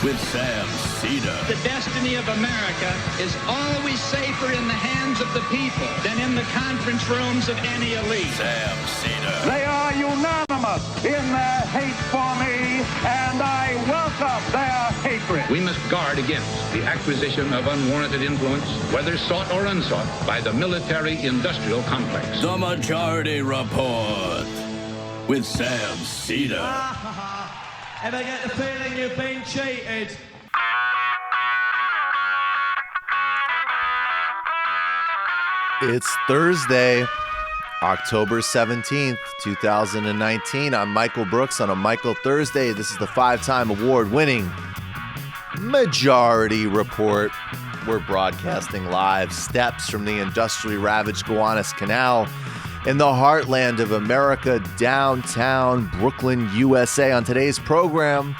with Sam Seder. The destiny of America is always safer in the hands of the people than in the conference rooms of any elite. Sam Seder. They are unanimous in their hate for me, and I welcome their hatred. We must guard against the acquisition of unwarranted influence, whether sought or unsought, by the military-industrial complex. The Majority Report with Sam Seder. And I get the feeling you've been cheated. It's Thursday, October 17th, 2019. I'm Michael Brooks on a Michael Thursday. This is the 5-time award-winning Majority Report. We're broadcasting live steps from the industrially ravaged Gowanus Canal in the heartland of America, downtown Brooklyn, USA. On today's program,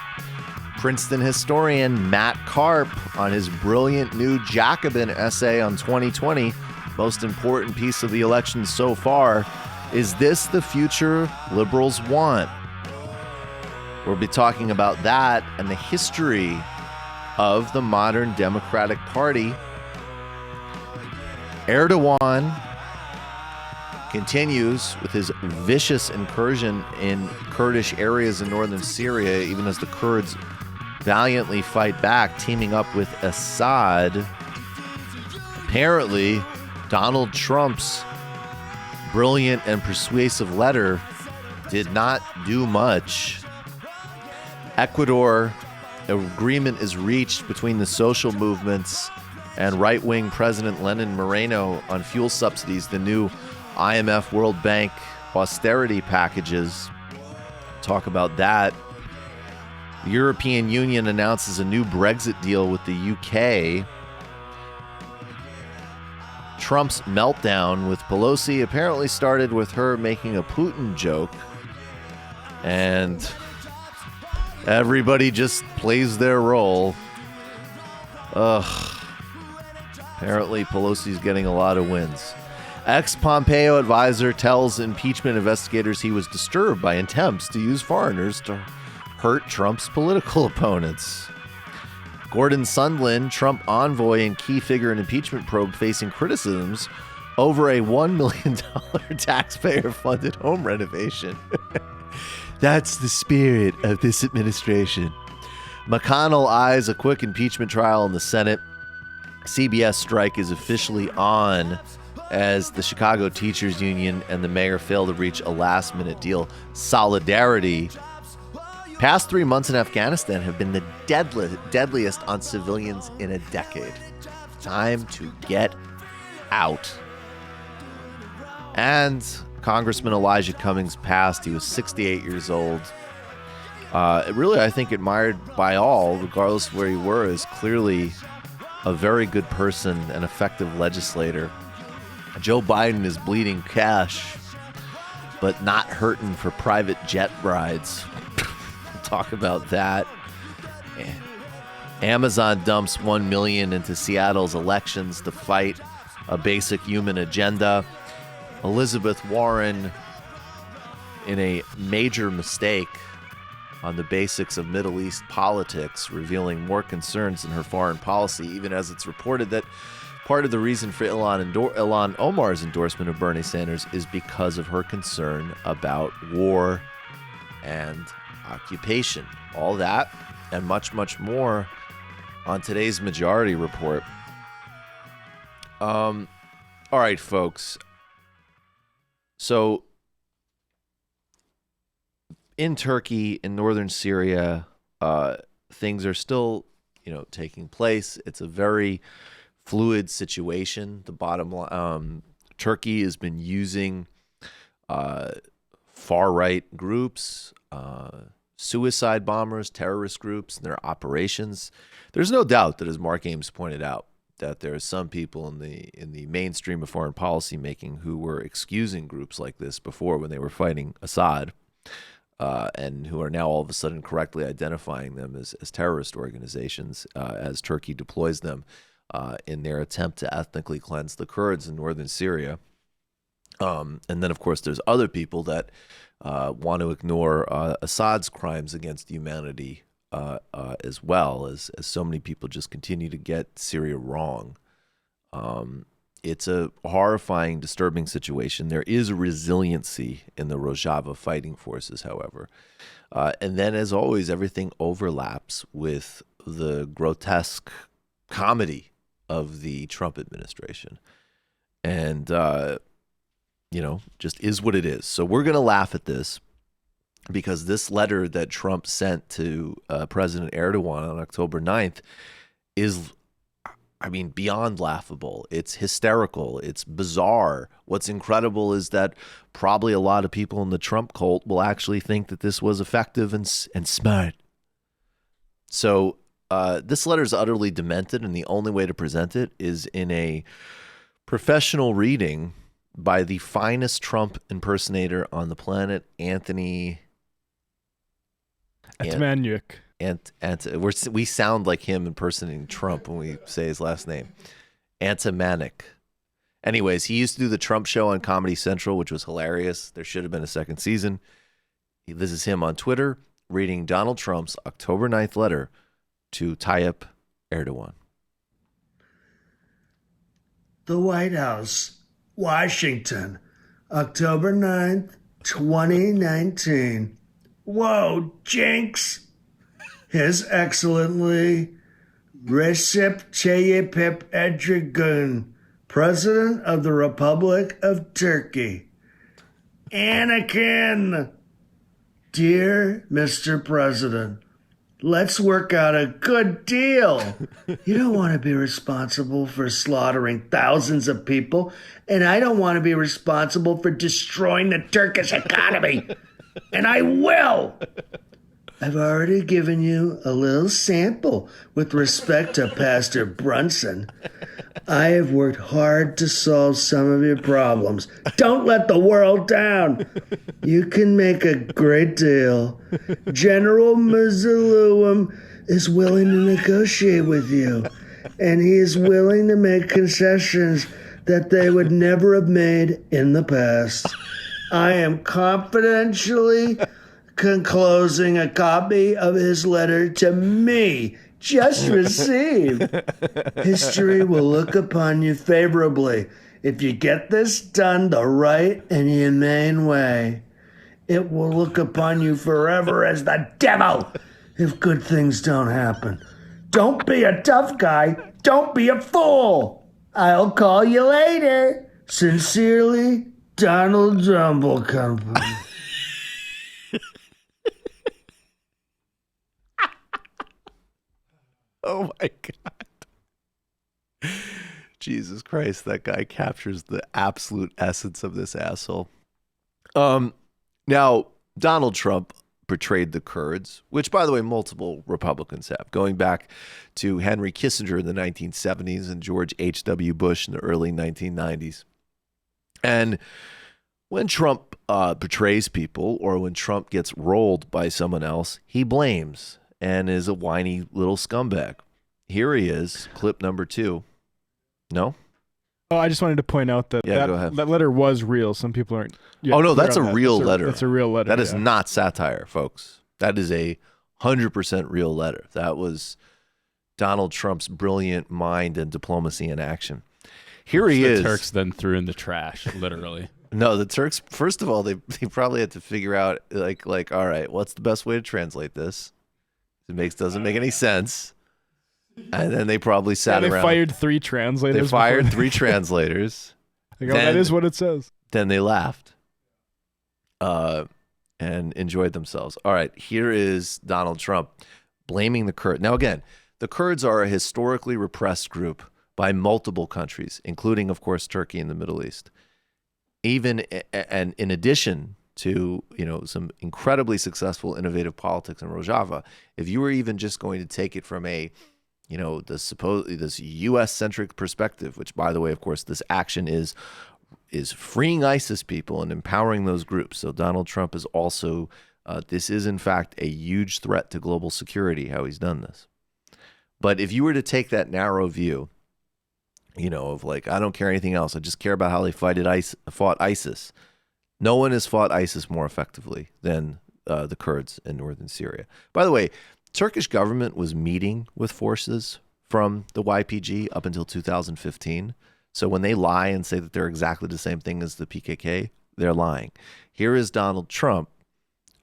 Princeton historian Matt Karp on his brilliant new Jacobin essay on 2020. Most important piece of the election so far. Is this the future liberals want? We'll be talking about that and the history of the modern Democratic Party. Erdogan continues with his vicious incursion in Kurdish areas in northern Syria, even as the Kurds valiantly fight back, teaming up with Assad. Apparently, Donald Trump's brilliant and persuasive letter did not do much. Ecuador, agreement is reached between the social movements and right-wing President Lenin Moreno on fuel subsidies, the new IMF World Bank austerity packages. Talk about that. The European Union announces a new Brexit deal with the UK. Trump's meltdown with Pelosi apparently started with her making a Putin joke. And everybody just plays their role. Apparently Pelosi's getting a lot of wins. Ex-Pompeo advisor tells impeachment investigators he was disturbed by attempts to use foreigners to hurt Trump's political opponents. Gordon Sondland, Trump envoy and key figure in impeachment probe, facing criticisms over a $1 million taxpayer-funded home renovation. That's the spirit of this administration. McConnell eyes a quick impeachment trial in the Senate. CBS strike is officially on as the Chicago Teachers Union and the mayor fail to reach a last-minute deal. Solidarity. Past 3 months in Afghanistan have been the deadliest on civilians in a decade. Time to get out. And Congressman Elijah Cummings passed. He was 68 years old. Really, I think admired by all, regardless of where you were, is clearly a very good person, an effective legislator. Joe Biden is bleeding cash, but not hurting for private jet rides. We'll talk about that. Amazon dumps $1 million into Seattle's elections to fight a basic human agenda. Elizabeth Warren, in a major mistake on the basics of Middle East politics, revealing more concerns in her foreign policy, even as it's reported that part of the reason for Ilhan Omar's endorsement of Bernie Sanders is because of her concern about war and occupation. All that and much, much more on today's Majority Report. All right, folks. So in Turkey, in northern Syria, things are still, taking place. It's a very fluid situation. The bottom line, Turkey has been using far-right groups, suicide bombers, terrorist groups in their operations. There's no doubt that, as Mark Ames pointed out, that there are some people in the mainstream of foreign policy making who were excusing groups like this before when they were fighting Assad, and who are now all of a sudden correctly identifying them as terrorist organizations as Turkey deploys them in their attempt to ethnically cleanse the Kurds in northern Syria. And then, of course, there's other people that want to ignore Assad's crimes against humanity as well, as so many people just continue to get Syria wrong. It's a horrifying, disturbing situation. There is a resiliency in the Rojava fighting forces, however. And then, as always, everything overlaps with the grotesque comedy of the Trump administration. And, just is what it is. So we're going to laugh at this because this letter that Trump sent to President Erdogan on October 9th is, beyond laughable. It's hysterical. It's bizarre. What's incredible is that probably a lot of people in the Trump cult will actually think that this was effective and smart. So this letter is utterly demented, and the only way to present it is in a professional reading by the finest Trump impersonator on the planet, Anthony Antmaniuk. We sound like him impersonating Trump when we say his last name. Antmaniuk. Anyways, he used to do the Trump show on Comedy Central, which was hilarious. There should have been a second season. This is him on Twitter reading Donald Trump's October 9th letter to Tayyip Erdogan. The White House, Washington, October 9th, 2019. Whoa, jinx! His Excellency Recep Tayyip Erdogan, President of the Republic of Turkey. Anakin! Dear Mr. President, let's work out a good deal. You don't want to be responsible for slaughtering thousands of people, and I don't want to be responsible for destroying the Turkish economy. And I will. I've already given you a little sample with respect to Pastor Brunson. I have worked hard to solve some of your problems. Don't let the world down. You can make a great deal. General Mussolini is willing to negotiate with you, and he is willing to make concessions that they would never have made in the past. I am confidentially closing a copy of his letter to me, just received. History will look upon you favorably if you get this done the right and humane way. It will look upon you forever as the devil if good things don't happen. Don't be a tough guy. Don't be a fool. I'll call you later. Sincerely, Donald Trump Company. Oh my God. Jesus Christ, that guy captures the absolute essence of this asshole. Now, Donald Trump portrayed the Kurds, which, by the way, multiple Republicans have, going back to Henry Kissinger in the 1970s and George H.W. Bush in the early 1990s. And when Trump portrays people, or when Trump gets rolled by someone else, he blames and is a whiny little scumbag. Here he is, clip number 2. No? Oh, I just wanted to point out that go ahead. that letter was real. Some people aren't. Oh, no, that's a real letter. That's a real letter. That is not satire, folks. That is a 100% real letter. That was Donald Trump's brilliant mind and diplomacy in action. Here he is. The Turks then threw in the trash, literally. No, the Turks, first of all, they probably had to figure out, like, all right, what's the best way to translate this? Doesn't make any sense. And then they probably sat around. They fired 3 translators. They fired 3 translators. That is what it says. Then they laughed and enjoyed themselves. All right, here is Donald Trump blaming the Kurds. Now, again, the Kurds are a historically repressed group by multiple countries, including, of course, Turkey and the Middle East. Even and in addition to, some incredibly successful, innovative politics in Rojava, if you were even just going to take it from a, this U.S.-centric perspective, which, by the way, of course, this action is freeing ISIS people and empowering those groups. So Donald Trump is also, this is in fact a huge threat to global security, how he's done this. But if you were to take that narrow view, of like, I don't care anything else, I just care about how they fought ISIS. No one has fought ISIS more effectively than the Kurds in northern Syria. By the way, Turkish government was meeting with forces from the YPG up until 2015. So when they lie and say that they're exactly the same thing as the PKK, they're lying. Here is Donald Trump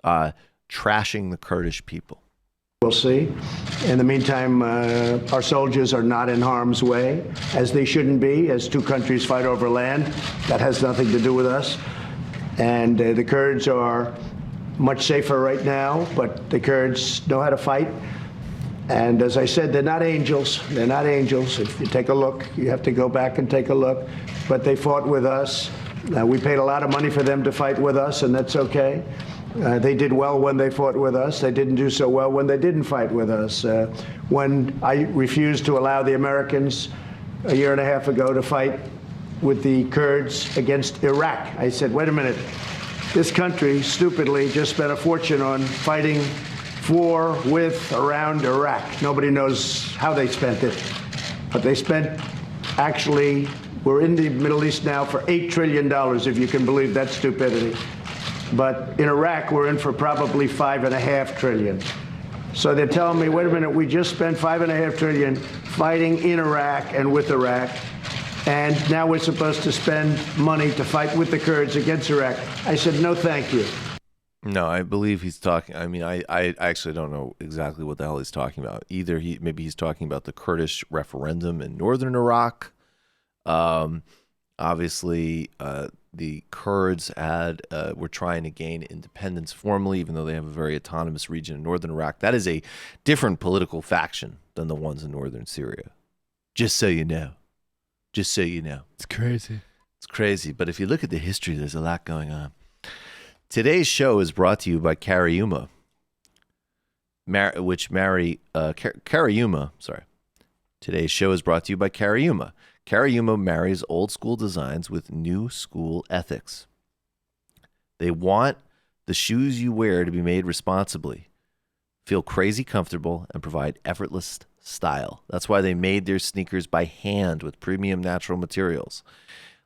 trashing the Kurdish people. We'll see. In the meantime, our soldiers are not in harm's way, as they shouldn't be, as two countries fight over land. That has nothing to do with us. And the Kurds are much safer right now, but the Kurds know how to fight. And as I said, they're not angels. They're not angels. If you take a look, you have to go back and take a look. But they fought with us. We paid a lot of money for them to fight with us, and that's okay. They did well when they fought with us. They didn't do so well when they didn't fight with us. When I refused to allow the Americans a year and a half ago to fight with the Kurds against Iraq, I said, wait a minute. This country stupidly just spent a fortune on fighting for, with, around Iraq. Nobody knows how they spent it. But they spent, actually, we're in the Middle East now for $8 trillion, if you can believe that stupidity. But in Iraq, we're in for probably $5.5 trillion. So they're telling me, wait a minute, we just spent $5.5 trillion fighting in Iraq and with Iraq, and now we're supposed to spend money to fight with the Kurds against Iraq. I said, no, thank you. No, I believe he's talking. I mean, I actually don't know exactly what the hell he's talking about. Either maybe he's talking about the Kurdish referendum in northern Iraq. Obviously, the Kurds were trying to gain independence formally, even though they have a very autonomous region in northern Iraq. That is a different political faction than the ones in northern Syria. Just so you know. Just so you know. It's crazy. It's crazy. But if you look at the history, there's a lot going on. Today's show is brought to you by Cariuma, Cariuma. Today's show is brought to you by Cariuma. Cariuma marries old school designs with new school ethics. They want the shoes you wear to be made responsibly, feel crazy comfortable, and provide effortless style. That's why they made their sneakers by hand with premium natural materials,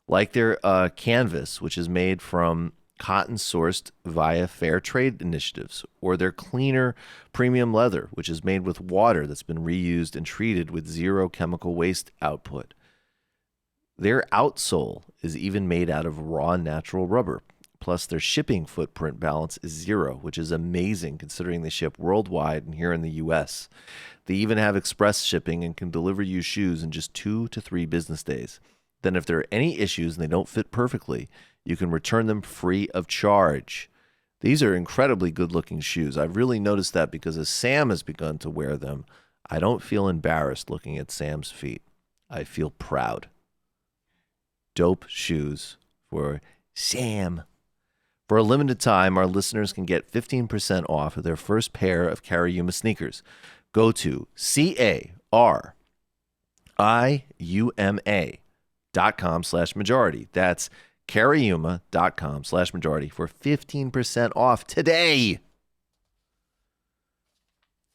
like their canvas, which is made from cotton sourced via fair trade initiatives, or their cleaner premium leather, which is made with water that's been reused and treated with zero chemical waste output. Their outsole is even made out of raw natural rubber. Plus, their shipping footprint balance is zero, which is amazing considering they ship worldwide and here in the U.S. They even have express shipping and can deliver you shoes in just 2 to 3 business days. Then if there are any issues and they don't fit perfectly, you can return them free of charge. These are incredibly good-looking shoes. I've really noticed that because as Sam has begun to wear them, I don't feel embarrassed looking at Sam's feet. I feel proud. Dope shoes for Sam. For a limited time, our listeners can get 15% off of their first pair of Cariuma sneakers. Go to cariuma.com/majority. That's cariuma.com/majority for 15% off today.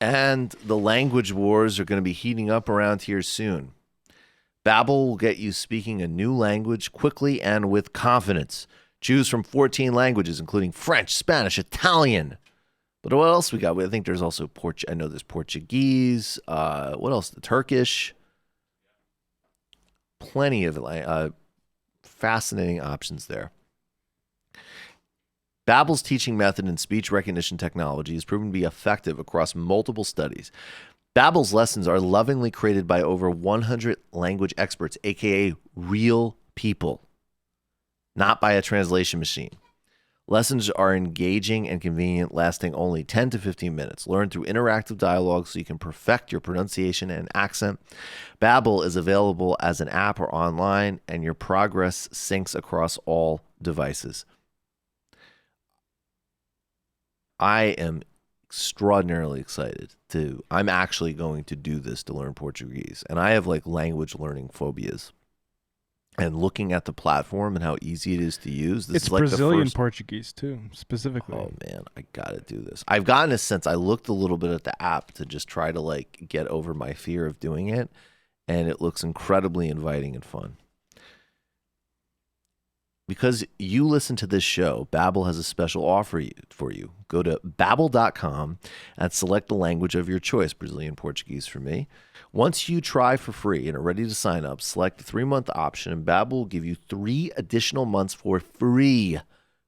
And the language wars are going to be heating up around here soon. Babbel will get you speaking a new language quickly and with confidence. Choose from 14 languages, including French, Spanish, Italian. But what else we got? I think there's also I know there's Portuguese. What else? Turkish. Plenty of fascinating options there. Babbel's teaching method and speech recognition technology has proven to be effective across multiple studies. Babbel's lessons are lovingly created by over 100 language experts, aka real people, not by a translation machine. Lessons are engaging and convenient, lasting only 10 to 15 minutes. Learn through interactive dialogue so you can perfect your pronunciation and accent. Babbel is available as an app or online, and your progress syncs across all devices. I am extraordinarily excited I'm actually going to do this to learn Portuguese. And I have language learning phobias. And looking at the platform and how easy it is to use, this it's is like Brazilian the first... Portuguese too, specifically. Oh man, I gotta do this. I've gotten a sense. I looked a little bit at the app to just try to get over my fear of doing it, and it looks incredibly inviting and fun. because you listen to this show, Babbel has a special offer for you. Go to Babbel.com and select the language of your choice, Brazilian Portuguese for me. Once you try for free and are ready to sign up, select the 3-month option, and Babbel will give you 3 additional months for free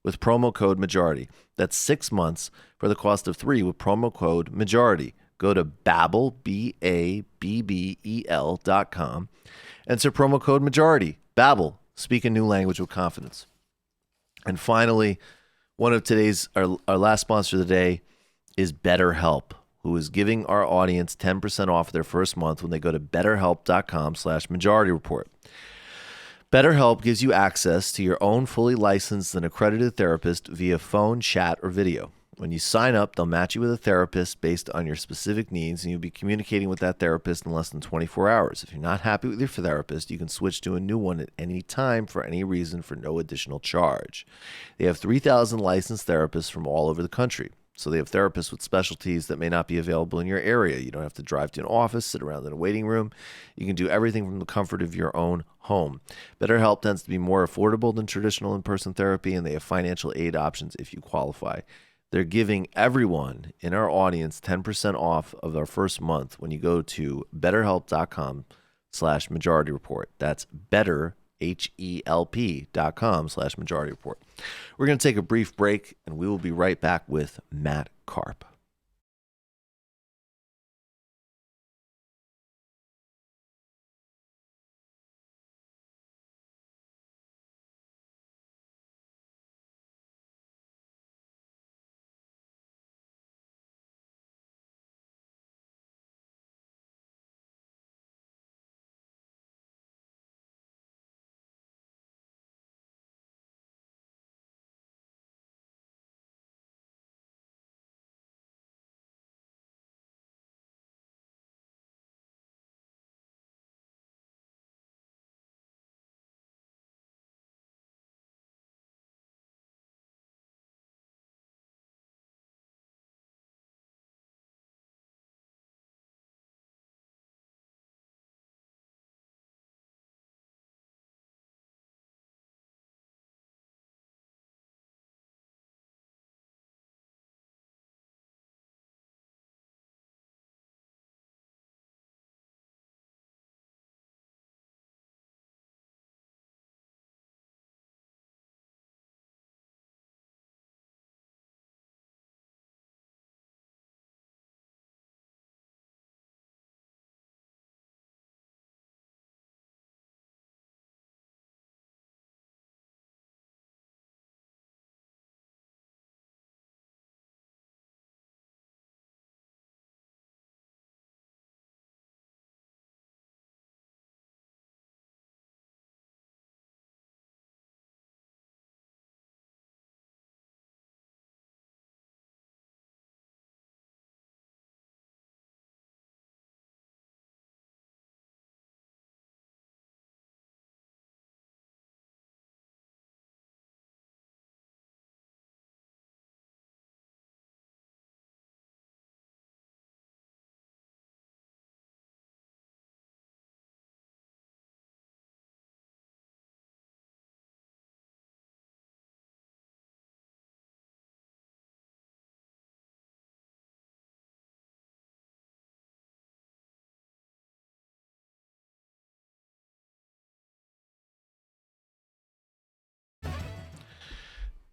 with promo code Majority. That's 6 months for the cost of 3 with promo code Majority. Go to Babbel, BABBEL.com, enter promo code Majority. Babbel, speak a new language with confidence. And finally, one of today's, our last sponsor of the day is BetterHelp, who is giving our audience 10% off their first month when they go to betterhelp.com/Majority Report. BetterHelp gives you access to your own fully licensed and accredited therapist via phone, chat, or video. When you sign up, they'll match you with a therapist based on your specific needs, and you'll be communicating with that therapist in less than 24 hours. If you're not happy with your therapist, you can switch to a new one at any time for any reason for no additional charge. They have 3,000 licensed therapists from all over the country. So they have therapists with specialties that may not be available in your area. You don't have to drive to an office, sit around in a waiting room. You can do everything from the comfort of your own home. BetterHelp tends to be more affordable than traditional in-person therapy, and they have financial aid options if you qualify. They're giving everyone in our audience 10% off of their first month when you go to betterhelp.com/Majority Report. That's betterhelp.com/Majority Report. We're going to take a brief break, and we will be right back with Matt Karp.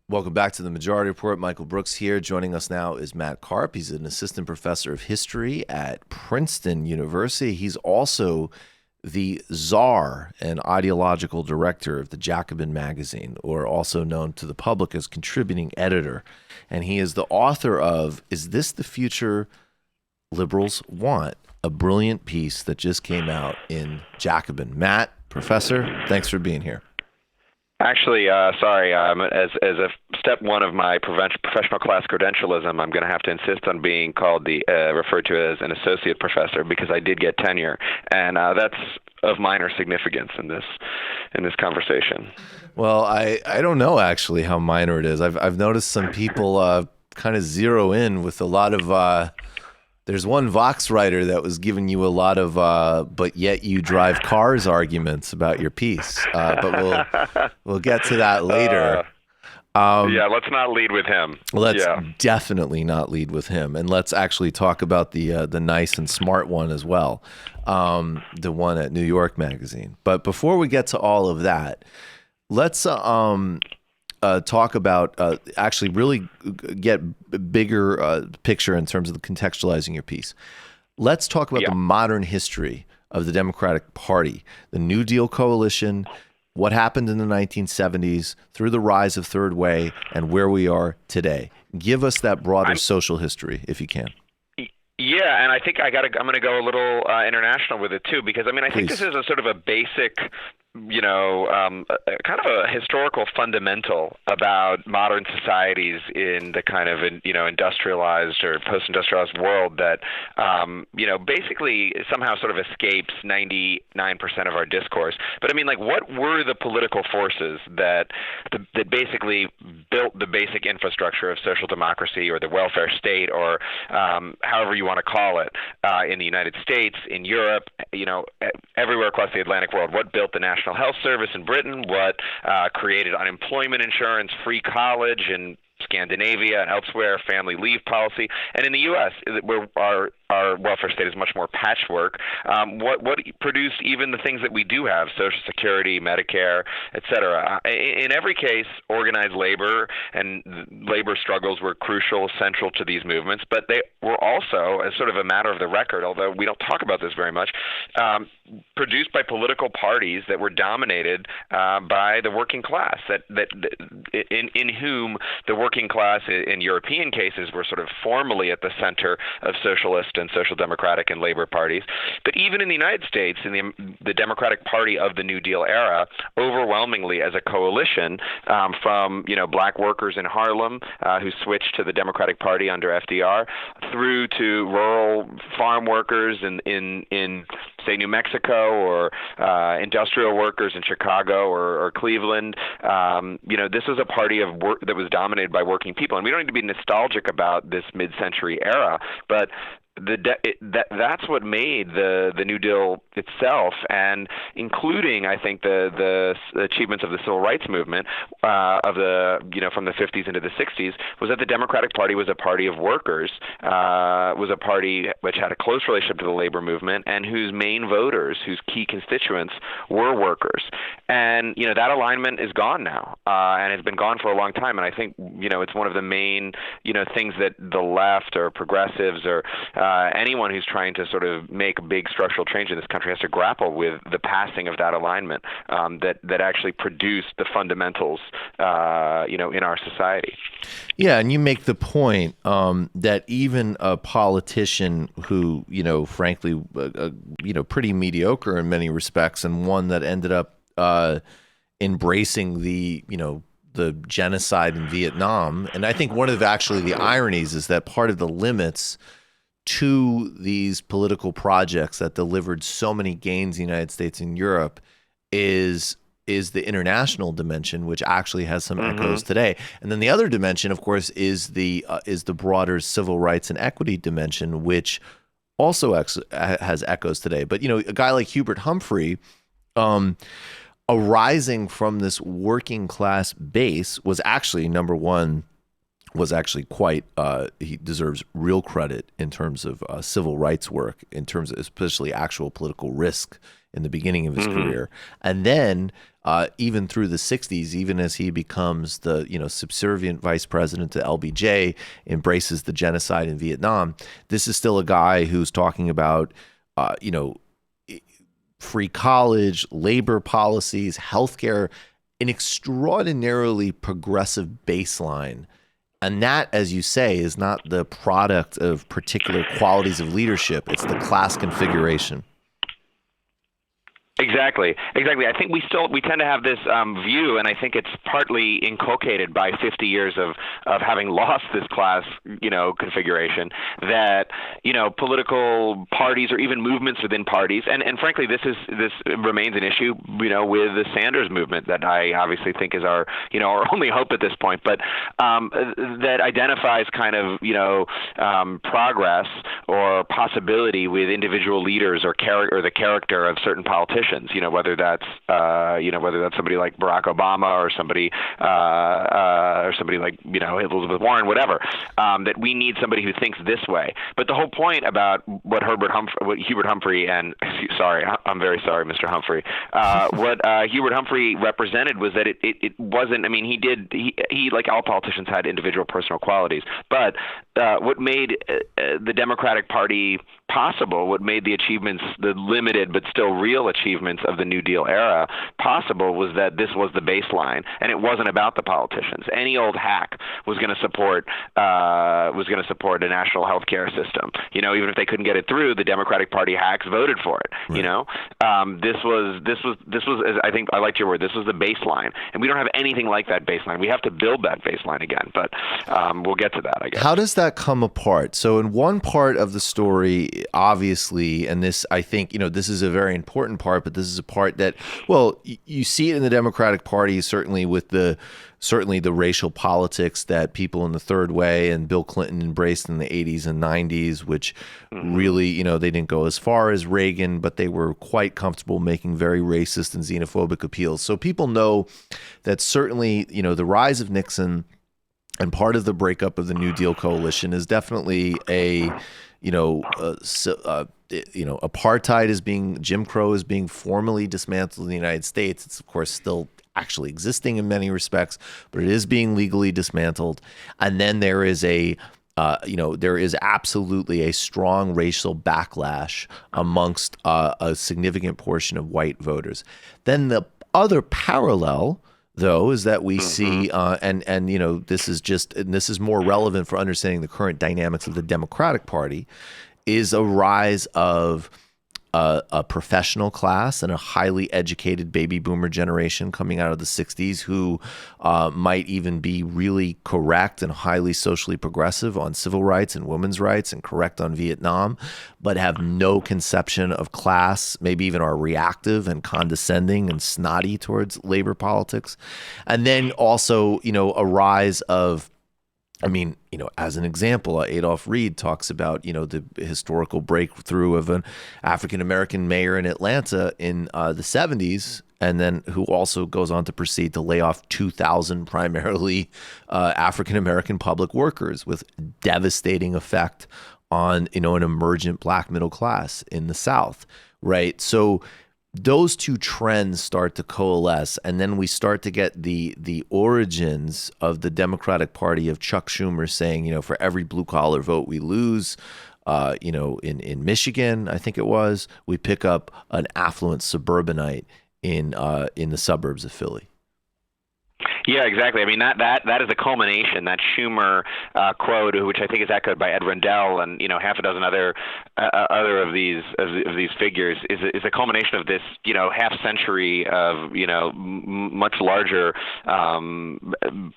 Welcome back to the Majority Report. Michael Brooks here. Joining us now is Matt Karp. He's an assistant professor of history at Princeton University. He's also the czar and ideological director of the Jacobin magazine, or also known to the public as contributing editor. And he is the author of Is This the Future Liberals Want? A brilliant piece that just came out in Jacobin. Matt, professor, thanks for being here. Actually, sorry, as a step one of my professional class credentialism, I'm going to have to insist on being called referred to as an associate professor, because I did get tenure, and that's of minor significance in this conversation. Well, I don't know actually how minor it is. I've noticed some people kind of zero in with a lot of There's one Vox writer that was giving you a lot of but yet you drive cars arguments about your piece. But we'll get to that later. Let's not lead with him. Let's definitely not lead with him. And let's actually talk about the nice and smart one as well, the one at New York Magazine. But before we get to all of that, let's talk about actually really get a bigger picture in terms of contextualizing your piece. Let's talk about the modern history of the Democratic Party, the New Deal coalition, what happened in the 1970s through the rise of Third Way and where we are today. Give us that broader social history, if you can. Yeah, and I think I'm going to go a little international with it too, because I think this is a sort of a basic, kind of a historical fundamental about modern societies in the kind of industrialized or post-industrialized world that basically somehow sort of escapes 99% of our discourse. But what were the political forces that basically built the basic infrastructure of social democracy or the welfare state or however you want to call it in the United States, in Europe, everywhere across the Atlantic world? What built the National Health Service in Britain? What created unemployment insurance, free college in Scandinavia and elsewhere, family leave policy, and in the U.S., where our welfare state is much more patchwork, what produced even the things that we do have, Social Security, Medicare, et cetera. In every case, organized labor and labor struggles were crucial, central to these movements, but they were also, as sort of a matter of the record, although we don't talk about this very much, produced by political parties that were dominated by the working class, in whom the working class in European cases were sort of formally at the center of socialist and social democratic and labor parties. But even in the United States, in the Democratic Party of the New Deal era, overwhelmingly as a coalition from black workers in Harlem who switched to the Democratic Party under FDR, through to rural farm workers in say New Mexico, or industrial workers in Chicago or Cleveland. This was a party of work that was dominated by working people, and we don't need to be nostalgic about this mid-century era, but that's what made the New Deal itself, and including, I think, the achievements of the civil rights movement from the 50s into the 60s, was that the Democratic Party was a party of workers, was a party which had a close relationship to the labor movement, and whose main voters, whose key constituents, were workers. And that alignment is gone now, and it's been gone for a long time. And I think it's one of the main things that the left or progressives or anyone who's trying to sort of make a big structural change in this country has to grapple with the passing of that alignment that actually produced the fundamentals, in our society. Yeah, and you make the point that even a politician who, frankly, pretty mediocre in many respects, and one that ended up embracing the genocide in Vietnam. And I think one of the ironies is that part of the limits to these political projects that delivered so many gains in the United States and Europe is the international dimension, which actually has some echoes today. And then the other dimension, of course, is the broader civil rights and equity dimension, which also has echoes today. But a guy like Hubert Humphrey, arising from this working class base, was actually quite he deserves real credit in terms of civil rights work, in terms of especially actual political risk in the beginning of his career. And then even through the 60s, even as he becomes the subservient vice president to LBJ, embraces the genocide in Vietnam, this is still a guy who's talking about free college, labor policies, healthcare, an extraordinarily progressive baseline. And that, as you say, is not the product of particular qualities of leadership. It's the class configuration. Exactly. I think we tend to have this view, and I think it's partly inculcated by 50 years of having lost this class, configuration, that political parties or even movements within parties, and frankly, this remains an issue, with the Sanders movement that I obviously think is our only hope at this point, but that identifies kind of progress or possibility with individual leaders or the character of certain politicians. Whether that's somebody like Barack Obama or somebody like Elizabeth Warren, whatever. That we need somebody who thinks this way. But the whole point about what Hubert Humphrey and I'm very sorry, Mr. Humphrey. What Hubert Humphrey represented was that it wasn't. I mean, he like all politicians had individual personal qualities, but what made the Democratic Party possible, what made the achievements, the limited but still real achievements of the New Deal era possible, was that this was the baseline, and it wasn't about the politicians. Any old hack was going to support a national health care system. Even if they couldn't get it through, the Democratic Party hacks voted for it. Right. This was I think I liked your word. This was the baseline, and we don't have anything like that baseline. We have to build that baseline again, but we'll get to that, I guess. How does that come apart? So in one part of the story, obviously, and this, I think, this is a very important part, but this is a part that, well, you see it in the Democratic Party, certainly the racial politics that people in the Third Way and Bill Clinton embraced in the 80s and 90s, which really, they didn't go as far as Reagan, but they were quite comfortable making very racist and xenophobic appeals. So people know that certainly, the rise of Nixon and part of the breakup of the New Deal coalition is definitely apartheid Jim Crow is being formally dismantled in the United States. It's of course still actually existing in many respects, but it is being legally dismantled. And then there is there is absolutely a strong racial backlash amongst a significant portion of white voters. Then the other parallel, though, is that we see, this is more relevant for understanding the current dynamics of the Democratic Party, is a rise of a professional class and a highly educated baby boomer generation coming out of the 60s who might even be really correct and highly socially progressive on civil rights and women's rights and correct on Vietnam, but have no conception of class, maybe even are reactive and condescending and snotty towards labor politics. And then also, a rise of, as an example, Adolph Reed talks about, the historical breakthrough of an African-American mayor in Atlanta in the 70s, and then who also goes on to proceed to lay off 2,000 primarily African-American public workers with devastating effect on, an emergent black middle class in the South, right? So those two trends start to coalesce, and then we start to get the origins of the Democratic Party of Chuck Schumer saying, for every blue collar vote we lose, in Michigan, I think it was, we pick up an affluent suburbanite in the suburbs of Philly. Yeah, exactly. I mean, that is a culmination. That Schumer quote, which I think is echoed by Ed Rendell and half a dozen other of these figures, is a culmination of this half century of much larger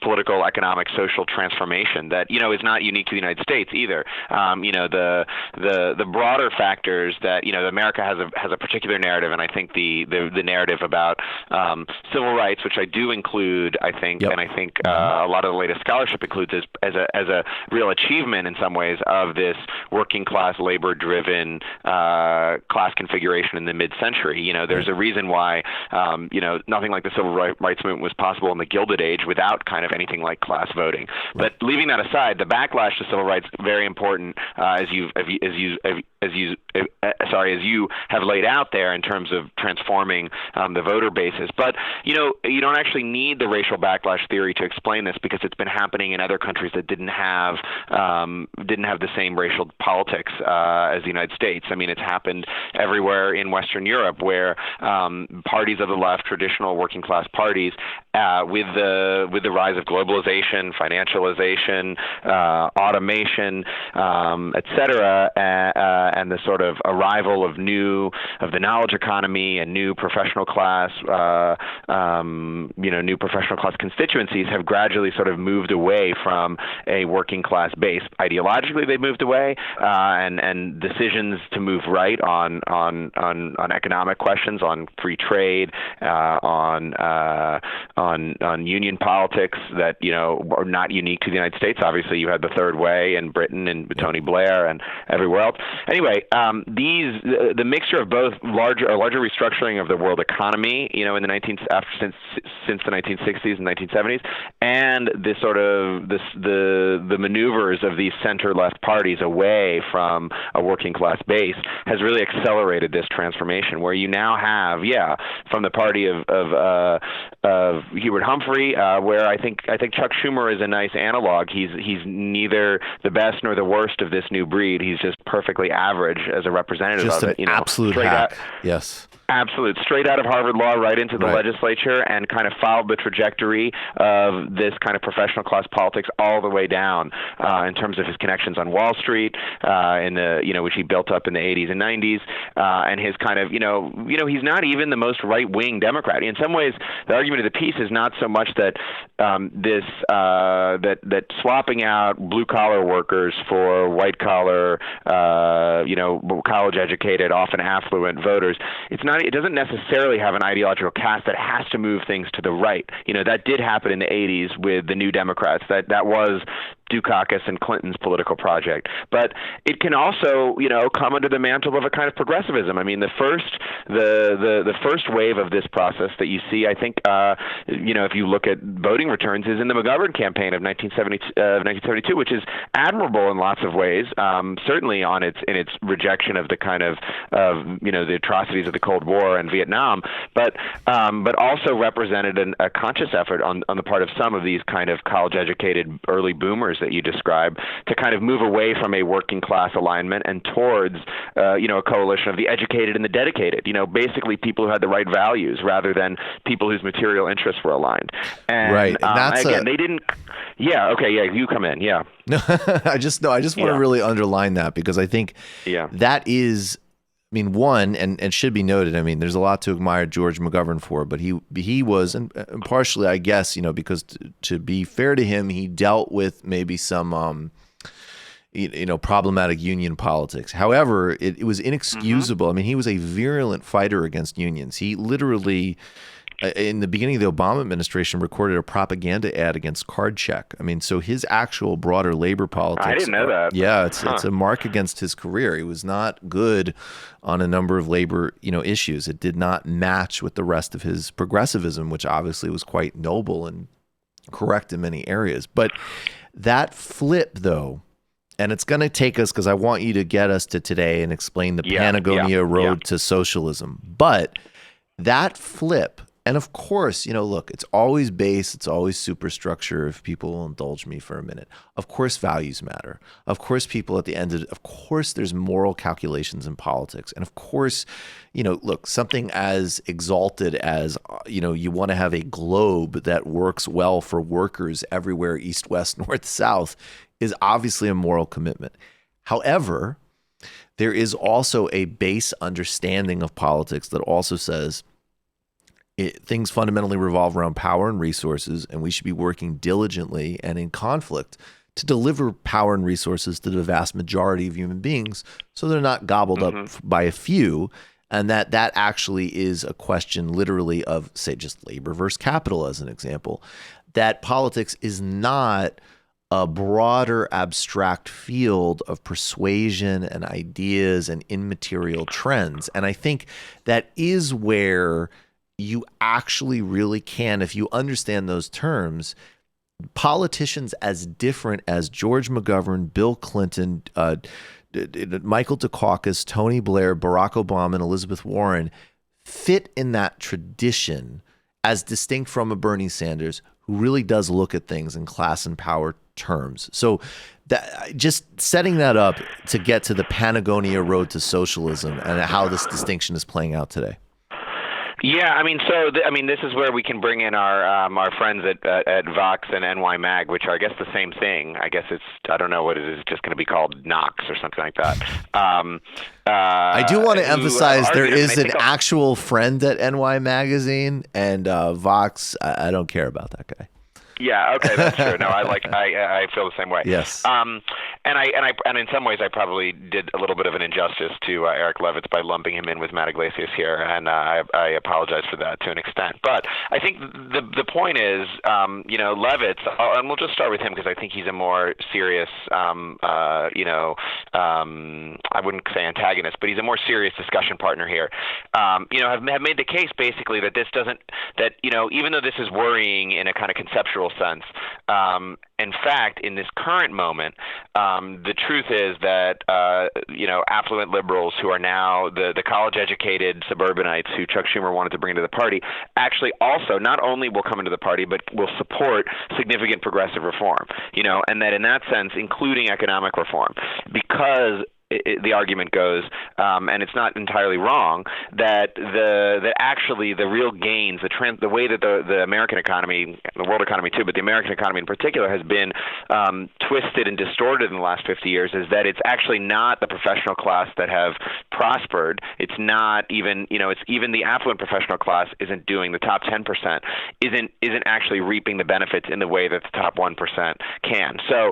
political, economic, social transformation that is not unique to the United States either. The broader factors that America has a particular narrative, and I think the narrative about civil rights, which I do include, I think, yep. And I think a lot of the latest scholarship includes as a real achievement in some ways of this working class, labor driven class configuration in the mid-century. There's a reason why nothing like the civil rights movement was possible in the Gilded Age without kind of anything like class voting. But leaving that aside, the backlash to civil rights very important as you have laid out there in terms of transforming the voter bases. But you don't actually need the racial backlash theory to explain this, because it's been happening in other countries that didn't have the same racial politics as the United States. I mean, it's happened everywhere in Western Europe, where parties of the left, traditional working class parties, with the rise of globalization, financialization, automation, et cetera, and the sort of arrival of the knowledge economy and new professional class, new professional class constituencies have gradually sort of moved away from a working class base. Ideologically, they've moved away, and decisions to move right on economic questions, on free trade, on union politics that are not unique to the United States. Obviously, you had the Third Way in Britain and Tony Blair and everywhere else. Anyway, the mixture of both larger restructuring of the world economy, since the 1960s and 1970s, and this sort of the maneuvers of these center-left parties away from a working class base has really accelerated this transformation, where you now have, from the party of Hubert Humphrey, where I think Chuck Schumer is a nice analog. He's neither the best nor the worst of this new breed. He's just perfectly average as a representative just of an it. Absolute hack. Yes. Absolute. Straight out of Harvard Law, right into the legislature, and kind of followed the trajectory of this kind of professional class politics all the way down in terms of his connections on Wall Street, which he built up in the 80s and 90s, and his kind of, he's not even the most right-wing Democrat. In some ways, the argument of the piece is not so much that that swapping out blue-collar workers for white-collar, college-educated, often affluent voters. It doesn't necessarily have an ideological cast that has to move things to the right. That did happen in the 80s with the New Democrats. That was Dukakis and Clinton's political project. But it can also, come under the mantle of a kind of progressivism. I mean, the first wave of this process that you see, I think, if you look at voting returns, is in the McGovern campaign of 1972, which is admirable in lots of ways. Certainly in its rejection of the kind of the atrocities of the Cold War and Vietnam, but also represented a conscious effort on the part of some of these kind of college-educated early boomers that you describe to kind of move away from a working class alignment and towards a coalition of the educated and the dedicated, basically people who had the right values rather than people whose material interests were aligned. And, right. And that's they didn't. Yeah. Okay. Yeah. You come in. Yeah. No, I just want to really underline that, because I think that is, one, and should be noted, there's a lot to admire George McGovern for, but he was, and partially, I guess, because to be fair to him, he dealt with maybe some, problematic union politics. However, it was inexcusable. He was a virulent fighter against unions. He literally, in the beginning of the Obama administration, recorded a propaganda ad against card check. So his actual broader labor politics. I didn't know that. Yeah, it's a mark against his career. He was not good on a number of labor, issues. It did not match with the rest of his progressivism, which obviously was quite noble and correct in many areas. But that flip, though, and it's going to take us, because I want you to get us to today and explain the Patagonia road to socialism. But that flip. And of course, look, it's always base, it's always superstructure, if people will indulge me for a minute. Of course, values matter. Of course, people at the end of course, there's moral calculations in politics. And of course, look, something as exalted as, you want to have a globe that works well for workers everywhere, east, west, north, south, is obviously a moral commitment. However, there is also a base understanding of politics that also says, things fundamentally revolve around power and resources, and we should be working diligently and in conflict to deliver power and resources to the vast majority of human beings so they're not gobbled up by a few, and that actually is a question literally of, say, just labor versus capital as an example, that politics is not a broader abstract field of persuasion and ideas and immaterial trends. And I think that is where you actually really can, if you understand those terms, politicians as different as George McGovern, Bill Clinton, Michael Dukakis, Tony Blair, Barack Obama, and Elizabeth Warren fit in that tradition as distinct from a Bernie Sanders who really does look at things in class and power terms. So that, just setting that up to get to the Patagonia road to socialism and how this distinction is playing out today. Yeah, I mean, this is where we can bring in our friends at Vox and NY Mag, which are, I guess, the same thing. I guess I don't know what it is, just going to be called Knox or something like that. I do want to emphasize there is an actual friend at NY Magazine, and Vox, I don't care about that guy. Yeah, okay, that's true. No, I feel the same way. Yes. And in some ways I probably did a little bit of an injustice to Eric Levitz by lumping him in with Matt Iglesias here, and I apologize for that to an extent. But I think the point is, Levitz, and we'll just start with him because I think he's a more serious, I wouldn't say antagonist, but he's a more serious discussion partner here. Have made the case basically that even though this is worrying in a kind of conceptual sense, in fact, in this current moment, the truth is that affluent liberals who are now the college-educated suburbanites who Chuck Schumer wanted to bring into the party actually also not only will come into the party but will support significant progressive reform. And that in that sense, including economic reform, because the argument goes, and it's not entirely wrong, that actually the real gains, the way that the American economy, the world economy too, but the American economy in particular has been twisted and distorted in the last 50 years, is that it's actually not the professional class that have prospered. It's not even, it's even the affluent professional class isn't doing, the top 10% isn't actually reaping the benefits in the way that the top 1% can. So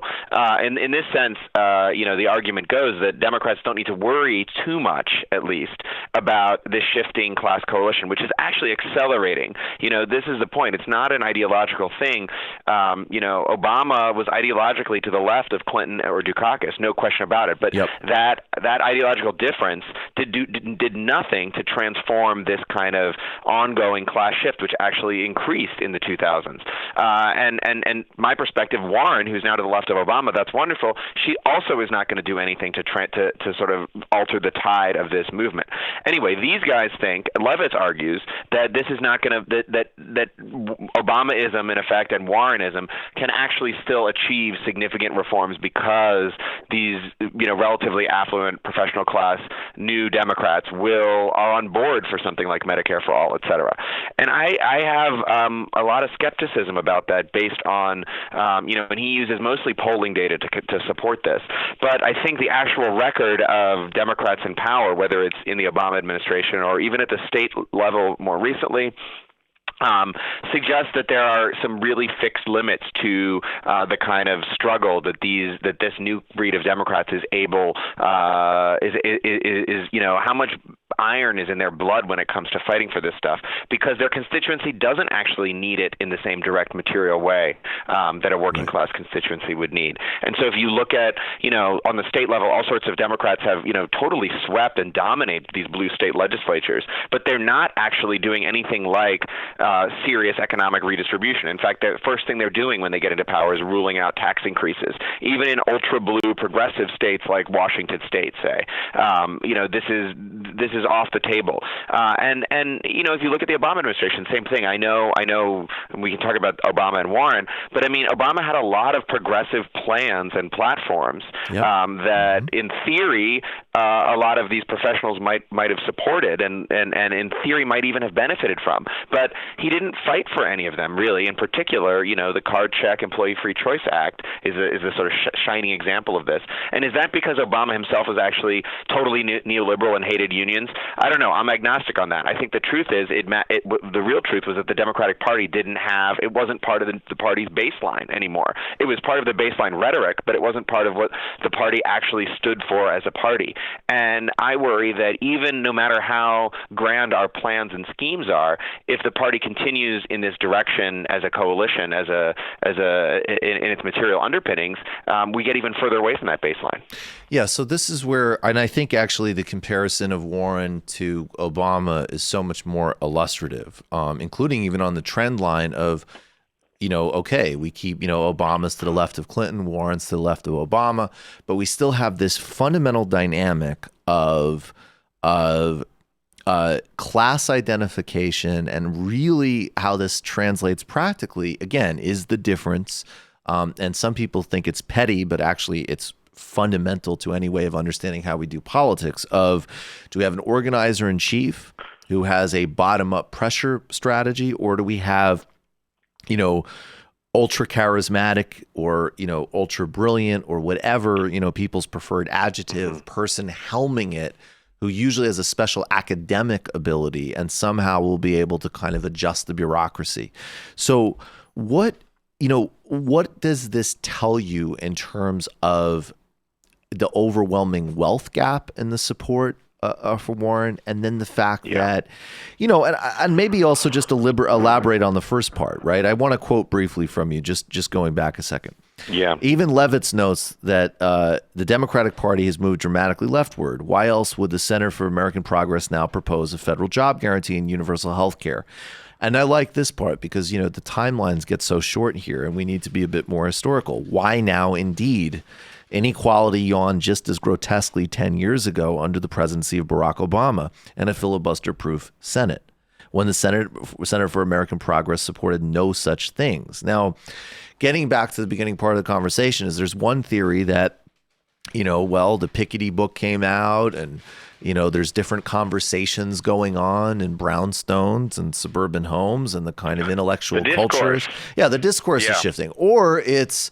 in this sense, the argument goes that Democrats don't need to worry too much, at least, about this shifting class coalition, which is actually accelerating. This is the point. It's not an ideological thing. Obama was ideologically to the left of Clinton or Dukakis, no question about it. But that ideological difference did nothing to transform this kind of ongoing class shift, which actually increased in the 2000s. And my perspective, Warren, who's now to the left of Obama, that's wonderful. She also is not going to do anything to sort of alter the tide of this movement. Anyway, these guys think, Levitz argues, that this is not going to, that Obamaism, in effect, and Warrenism can actually still achieve significant reforms because these, relatively affluent professional class new Democrats are on board for something like Medicare for all, et cetera. And I have a lot of skepticism about that based on, and he uses mostly polling data to support this. But I think the actual record of Democrats in power, whether it's in the Obama administration or even at the state level more recently, suggests that there are some really fixed limits to the kind of struggle that this new breed of Democrats is able is how much iron is in their blood when it comes to fighting for this stuff, because their constituency doesn't actually need it in the same direct material way that a working class constituency would need. And so if you look at, on the state level, all sorts of Democrats have, totally swept and dominated these blue state legislatures, but they're not actually doing anything like serious economic redistribution. In fact, the first thing they're doing when they get into power is ruling out tax increases, even in ultra blue progressive states like Washington State, say. This is off the table. And if you look at the Obama administration, same thing. I know we can talk about Obama and Warren, but I mean, Obama had a lot of progressive plans and platforms that in theory, a lot of these professionals might have supported and in theory might even have benefited from. But he didn't fight for any of them, really. In particular, the Card Check Employee Free Choice Act is a sort of shining example of this. And is that because Obama himself was actually totally neoliberal and hated unions? I don't know. I'm agnostic on that. I think the truth is, the real truth was that the Democratic Party it wasn't part of the party's baseline anymore. It was part of the baseline rhetoric, but it wasn't part of what the party actually stood for as a party. And I worry that even no matter how grand our plans and schemes are, if the party continues in this direction as a coalition, in its material underpinnings, we get even further away from that baseline. Yeah, so this is where, and I think actually the comparison of Warren to Obama is so much more illustrative, including even on the trend line of, okay, we keep, Obama's to the left of Clinton, Warren's to the left of Obama, but we still have this fundamental dynamic of class identification, and really how this translates practically, again, is the difference. And some people think it's petty, but actually it's fundamental to any way of understanding how we do politics. Do we have an organizer in chief who has a bottom-up pressure strategy, or do we have, ultra charismatic or, ultra brilliant or whatever, people's preferred adjective person helming it, who usually has a special academic ability and somehow will be able to kind of adjust the bureaucracy. So what does this tell you in terms of the overwhelming wealth gap in the support for Warren, and then the fact that, and maybe also just elaborate on the first part, right? I want to quote briefly from you, just going back a second. Yeah. Even Levitz notes that the Democratic Party has moved dramatically leftward. Why else would the Center for American Progress now propose a federal job guarantee and universal health care? And I like this part because, the timelines get so short here and we need to be a bit more historical. Why now indeed? Inequality yawned just as grotesquely 10 years ago under the presidency of Barack Obama and a filibuster-proof Senate, when the Center for American Progress supported no such things. Now, getting back to the beginning part of the conversation is there's one theory that, the Piketty book came out and, there's different conversations going on in brownstones and suburban homes and the kind of intellectual cultures. Yeah, the discourse is shifting. Or it's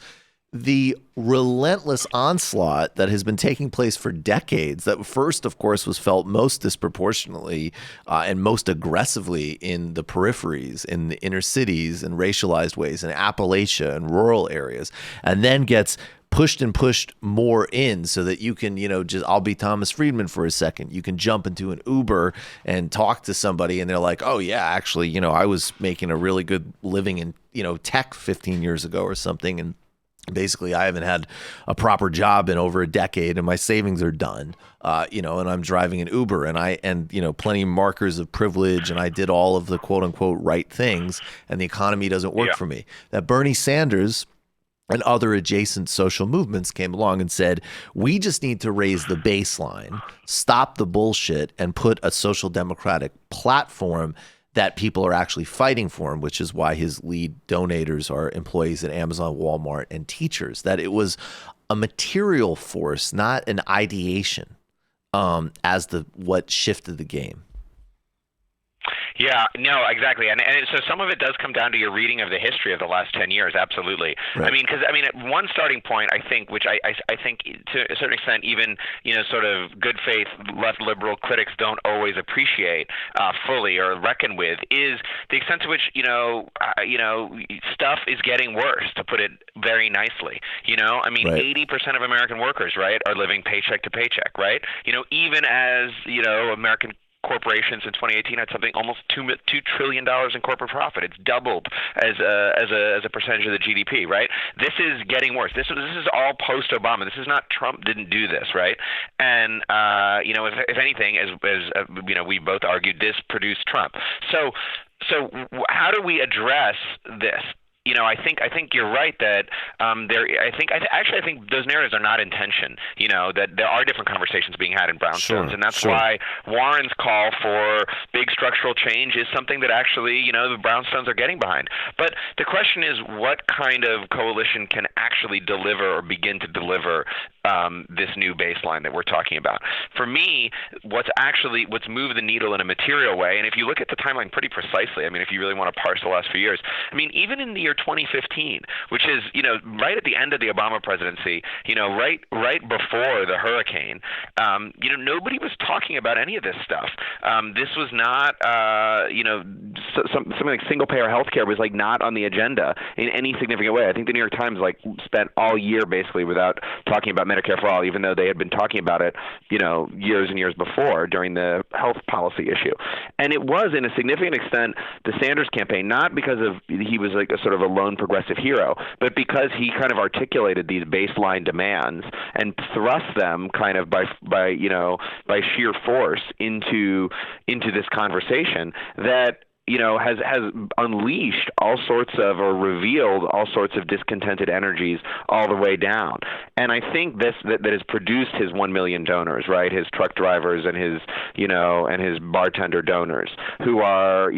the relentless onslaught that has been taking place for decades, that first, of course, was felt most disproportionately and most aggressively in the peripheries, in the inner cities, in racialized ways, in Appalachia and rural areas, and then gets pushed more in so that you can, I'll be Thomas Friedman for a second. You can jump into an Uber and talk to somebody and they're like, oh yeah, actually, I was making a really good living in, tech 15 years ago or something. And basically, I haven't had a proper job in over a decade, and my savings are done. And I'm driving an Uber, and plenty of markers of privilege, and I did all of the quote unquote right things, and the economy doesn't work for me. That Bernie Sanders and other adjacent social movements came along and said, we just need to raise the baseline, stop the bullshit, and put a social democratic platform that people are actually fighting for him, which is why his lead donators are employees at Amazon, Walmart, and teachers. That it was a material force, not an ideation, as what shifted the game. Yeah, no, exactly. And so some of it does come down to your reading of the history of the last 10 years, absolutely. Right. Because at one starting point, I think, which I think to a certain extent even, sort of good faith left liberal critics don't always appreciate fully or reckon with, is the extent to which, stuff is getting worse, to put it very nicely. Right. 80% of American workers, right, are living paycheck to paycheck, right? Even as, American corporations in 2018 had something almost $2 trillion in corporate profit. It's doubled as a percentage of the GDP, right? This is getting worse. This is all post-Obama. This is not Trump didn't do this, right? And if anything, as we both argued, this produced Trump. So how do we address this? I think you're right that I think those narratives are not in tension. That there are different conversations being had in brownstones, and that's why Warren's call for big structural change is something that actually the brownstones are getting behind. But the question is, what kind of coalition can actually deliver or begin to deliver this new baseline that we're talking about? For me, what's moved the needle in a material way, and if you look at the timeline pretty precisely, if you really want to parse the last few years, even in the year 2015, which is right at the end of the Obama presidency, right before the hurricane, nobody was talking about any of this stuff. This was not something like single payer healthcare was not on the agenda in any significant way. I think the New York Times spent all year basically without talking about Medicare for all, even though they had been talking about it years and years before during the health policy issue. And it was in a significant extent the Sanders campaign, not because he was a sort of a lone progressive hero, but because he kind of articulated these baseline demands and thrust them kind of by sheer force into this conversation that has unleashed all sorts of, or revealed all sorts of discontented energies all the way down. And I think that has produced his 1 million donors, right? His truck drivers and his bartender donors who are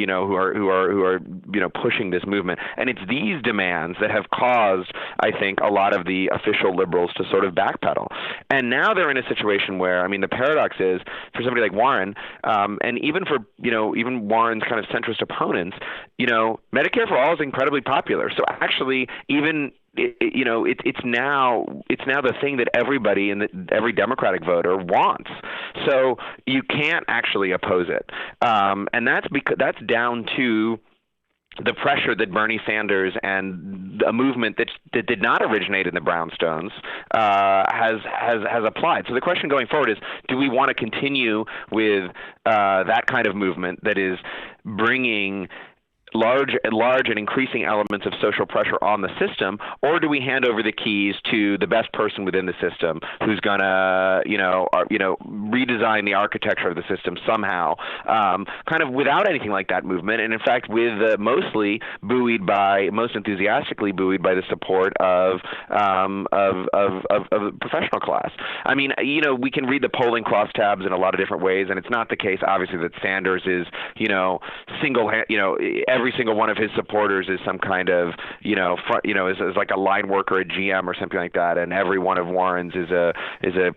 pushing this movement. And it's these demands that have caused, I think, a lot of the official liberals to sort of backpedal. And now they're in a situation where, the paradox is, for somebody like Warren, and even for, even Warren's kind of centrist opponents, Medicare for all is incredibly popular. So actually, even it's now the thing that everybody and every Democratic voter wants. So you can't actually oppose it, and that's down to the pressure that Bernie Sanders and a movement that did not originate in the brownstones has applied. So the question going forward is, do we want to continue with that kind of movement that is bringing large and increasing elements of social pressure on the system, or do we hand over the keys to the best person within the system who's going to, redesign the architecture of the system somehow, kind of without anything like that movement, and in fact with most enthusiastically buoyed by the support of the professional class. We can read the polling crosstabs in a lot of different ways, and it's not the case, obviously, that Sanders is, every single one of his supporters is some kind of, is like a line worker at GM or something like that, and every one of Warren's is a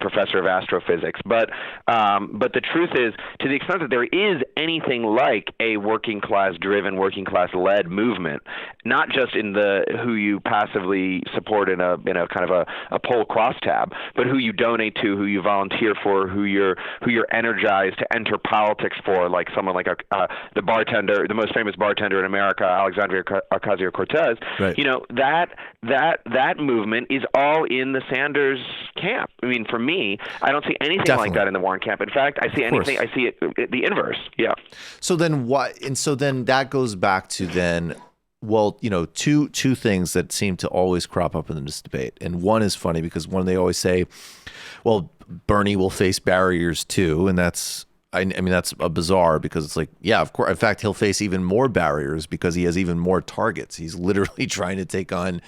professor of astrophysics. But the truth is, to the extent that there is anything like a working class driven, working class led movement, not just in the who you passively support in a kind of a poll crosstab, but who you donate to, who you volunteer for, who you're energized to enter politics for, like someone like the most famous bartender in America, Alexandria Ocasio-Cortez. Right. That movement is all in the Sanders camp. For me, I don't see anything like that in the Warren camp. In fact, I see it the inverse. Yeah. So then what? And so then that goes back to two things that seem to always crop up in this debate. And one is funny because they always say, well, Bernie will face barriers too, and that's a bizarre, because it's like, yeah, of course. In fact, he'll face even more barriers because he has even more targets. He's literally trying to take on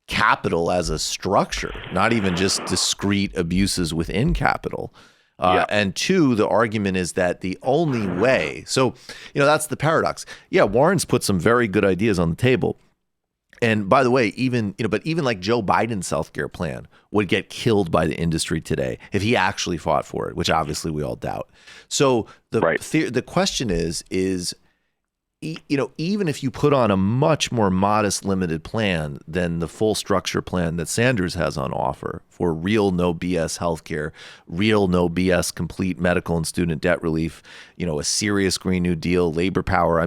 capital as a structure, not even just discrete abuses within capital. And two, the argument is that the only way, so, that's the paradox. Yeah, Warren's put some very good ideas on the table. And by the way, even like Joe Biden's healthcare plan would get killed by the industry today if he actually fought for it, which obviously we all doubt. So the question is, even if you put on a much more modest, limited plan than the full structure plan that Sanders has on offer for real no BS healthcare, real no BS complete medical and student debt relief, a serious Green New Deal, labor power.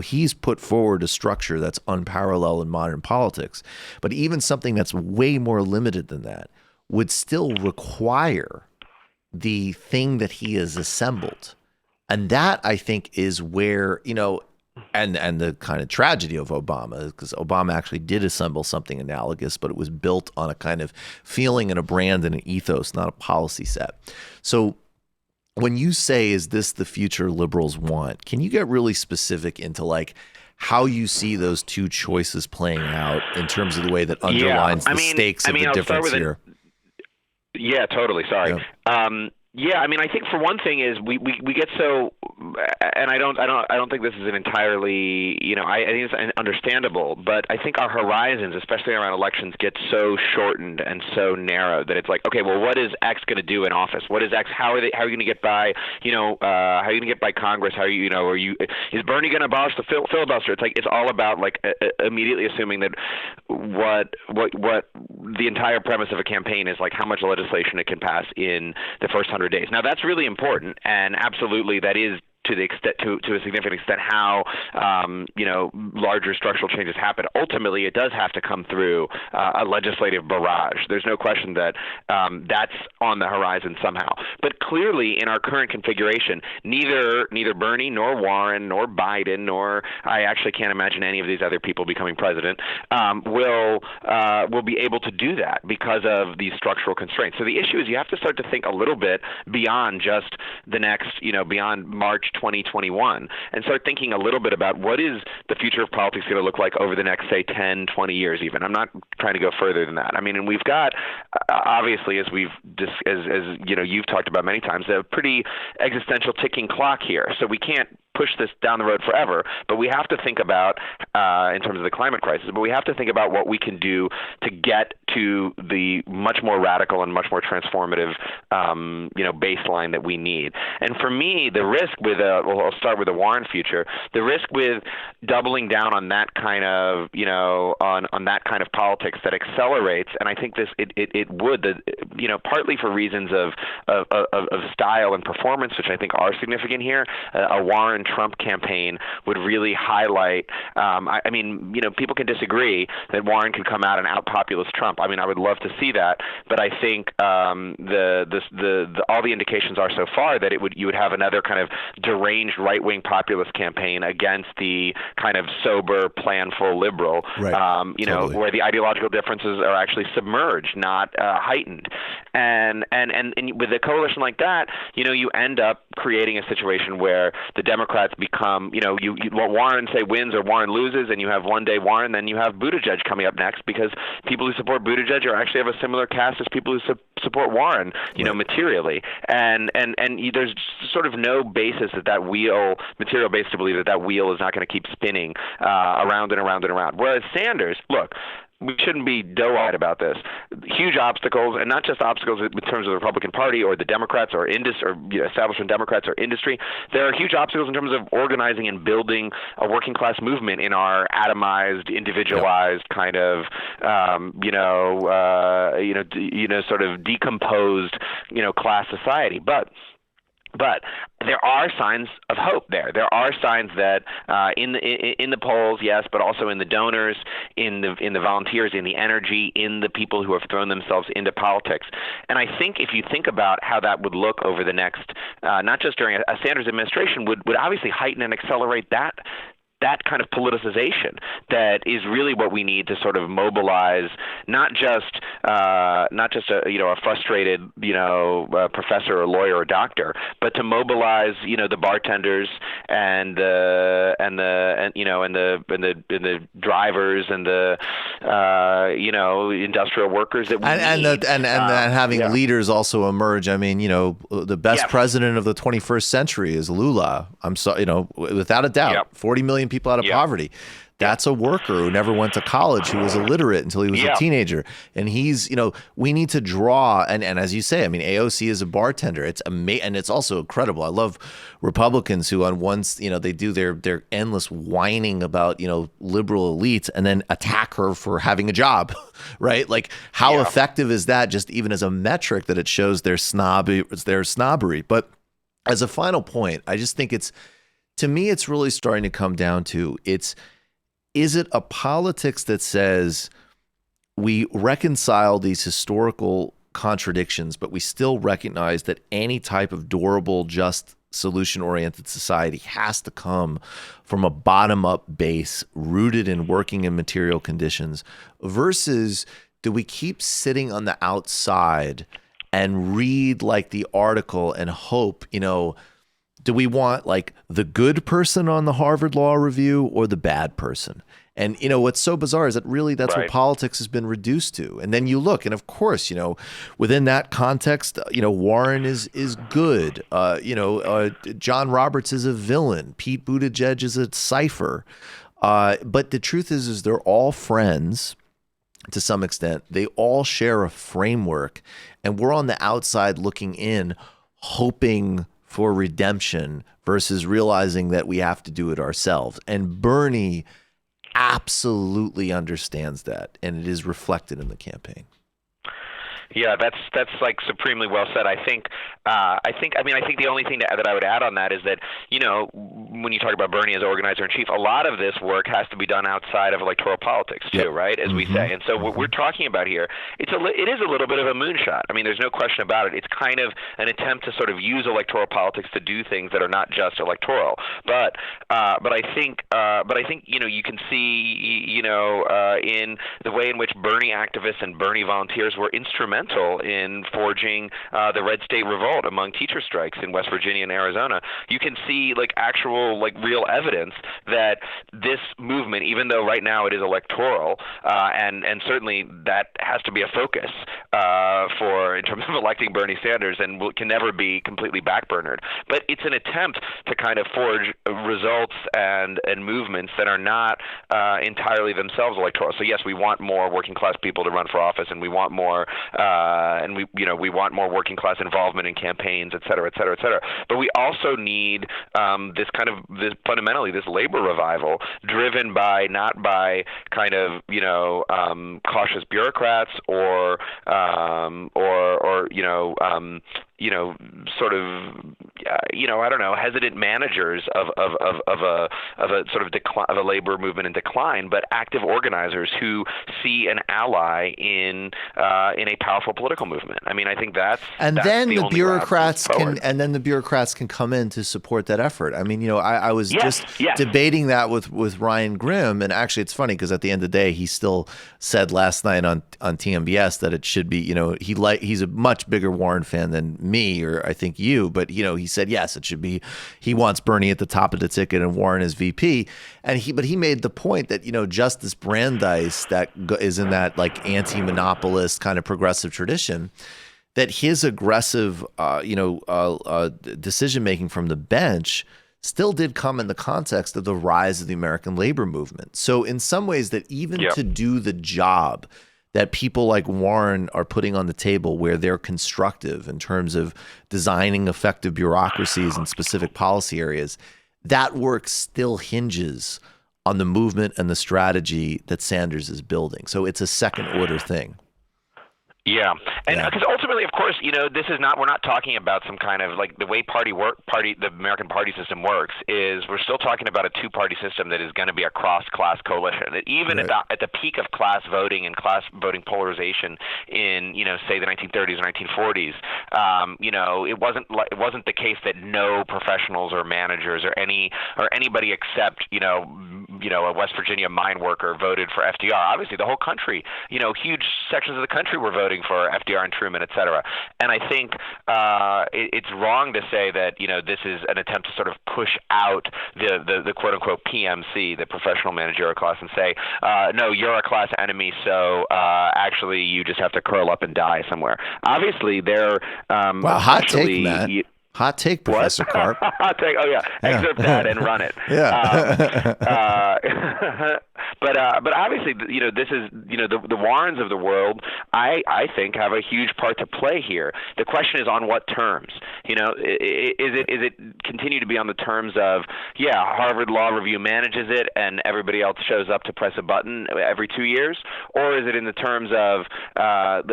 He's put forward a structure that's unparalleled in modern politics. But even something that's way more limited than that would still require the thing that he has assembled. And that, I think, is where, and the kind of tragedy of Obama, because Obama actually did assemble something analogous, but it was built on a kind of feeling and a brand and an ethos, not a policy set. So when you say, is this the future liberals want, can you get really specific into like how you see those two choices playing out in terms of the way that underlines the stakes of the difference here? Yeah, totally. Sorry. Yeah. I think for one thing is we get so, and I don't think this is an entirely, I think it's understandable, but I think our horizons, especially around elections, get so shortened and so narrow that it's like, okay, well, what is X going to do in office? What is X? How are you going to get by? How are you going to get by Congress? How are you? Is Bernie going to abolish the filibuster? It's like it's all about like immediately assuming that what the entire premise of a campaign is like how much legislation it can pass in the first 100 days. Now that's really important, and absolutely that is to the extent, to a significant extent, how larger structural changes happen. Ultimately, it does have to come through a legislative barrage. There's no question that that's on the horizon somehow. But clearly, in our current configuration, neither Bernie nor Warren nor Biden nor I actually can't imagine any of these other people becoming president will be able to do that because of these structural constraints. So the issue is you have to start to think a little bit beyond just the next, beyond March 2021 and start thinking a little bit about what is the future of politics going to look like over the next, say, 10, 20 years even. I'm not trying to go further than that. I mean, and we've got, obviously, as you've talked about many times, a pretty existential ticking clock here. So we can't push this down the road forever, but we have to think about, in terms of the climate crisis, but we have to think about what we can do to get to the much more radical and much more transformative, baseline that we need. And for me, the risk with I'll start with the Warren future. The risk with doubling down on that kind of, on that kind of politics that accelerates, and I think it would, partly for reasons of style and performance, which I think are significant here. A Warren-Trump campaign would really highlight. People can disagree that Warren could come out and out-populist Trump. I mean, I would love to see that, but I think all the indications are so far that you would have another kind of deranged right-wing populist campaign against the kind of sober, planful liberal, totally. Where the ideological differences are actually submerged, not heightened. And with a coalition like that, you end up creating a situation where the Democrats become, Warren say wins or Warren loses, and you have one day Warren, then you have Buttigieg coming up next, because people who support Buttigieg actually have a similar cast as people who support Warren, materially. And there's sort of no basis that wheel, material basis to believe that wheel is not going to keep spinning around and around and around. Whereas Sanders, look, we shouldn't be doe-eyed about this. Huge obstacles, and not just obstacles in terms of the Republican Party or the Democrats or establishment Democrats or industry. There are huge obstacles in terms of organizing and building a working class movement in our atomized, individualized kind of, sort of decomposed, class society. But there are signs of hope there. There are signs that in the polls, yes, but also in the donors, in the volunteers, in the energy, in the people who have thrown themselves into politics. And I think if you think about how that would look over the next, not just during a Sanders administration, would obviously heighten and accelerate that kind of politicization that is really what we need to sort of mobilize not just a frustrated professor or lawyer or doctor, but to mobilize the bartenders and the drivers and the industrial workers that we need. And having leaders also emerge. I mean, the best president of the 21st century is Lula. I'm sorry, without a doubt, 40 million people out of poverty. That's a worker who never went to college, who was illiterate until he was a teenager. And he's, we need to draw. And as you say, I mean, AOC is a bartender. It's amazing. And it's also incredible. I love Republicans who on once, they do their endless whining about, liberal elites and then attack her for having a job, right? Like how effective is that just even as a metric that it shows their snobbery. But as a final point, I just think to me, it's really starting to come down to is it a politics that says we reconcile these historical contradictions, but we still recognize that any type of durable, just, solution-oriented society has to come from a bottom-up base rooted in working and material conditions, versus do we keep sitting on the outside and read like the article and hope, do we want like the good person on the Harvard Law Review or the bad person? And, what's so bizarre is that really that's what politics has been reduced to. And then you look, and of course, within that context, Warren is good. John Roberts is a villain. Pete Buttigieg is a cipher. But the truth is they're all friends to some extent. They all share a framework. And we're on the outside looking in, hoping for redemption versus realizing that we have to do it ourselves. And Bernie absolutely understands that, and it is reflected in the campaign. Yeah, that's like supremely well said. I think the only thing that I would add on that is that, when you talk about Bernie as organizer in chief, a lot of this work has to be done outside of electoral politics too, right? As we say. And so what we're talking about here, it is a little bit of a moonshot. I mean, there's no question about it. It's kind of an attempt to sort of use electoral politics to do things that are not just electoral. But I think you can see, in the way in which Bernie activists and Bernie volunteers were instrumental in forging the Red State Revolt among teacher strikes in West Virginia and Arizona. You can see actual real evidence that this movement, even though right now it is electoral, and certainly that has to be a focus in terms of electing Bernie Sanders, and can never be completely backburnered. But it's an attempt to kind of forge results and movements that are not entirely themselves electoral. So yes, we want more working class people to run for office, and we want more we want more working class involvement in campaigns, et cetera, et cetera, et cetera. But we also need fundamentally this labor revival, driven by not by kind of cautious bureaucrats or sort of I don't know, hesitant managers of a sort of decline, of a labor movement in decline, but active organizers who see an ally in a powerful political movement. I mean, I think that's then the the only bureaucrats route forward. the bureaucrats can come in to support that effort. I mean, I was debating that with Ryan Grimm, and actually it's funny because at the end of the day, he still said last night on TMBS that it should be, he's a much bigger Warren fan than me, or I think you, but he said yes, it should be. He wants Bernie at the top of the ticket and Warren as VP, but he made the point that Justice Brandeis, that is in that anti-monopolist kind of progressive tradition, that his aggressive decision making from the bench still did come in the context of the rise of the American labor movement. So in some ways, that even to do the job that people like Warren are putting on the table, where they're constructive in terms of designing effective bureaucracies in specific policy areas, that work still hinges on the movement and the strategy that Sanders is building. So it's a second order thing. Yeah, and because ultimately, of course, this is not. We're not talking about some kind of the way the American party system works is we're still talking about a two-party system that is going to be a cross-class coalition. That even at the peak of class voting and class voting polarization in say the 1930s or 1940s, it wasn't the case that no professionals or managers or anybody except a West Virginia mine worker voted for FDR. Obviously, the whole country, huge sections of the country were voting for FDR and Truman, et cetera. And I think it's wrong to say that this is an attempt to sort of push out the quote unquote PMC, the professional managerial class, and say no, you're a class enemy, so actually you just have to curl up and die somewhere. Obviously, they're hot take, Matt. Hot take, Professor Karp. Hot take. Oh yeah, excerpt that and run it. But obviously, this is the Warrens of the world. I think have a huge part to play here. The question is on what terms. Is it continue to be on the terms of Harvard Law Review manages it and everybody else shows up to press a button every 2 years, or is it in the terms of a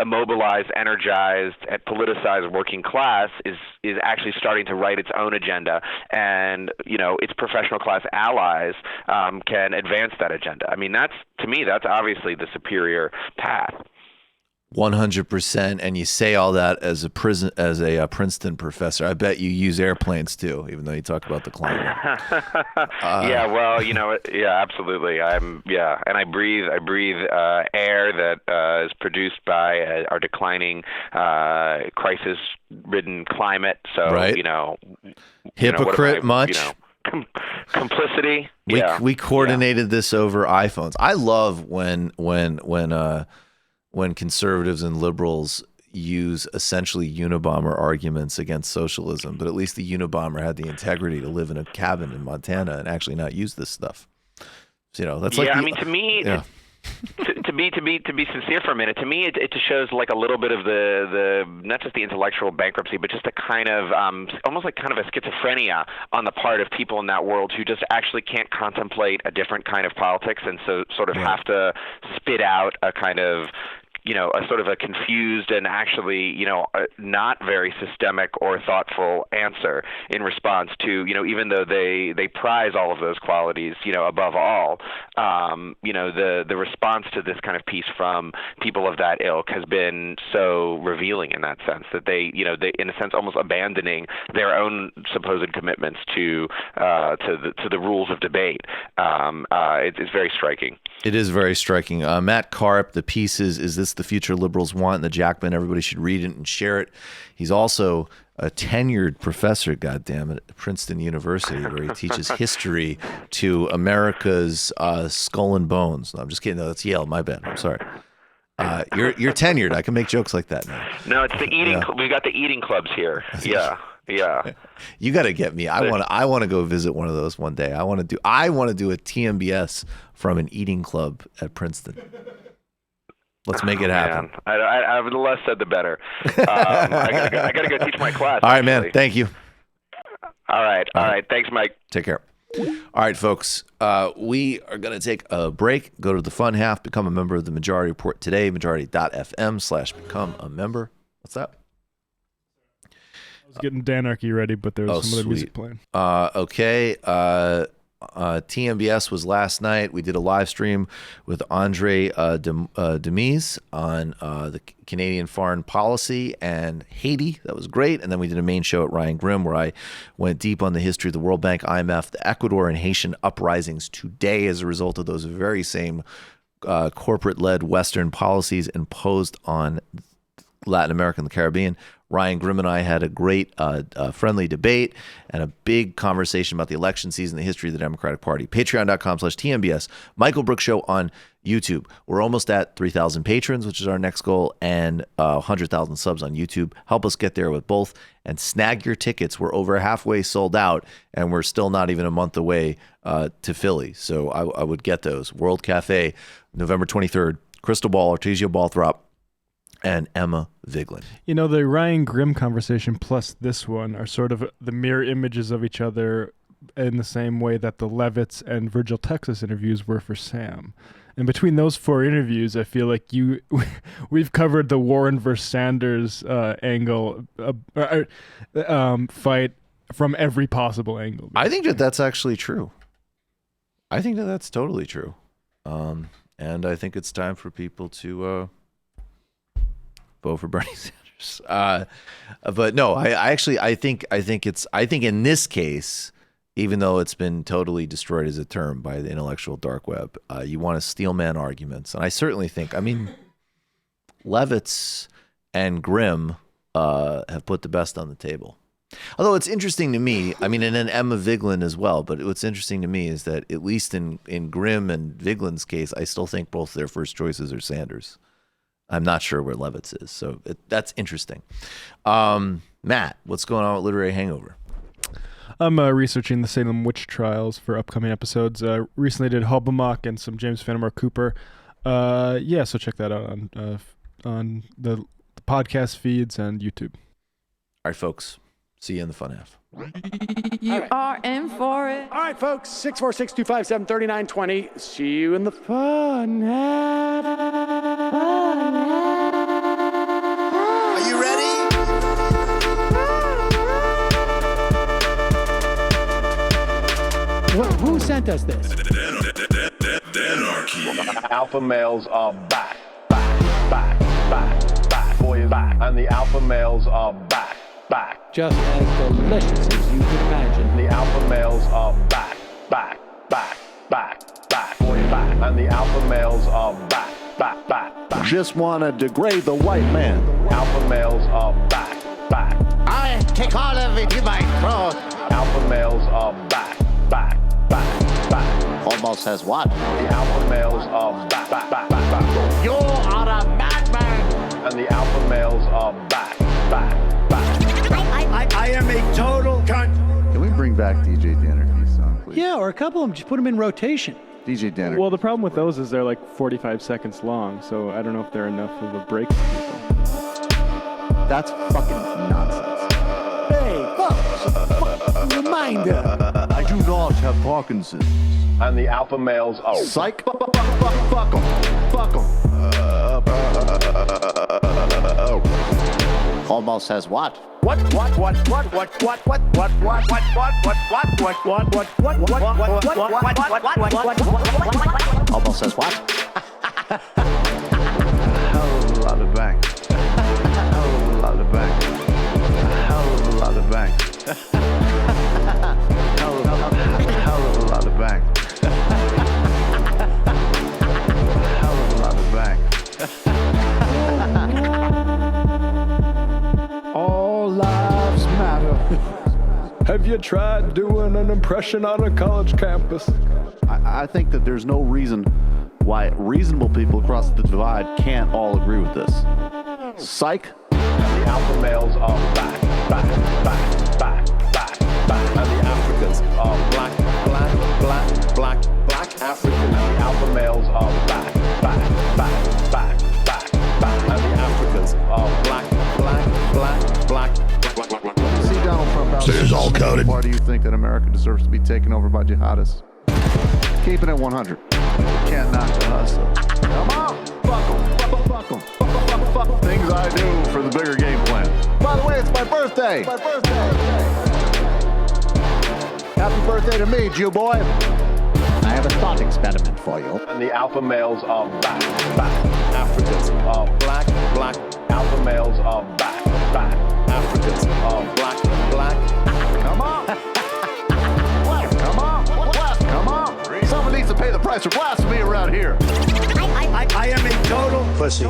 mobilized, energized, and politicized working class is actually starting to write its own agenda, and its professional class allies can advance that agenda. I mean, to me that's obviously the superior path. 100%, and you say all that as a Princeton professor. I bet you use airplanes too, even though you talk about the climate. Absolutely. And I breathe air that is produced by our declining crisis-ridden climate. So right. Hypocrite much. Complicity. We coordinated this over iPhones. I love when conservatives and liberals use essentially Unabomber arguments against socialism, but at least the Unabomber had the integrity to live in a cabin in Montana and actually not use this stuff. So, that's like to me. Yeah. To be sincere for a minute, to me it just shows a little bit of the not just the intellectual bankruptcy, but just a kind of almost like kind of a schizophrenia on the part of people in that world who just actually can't contemplate a different kind of politics, and so sort of have to spit out a kind of a sort of a confused and actually, not very systemic or thoughtful answer in response to, even though they prize all of those qualities, above all, the response to this kind of piece from people of that ilk has been so revealing in that sense that they in a sense almost abandoning their own supposed commitments to the rules of debate. It's very striking. It is very striking. Matt Karp, the piece is this the future liberals want? And the Jacobin, everybody should read it and share it. He's also a tenured professor, goddammit, at Princeton University, where he teaches history to America's skull and bones. No, I'm just kidding. No, that's Yale. My bad. I'm sorry. You're tenured. I can make jokes like that now. No, it's the eating. We got the eating clubs here. Yeah. You got to get me. I want to go visit one of those one day. I want to do a TMBS from an eating club at Princeton. Let's make it happen. I the less said the better. I got to go teach my class. All right, man. Thank you. All right. Thanks, Mike. Take care. All right, folks. We are going to take a break. Go to the fun half. Become a member of the Majority Report today. Majority.fm/become a member. What's that? I was getting Danarchy ready, but there was some other music playing. Okay. TMBS was last night. We did a live stream with Andre Demise on the Canadian foreign policy and Haiti. That was great. And then we did a main show at Ryan Grimm where I went deep on the history of the World Bank, IMF, the Ecuador and Haitian uprisings today as a result of those very same corporate-led Western policies imposed on Latin America and the Caribbean. Ryan Grimm and I had a great friendly debate and a big conversation about the election season, the history of the Democratic Party. Patreon.com/TMBS. Michael Brooks Show on YouTube. We're almost at 3,000 patrons, which is our next goal, and 100,000 subs on YouTube. Help us get there with both and snag your tickets. We're over halfway sold out, and we're still not even a month away to Philly. So I would get those. World Cafe, November 23rd. Krystal Ball, Artesia Balthrop, and Emma Vigeland. You know, the Ryan Grimm conversation plus this one are sort of the mirror images of each other in the same way that the Levitz and Virgil Texas interviews were for Sam. And between those 4 interviews, I feel like we've covered the Warren versus Sanders angle fight from every possible angle. Basically. I think that's actually true. I think that's totally true. And I think it's time for people to vote for Bernie Sanders. But no, I think in this case, even though it's been totally destroyed as a term by the intellectual dark web, you want to steel man arguments. And I certainly think, Levitz and Grimm have put the best on the table. Although it's interesting to me, and then Emma Vigeland as well, but what's interesting to me is that at least in Grimm and Vigeland's case, I still think both their first choices are Sanders. I'm not sure where Levitz is, so that's interesting. Matt, what's going on with Literary Hangover? I'm researching the Salem witch trials for upcoming episodes. Recently did Hobbamock and some James Fenimore Cooper. So check that out on the podcast feeds and YouTube. All right, folks. See you in the fun half. You are in for it. All right, folks. 646-257-3920. See you in the fun half. Are you ready? Who sent us this? Anarchy. Alpha males are back. Boy is back. And the alpha males are back. Just as delicious as you can imagine. The alpha males are back. Boy is back. And the alpha males are back. Just wanna degrade the white man. Alpha males are back. I take all of it in my throat. Alpha males are back. Almost says what? The alpha males are back. You are a madman. And the alpha males are back. I am a total cunt. Can we bring back DJ Danarchy's song, please? Yeah, or a couple of them. Just put them in rotation. DJ Danarchy. Well, the problem with those is they're like 45 seconds long, so I don't know if they're enough of a break for people. That's fucking nonsense. Hey, folks, reminder. I do not have Parkinson's. And the alpha males are psych. Fuck 'em. Almost says what? Almost says what? Hell of a lot of bank. Hell of a lot of bank. Hell of a lot of bank. Hell of a lot of bank. you tried doing an impression on a college campus? I think that there's no reason why reasonable people across the divide can't all agree with this. Psych. And the alpha males are back. And the Africans are black African. And the alpha males are back. And the Africans are black. See Donald Trump out there. all counted. Why do you think that America deserves to be taken over by jihadists? Keep it at 100. Can't knock the hustle. Come on, fuck 'em. Fuck things I do for the bigger game plan. By the way, it's my birthday. Happy birthday to me, Jew boy. I have a thought experiment for you. And the alpha males are back. Africans are black. Alpha males are back. Africans are black. Come on. Come on. Someone needs to pay the price for blasphemy around here. I am a total pussy.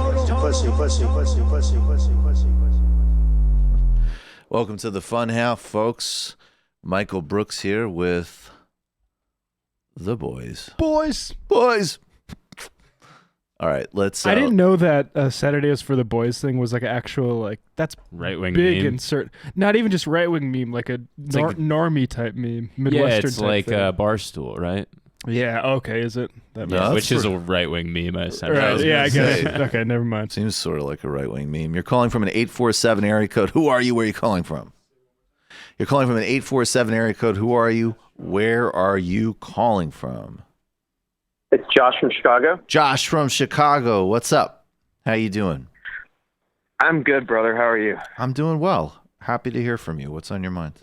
Welcome to the fun half, folks. Michael Brooks here with the boys. Boys. All right, let's. I didn't know that Saturday is for the boys thing was like an actual like that's right-wing big meme. Insert. Not even just right-wing meme, like a like normie type meme, Midwestern. Yeah, it's type like thing. Barstool, right? Yeah. Okay. Is it? That No, Which is a right-wing meme, essentially. Right, yeah, I guess. Okay, never mind. Seems sort of like a right-wing meme. You're calling from an 847 area code. Who are you? Where are you calling from? You're calling from an 847 area code. Who are you? Where are you calling from? It's Josh from Chicago. Josh from Chicago. What's up? How you doing? I'm good, brother. How are you? I'm doing well. Happy to hear from you. What's on your mind?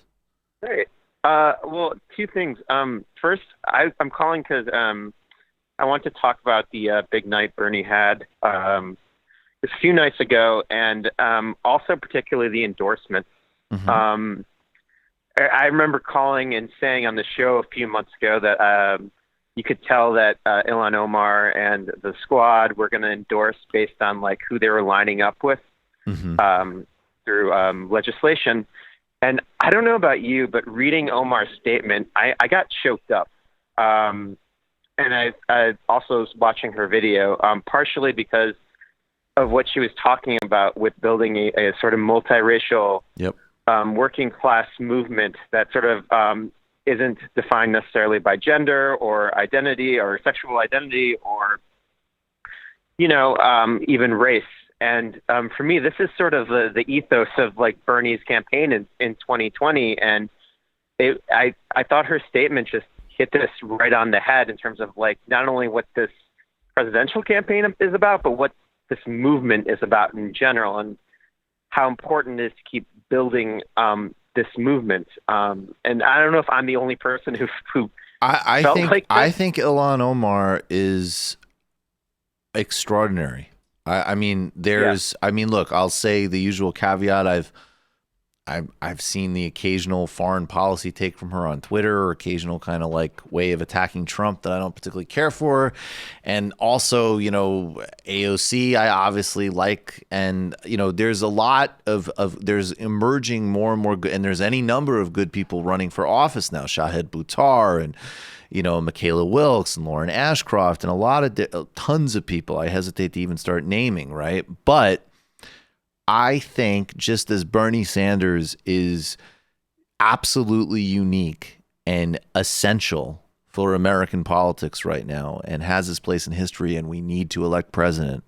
Great. Well, two things. First, I'm calling because I want to talk about the big night Bernie had a few nights ago, and also particularly the endorsements. Mm-hmm. I remember calling and saying on the show a few months ago that you could tell that Ilhan Omar and the squad were going to endorse based on like who they were lining up with through legislation. And I don't know about you, but reading Omar's statement, I got choked up. And I also was watching her video, partially because of what she was talking about with building a sort of multiracial working class movement that sort of isn't defined necessarily by gender or identity or sexual identity or, even race. And for me, this is sort of the ethos of like Bernie's campaign in 2020. And I thought her statement just hit this right on the head in terms of like not only what this presidential campaign is about, but what this movement is about in general and how important it is to keep building this movement. And I don't know if I'm the only person who I felt think like this. I think Ilhan Omar is extraordinary. I mean, look, I'll say the usual caveat. I've seen the occasional foreign policy take from her on Twitter, or occasional kind of like way of attacking Trump that I don't particularly care for. And also, AOC, I obviously like. And, there's a lot there's emerging more and more good, and there's any number of good people running for office now. Shahed Buttar and, Michaela Wilkes and Lauren Ashcroft and a lot of tons of people I hesitate to even start naming, right? But I think just as Bernie Sanders is absolutely unique and essential for American politics right now and has his place in history and we need to elect president,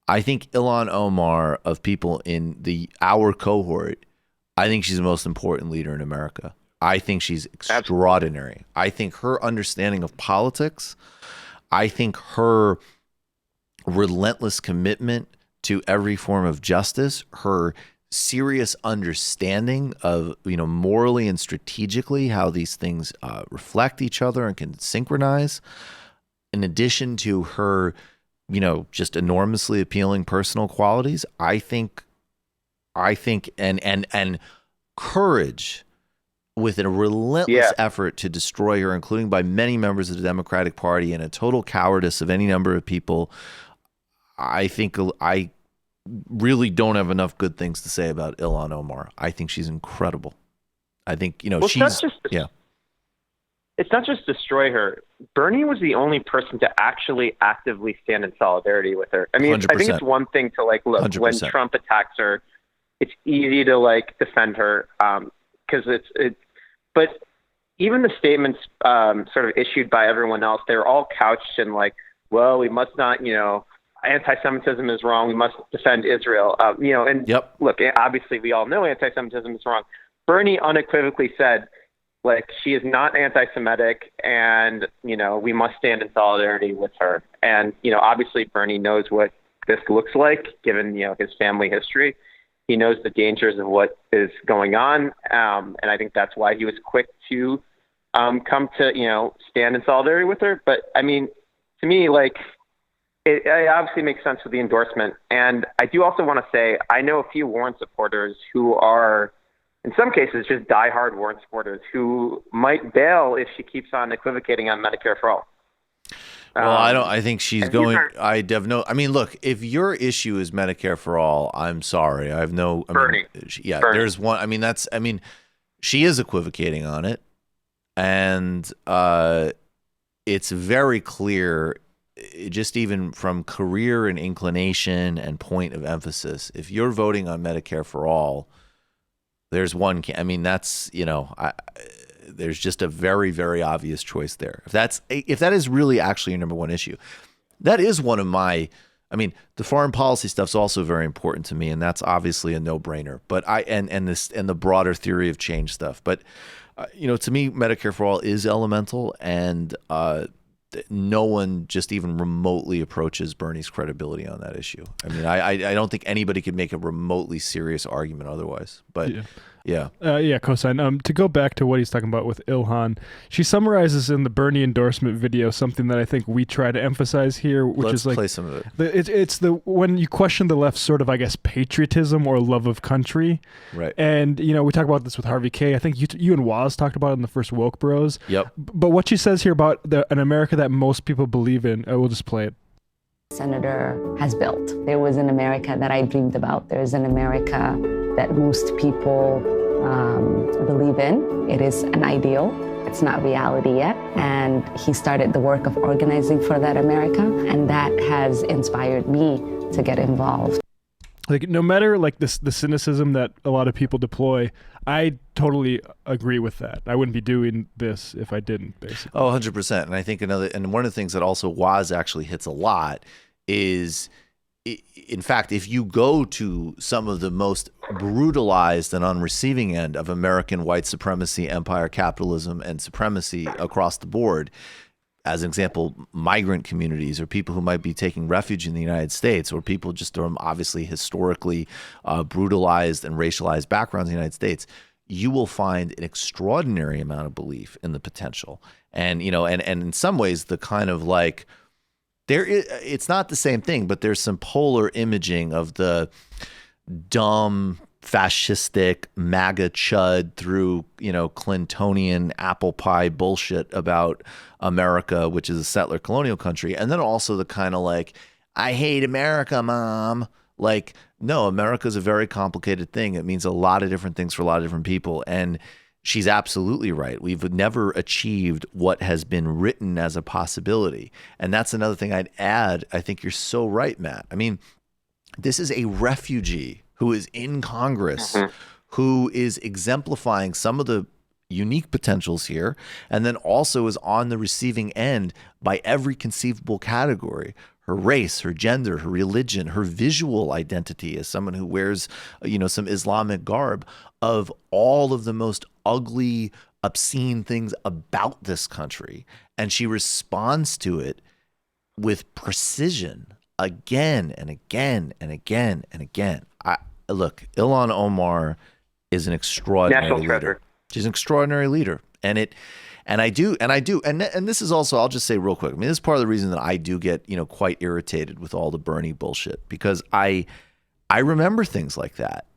I think Ilhan Omar, of people in our cohort, I think she's the most important leader in America. I think she's extraordinary. I think her understanding of politics, I think her relentless commitment to every form of justice, her serious understanding of, morally and strategically how these things reflect each other and can synchronize, in addition to her, just enormously appealing personal qualities, I think and courage with a relentless effort to destroy her, including by many members of the Democratic Party, and a total cowardice of any number of people. I think I really don't have enough good things to say about Ilhan Omar. I think she's incredible. I think, Well, she's, it's not just destroy her. Bernie was the only person to actually actively stand in solidarity with her. I mean, 100%. I think it's one thing to look 100%. when Trump attacks her, it's easy to defend her because but even the statements sort of issued by everyone else, they're all couched in well, we must not, anti-Semitism is wrong. We must defend Israel. Look, obviously we all know anti-Semitism is wrong. Bernie unequivocally said, she is not anti-Semitic, and we must stand in solidarity with her. And obviously Bernie knows what this looks like, given his family history. He knows the dangers of what is going on, and I think that's why he was quick to come to stand in solidarity with her. But I mean, to me, it obviously makes sense with the endorsement. And I do also want to say I know a few Warren supporters who are, in some cases, just diehard Warren supporters who might bail if she keeps on equivocating on Medicare for all. Well, I think she's going. I mean, look, if your issue is Medicare for all, I'm sorry. I have no. Bernie. Bernie. There's one. I mean, she is equivocating on it, and it's very clear, just even from career and inclination and point of emphasis. If you're voting on Medicare for all, there's one. I mean, that's there's just a very, very obvious choice there. If that is really actually your number one issue, that is one of my. I mean, the foreign policy stuff's also very important to me, and that's obviously a no-brainer. But and the broader theory of change stuff. But to me, Medicare for all is elemental, and no one just even remotely approaches Bernie's credibility on that issue. I mean, I don't think anybody could make a remotely serious argument otherwise. But Cosine. To go back to what he's talking about with Ilhan, she summarizes in the Bernie endorsement video something that I think we try to emphasize here, which Let's is play some of it. It's the when you question the left's sort of, I guess, patriotism or love of country. Right. And we talk about this with Harvey K. I think you and Waz talked about it in the first Woke Bros. Yep. But what she says here about an America that most people believe in, we'll just play it. Senator has built. There was an America that I dreamed about. There's an America that most people believe in. It is an ideal. It's not reality yet. And he started the work of organizing for that America, and that has inspired me to get involved. No matter the cynicism that a lot of people deploy, I totally agree with that. I wouldn't be doing this if I didn't, basically. Oh, 100%. And I think one of the things that also Waz actually hits a lot is, in fact, if you go to some of the most brutalized and on receiving end of American white supremacy, empire capitalism, and supremacy across the board, as an example, migrant communities or people who might be taking refuge in the United States, or people just from obviously historically brutalized and racialized backgrounds in the United States, you will find an extraordinary amount of belief in the potential. And, and in some ways, the kind of it's not the same thing, but there's some polar imaging of the dumb, fascistic, MAGA chud through, Clintonian apple pie bullshit about America, which is a settler colonial country. And then also the kind of I hate America, Mom. No, America is a very complicated thing. It means a lot of different things for a lot of different people. And she's absolutely right. We've never achieved what has been written as a possibility. And that's another thing I'd add. I think you're so right, Matt. I mean, this is a refugee who is in Congress, who is exemplifying some of the unique potentials here, and then also is on the receiving end by every conceivable category: her race, her gender, her religion, her visual identity as someone who wears, some Islamic garb, of all of the most ugly, obscene things about this country. And she responds to it with precision again and again and again and again. Look, Ilhan Omar is an extraordinary leader. She's an extraordinary leader. And this is also, I'll just say real quick, I mean, this is part of the reason that I do get, quite irritated with all the Bernie bullshit, because I remember things like that,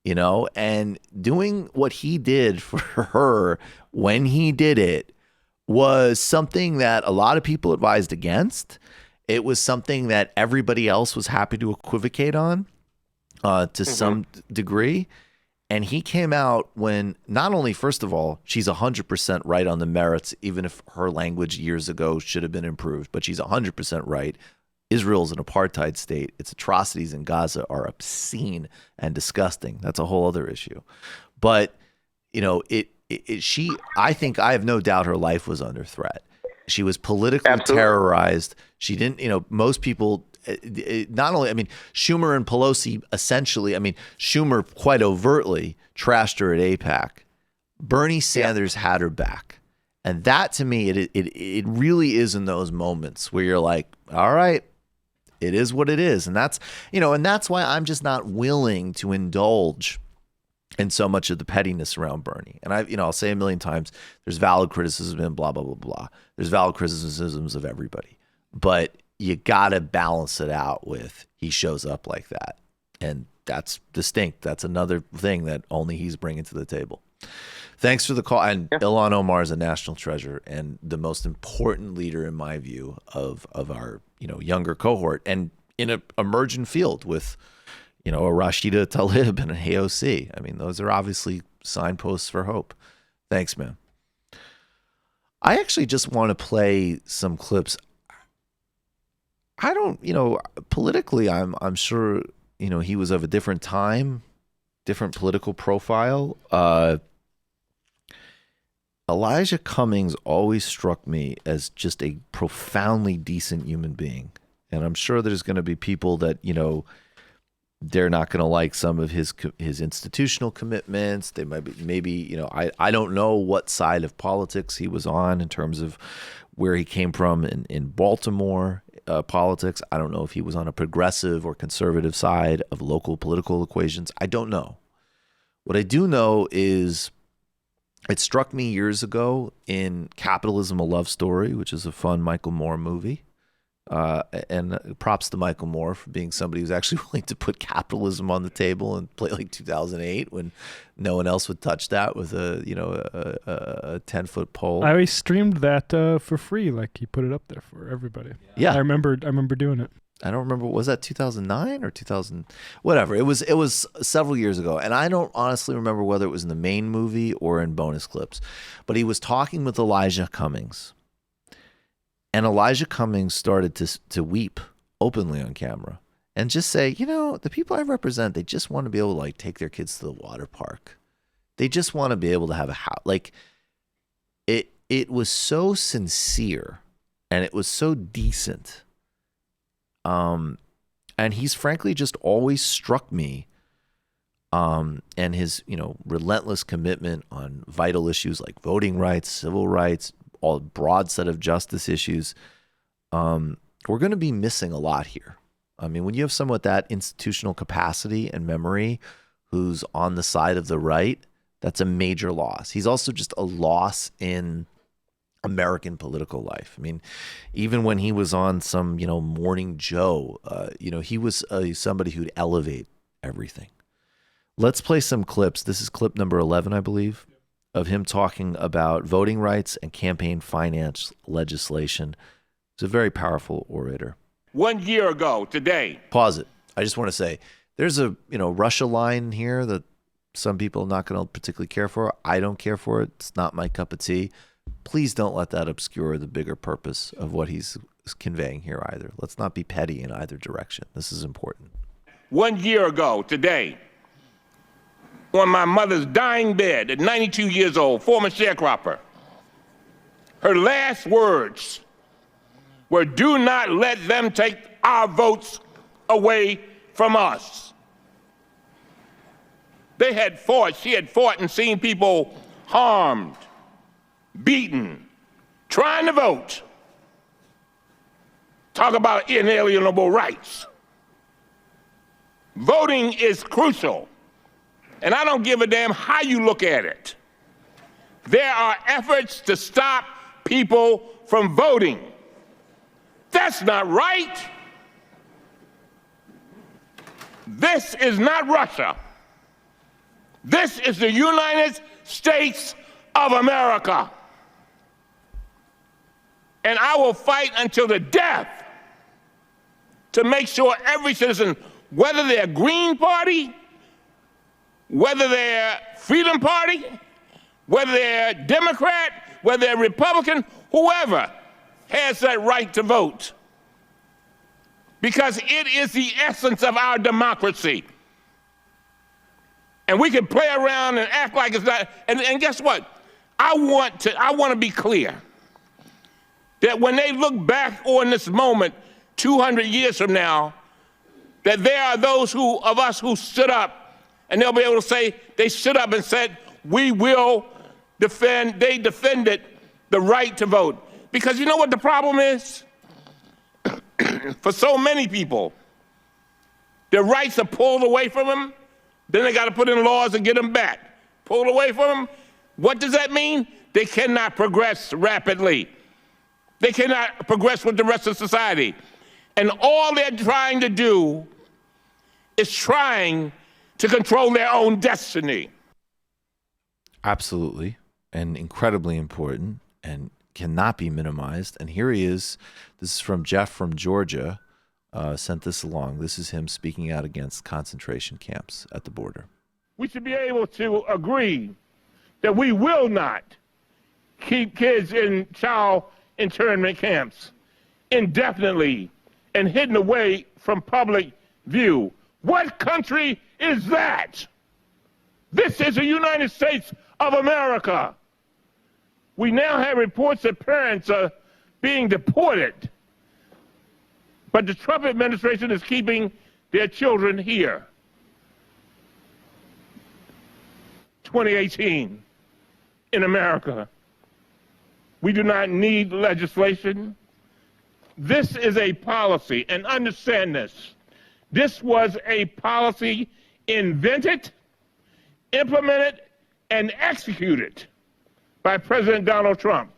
and doing what he did for her when he did it was something that a lot of people advised against. It was something that everybody else was happy to equivocate on to some degree. And he came out when not only, first of all, she's 100% right on the merits, even if her language years ago should have been improved, but she's 100% right. Israel's an apartheid state. Its atrocities in Gaza are obscene and disgusting. That's a whole other issue. But, you know, I think I have no doubt her life was under threat. She was politically terrorized. She didn't, you know, most people, not only, I mean, Schumer and Pelosi essentially, I mean, Schumer quite overtly trashed her at AIPAC. Bernie Sanders had her back. And that to me, it really is in those moments where you're like, all right, it is what it is. And that's, you know, and that's why I'm just not willing to indulge in so much of the pettiness around Bernie. And I'll say a million times, there's valid criticism and blah, blah, blah, blah. There's valid criticisms of everybody, but you got to balance it out with he shows up like that. And that's distinct. That's another thing that only he's bringing to the table. Thanks for the call. And Ilhan Omar is a national treasure and the most important leader, in my view, of our, you know, younger cohort and in an emergent field with, you know, a Rashida Tlaib and an AOC. I mean, those are obviously signposts for hope. Thanks, man. I actually just want to play some clips. I don't, you know, politically, I'm sure, you know, he was of a different time, different political profile. Elijah Cummings always struck me as just a profoundly decent human being. And I'm sure there's going to be people that, you know, they're not going to like some of his institutional commitments. They might be, maybe, you know, I don't know what side of politics he was on in terms of where he came from in Baltimore politics. I don't know if he was on a progressive or conservative side of local political equations. I don't know. What I do know is it struck me years ago in Capitalism, a Love Story, which is a fun Michael Moore movie. And props to Michael Moore for being somebody who's actually willing to put capitalism on the table and play like 2008 when no one else would touch that with a 10-foot pole. I always streamed that for free. Like he put it up there for everybody. Yeah. I remember doing it. I don't remember. Was that 2009 or 2000? Whatever. It was several years ago. And I don't honestly remember whether it was in the main movie or in bonus clips, but he was talking with Elijah Cummings. And Elijah Cummings started to weep openly on camera and just say, you know, the people I represent, they just want to be able to like take their kids to the water park. They just want to be able to have a house. Like it was so sincere and it was so decent. And he's frankly just always struck me. And his, you know, relentless commitment on vital issues like voting rights, civil rights, all broad set of justice issues. We're going to be missing a lot here. I mean, when you have someone with that institutional capacity and memory who's on the side of the right, that's a major loss. He's also just a loss in American political life. I mean, even when he was on some, you know, Morning Joe, you know, he was somebody who'd elevate everything. Let's play some clips. This is clip number 11, I believe, of him talking about voting rights and campaign finance legislation. He's a very powerful orator. 1 year ago today. Pause it. I just want to say there's a, you know, Russia line here that some people are not going to particularly care for. I don't care for it. It's not my cup of tea. Please don't let that obscure the bigger purpose of what he's conveying here either. Let's not be petty in either direction. This is important. 1 year ago today, on my mother's dying bed at 92 years old, former sharecropper, her last words were, "Do not let them take our votes away from us." She had fought and seen people harmed, beaten, trying to vote. Talk about inalienable rights. Voting is crucial. And I don't give a damn how you look at it. There are efforts to stop people from voting. That's not right. This is not Russia. This is the United States of America. And I will fight until the death to make sure every citizen, whether they're Green Party, whether they're Freedom Party, whether they're Democrat, whether they're Republican, whoever has that right to vote. Because it is the essence of our democracy. And we can play around and act like it's not. And guess what? I want to be clear that when they look back on this moment 200 years from now, that there are those of us who stood up, and they'll be able to say they stood up and said, we will defend, they defended the right to vote. Because you know what the problem is? For so many people, their rights are pulled away from them, then they got to put in laws to get them back. Pulled away from them. What does that mean? They cannot progress rapidly. They cannot progress with the rest of society. And all they're trying to do is trying to control their own destiny. Absolutely. And incredibly important and cannot be minimized. And here he is. This is from Jeff from Georgia. Sent this along. This is him speaking out against concentration camps at the border. We should be able to agree that we will not keep kids in child internment camps indefinitely and hidden away from public view. What country is that? This is the United States of America. We now have reports that parents are being deported, but the Trump administration is keeping their children here. 2018 in America. We do not need legislation. This is a policy, and understand this. This was a policy invented, implemented, and executed by President Donald Trump.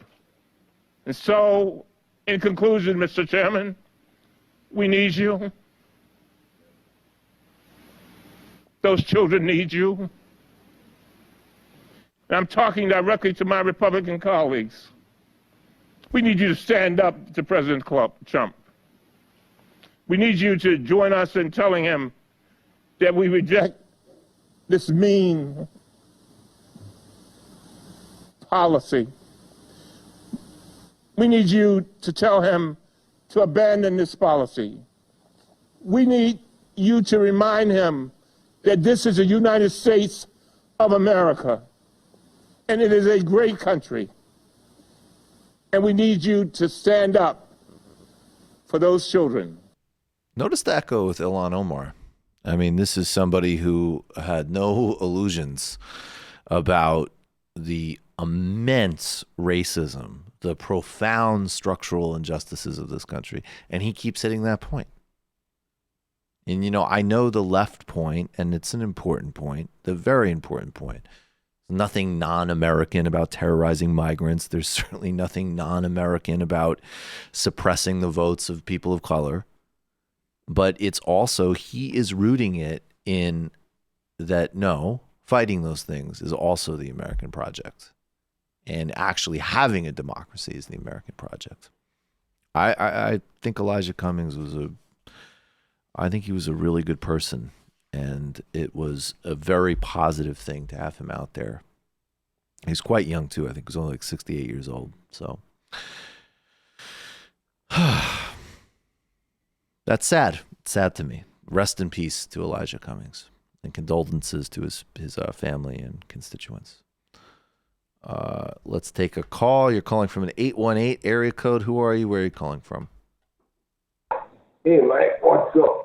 And so, in conclusion, Mr. Chairman, we need you. Those children need you. And I'm talking directly to my Republican colleagues. We need you to stand up to President Trump. We need you to join us in telling him that we reject this mean policy. We need you to tell him to abandon this policy. We need you to remind him that this is the United States of America, and it is a great country. And we need you to stand up for those children. Notice the echo with Ilhan Omar. I mean, this is somebody who had no illusions about the immense racism, the profound structural injustices of this country. And he keeps hitting that point. And, you know, I know the left point, and it's an important point, the very important point. Nothing non-American about terrorizing migrants. There's certainly nothing non-American about suppressing the votes of people of color. But it's also, he is rooting it in that, no, fighting those things is also the American project. And actually having a democracy is the American project. I think Elijah Cummings I think he was a really good person. And it was a very positive thing to have him out there. He's quite young, too. I think he was only like 68 years old. So that's sad. It's sad to me. Rest in peace to Elijah Cummings. And condolences to his family and constituents. Let's take a call. You're calling from an 818 area code. Who are you? Where are you calling from? Hey, Mike. What's up?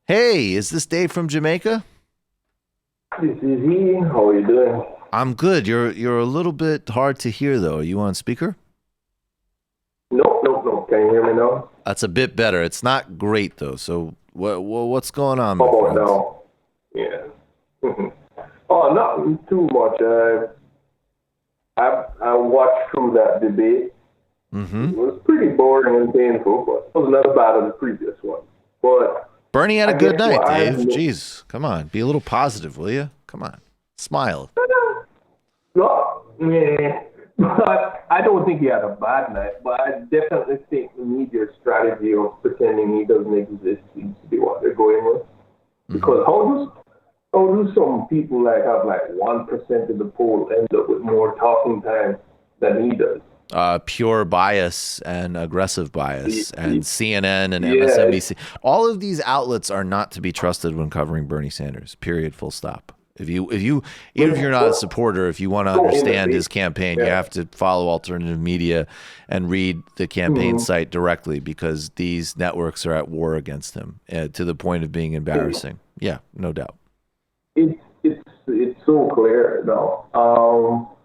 Hey, is this Dave from Jamaica? This is he. How are you doing? I'm good. You're a little bit hard to hear, though. Are you on speaker? No. Can you hear me now? That's a bit better. It's not great, though. So what's going on, my friend? friend? Yeah. Oh, nothing too much. I watched through that debate. Mm-hmm. It was pretty boring and painful, but it wasn't as bad as the previous one. But Bernie had a good night, Dave. Jeez, come on. Be a little positive, will you? Come on. Smile. No, yeah. But I don't think he had a bad night. But I definitely think the media strategy of pretending he doesn't exist seems to be what they're going with. Because do some people have 1% of the poll end up with more talking time than he does? Pure bias and aggressive bias, and CNN and MSNBC. All of these outlets are not to be trusted when covering Bernie Sanders. Period. Full stop. Even if you're not a supporter, if you want to understand his campaign, you have to follow alternative media and read the campaign site directly, because these networks are at war against him to the point of being embarrassing. Yeah, no doubt. It's so clear now.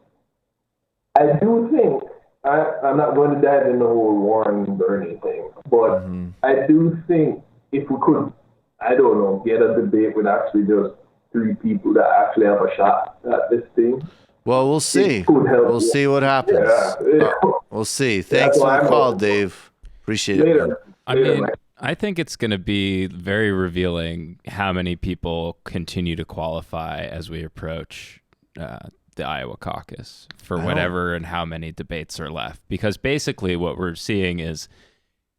I do think I'm not going to dive into the whole Warren Bernie thing, but I do think if we could, I don't know, get a debate with actually just 3 people that actually have a shot at this thing. Well, we'll see. We'll see what happens. We'll see. Thanks for the call, Dave. Appreciate it, man. I mean, I think it's going to be very revealing how many people continue to qualify as we approach the Iowa caucus for whatever and how many debates are left. Because basically what we're seeing is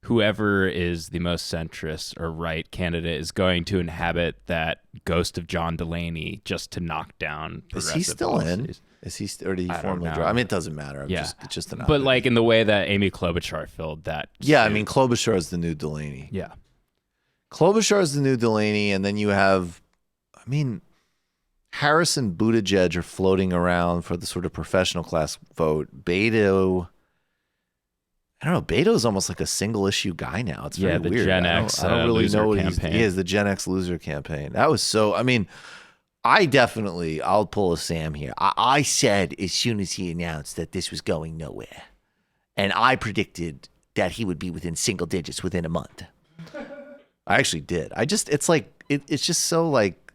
whoever is the most centrist or right candidate is going to inhabit that ghost of John Delaney just to knock down progressive Is he still policies. in? Is he, or did he formally drop? I mean, it doesn't matter. It's just an But like in the way that Amy Klobuchar filled that. Yeah, I mean, Klobuchar is the new Delaney. Yeah. Klobuchar is the new Delaney, and then you have, I mean, Harris and Buttigieg are floating around for the sort of professional class vote. Beto, I don't know. Beto's almost like a single issue guy now. It's very the weird. Gen X I don't really know what campaign. he is. The Gen X loser campaign. That was so. I mean, I'll pull a Sam here. I said as soon as he announced that this was going nowhere, and I predicted that he would be within single digits within a month. I actually did. It's like it's just so like,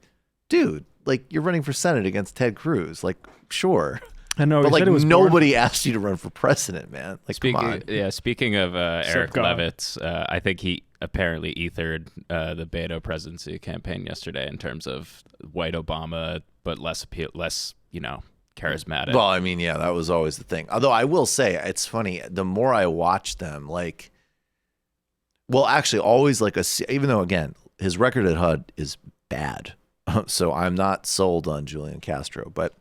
dude, like you're running for Senate against Ted Cruz. Like, sure. I know, but like nobody asked you to run for president, man. Like, come on. Speaking of Eric Levitz, I think he apparently ethered the Beto presidency campaign yesterday in terms of white Obama, but less charismatic. Well, I mean, yeah, that was always the thing. Although I will say, it's funny. The more I watch them, like, well, actually, always like even though again his record at HUD is bad, so I'm not sold on Julian Castro, but.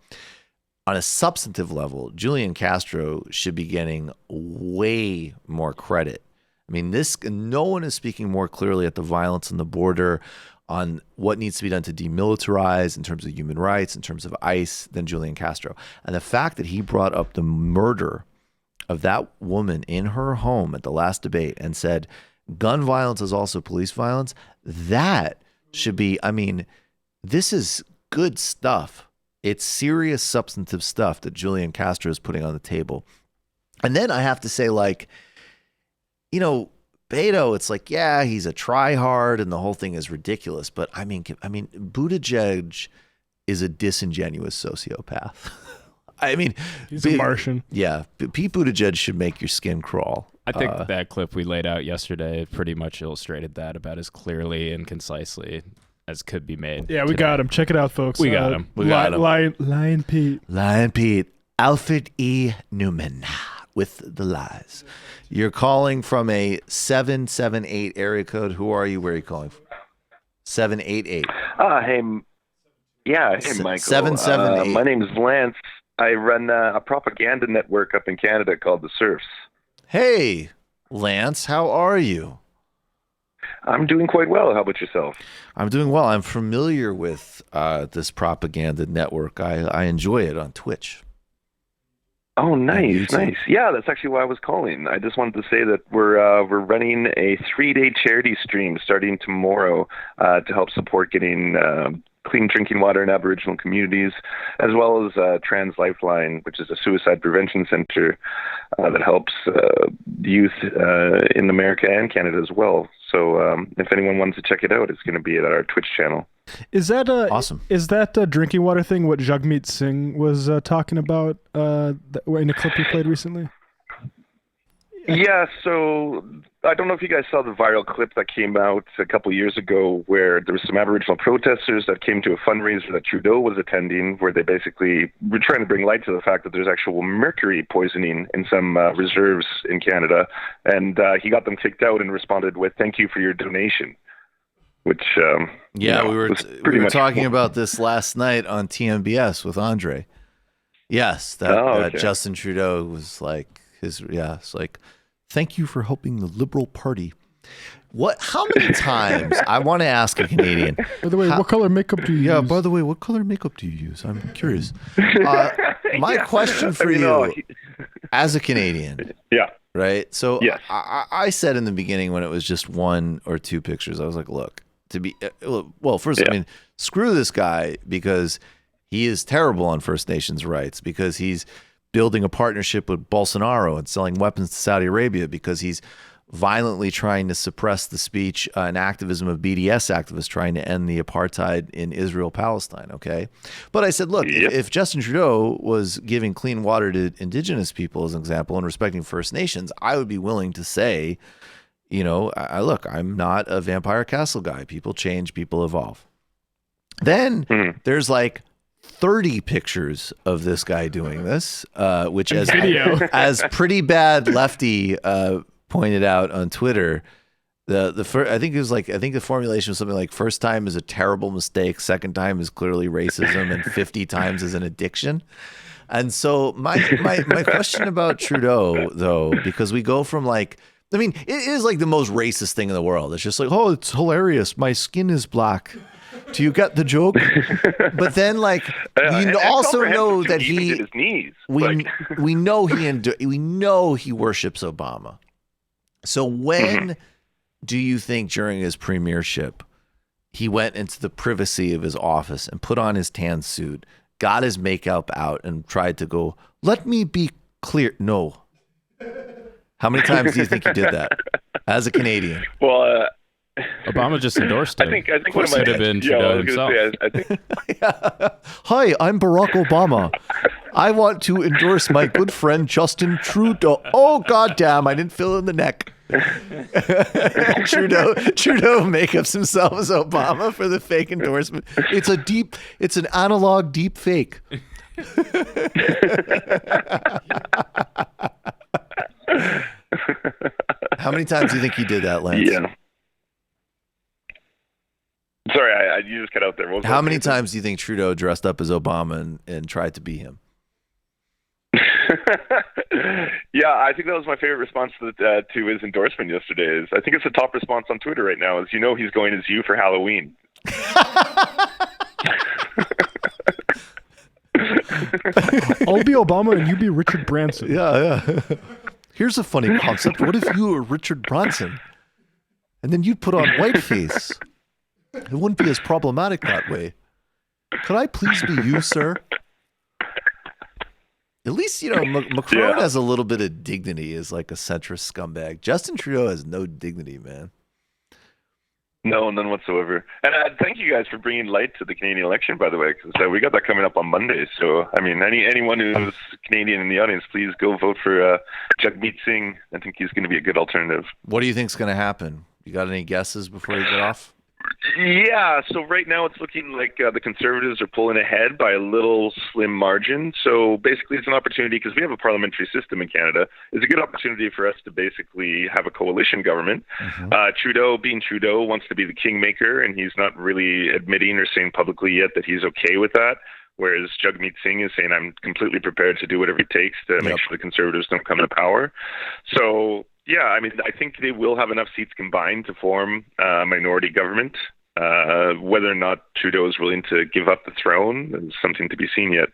On a substantive level, Julian Castro should be getting way more credit. I mean, no one is speaking more clearly at the violence on the border, on what needs to be done to demilitarize in terms of human rights, in terms of ICE, than Julian Castro. And the fact that he brought up the murder of that woman in her home at the last debate and said, gun violence is also police violence, that should be, I mean, this is good stuff. It's serious, substantive stuff that Julian Castro is putting on the table. And then I have to say, like, you know, Beto, it's like, yeah, he's a try-hard and the whole thing is ridiculous. But, I mean, Buttigieg is a disingenuous sociopath. I mean, he's a Martian. Yeah. Pete Buttigieg should make your skin crawl. I think that clip we laid out yesterday pretty much illustrated that about as clearly and concisely as could be made. Yeah, we got him. Check it out, folks. We got him. Lion Pete. Lion Pete. Alfred E. Newman with the lies. You're calling from a 778 area code. Who are you? Where are you calling from? 788. Hey, Michael. 778. My name's Lance. I run a propaganda network up in Canada called The Serfs. Hey, Lance, how are you? I'm doing quite well. How about yourself? I'm doing well. I'm familiar with this propaganda network. I enjoy it on Twitch. Oh, nice. Yeah, that's actually why I was calling. I just wanted to say that we're running a 3-day charity stream starting tomorrow to help support getting clean drinking water in Aboriginal communities, as well as Trans Lifeline, which is a suicide prevention center that helps youth in America and Canada as well. So if anyone wants to check it out, it's going to be at our Twitch channel. Is that awesome? Is that drinking water thing what Jagmeet Singh was talking about in a clip he played recently? Yeah, so I don't know if you guys saw the viral clip that came out a couple of years ago where there were some Aboriginal protesters that came to a fundraiser that Trudeau was attending, where they basically were trying to bring light to the fact that there's actual mercury poisoning in some reserves in Canada, and he got them kicked out and responded with, "Thank you for your donation." which we were talking about this last night on TMBS with Andre. Yes, that Justin Trudeau was like it's like, thank you for helping the Liberal Party. How many times, I want to ask a Canadian. By the way, what color makeup do you use? Yeah, by the way, what color makeup do you use? I'm curious. My question for you, as a Canadian. Yeah. Right? So I said in the beginning when it was just 1 or 2 pictures, I was like, look, first, I mean, screw this guy because he is terrible on First Nations rights, because he's building a partnership with Bolsonaro and selling weapons to Saudi Arabia, because he's violently trying to suppress the speech and activism of BDS activists trying to end the apartheid in Israel-Palestine, okay? But I said, look, if Justin Trudeau was giving clean water to Indigenous people as an example and respecting First Nations, I would be willing to say, look, I'm not a Vampire Castle guy. People change, people evolve. Then there's like 30 pictures of this guy doing this, which as Pretty Bad Lefty pointed out on Twitter, I think the formulation was something like first time is a terrible mistake, second time is clearly racism, and 50 times is an addiction. And so my question about Trudeau, though, because we go from it is like the most racist thing in the world. It's just like, oh, it's hilarious. My skin is black. Do you get the joke? But then, we also know that he did his knees. We know he worships Obama. So when do you think during his premiership he went into the privacy of his office and put on his tan suit, got his makeup out, and tried to go, let me be clear? No. How many times do you think he did that as a Canadian? Well, Obama just endorsed him. I think one of my have been Trudeau himself. Hi, I'm Barack Obama. I want to endorse my good friend Justin Trudeau. Oh, goddamn! I didn't fill in the neck. Trudeau makeups himself as Obama for the fake endorsement. It's an analog deep fake. How many times do you think he did that, Lance? Yeah. Sorry, you just cut out there. How many times do you think Trudeau dressed up as Obama and tried to be him? Yeah, I think that was my favorite response to his endorsement yesterday. I think it's the top response on Twitter right now. He's going as you for Halloween. I'll be Obama and you be Richard Branson. Yeah. Here's a funny concept. What if you were Richard Branson? And then you'd put on whiteface. It wouldn't be as problematic that way. Could I please be you, sir? At least, Macron has a little bit of dignity as like a centrist scumbag. Justin Trudeau has no dignity, man. No, none whatsoever. And thank you guys for bringing light to the Canadian election, by the way, because we got that coming up on Monday. So, I mean, anyone who's Canadian in the audience, please go vote for Jagmeet Singh. I think he's going to be a good alternative. What do you think's going to happen? You got any guesses before you get off? Yeah, so right now it's looking like the Conservatives are pulling ahead by a little slim margin. So basically it's an opportunity, because we have a parliamentary system in Canada, it's a good opportunity for us to basically have a coalition government. Trudeau, being Trudeau, wants to be the kingmaker, and he's not really admitting or saying publicly yet that he's okay with that. Whereas Jagmeet Singh is saying, I'm completely prepared to do whatever it takes to make sure the Conservatives don't come to power. So, yeah, I mean, I think they will have enough seats combined to form a minority government. Whether or not Trudeau is willing to give up the throne is something to be seen yet.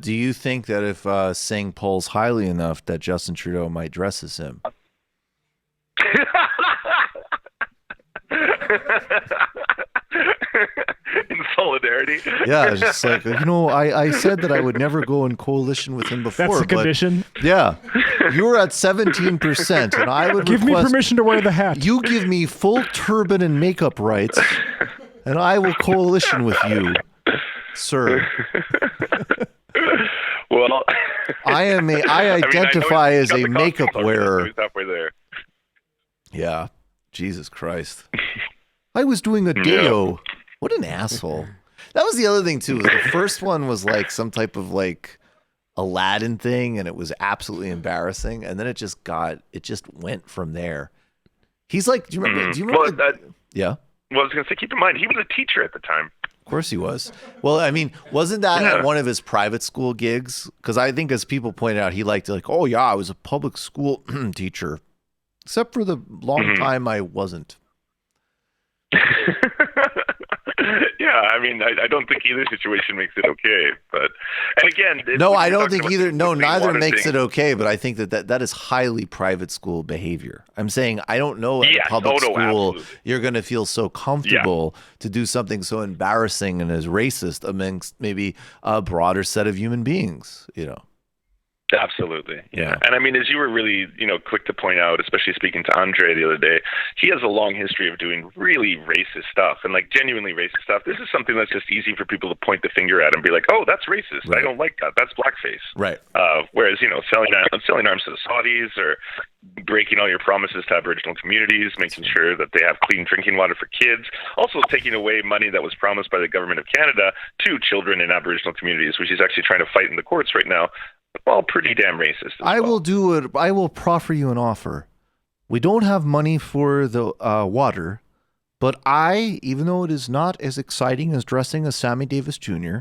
Do you think that if Singh polls highly enough that Justin Trudeau might dress as him? In solidarity. Yeah, it's just like, I said that I would never go in coalition with him before. That's the condition. Yeah. You were at 17%, and I would give me permission to wear the hat. You give me full turban and makeup rights, and I will coalition with you, sir. Well, I identify as a makeup wearer. Halfway there. Yeah. Jesus Christ. I was doing a deo. What an asshole. That was the other thing, too. The first one was like some type of like Aladdin thing, and it was absolutely embarrassing. And then it just went from there. He's like, do you remember? Yeah. Well, I was going to say, keep in mind, he was a teacher at the time. Of course he was. Well, I mean, wasn't that at one of his private school gigs? Because I think, as people pointed out, he liked to oh yeah, I was a public school teacher, except for the long time I wasn't. Yeah, I mean, I don't think either situation makes it okay. But, and again, no, I don't think either. No, neither makes it okay. But I think that is highly private school behavior. I'm saying I don't know at a public school absolutely. You're going to feel so comfortable to do something so embarrassing and as racist amongst maybe a broader set of human beings. Absolutely. Yeah. And I mean, as you were really, quick to point out, especially speaking to Andre the other day, he has a long history of doing really racist stuff and genuinely racist stuff. This is something that's just easy for people to point the finger at and be like, oh, that's racist. Right. I don't like that. That's blackface. Right. Whereas, selling arms to the Saudis or breaking all your promises to Aboriginal communities, making sure that they have clean drinking water for kids, also taking away money that was promised by the government of Canada to children in Aboriginal communities, which he's actually trying to fight in the courts right now. Well, pretty damn racist. I will do it. I will proffer you an offer. We don't have money for the water, but I, even though it is not as exciting as dressing as Sammy Davis Jr.,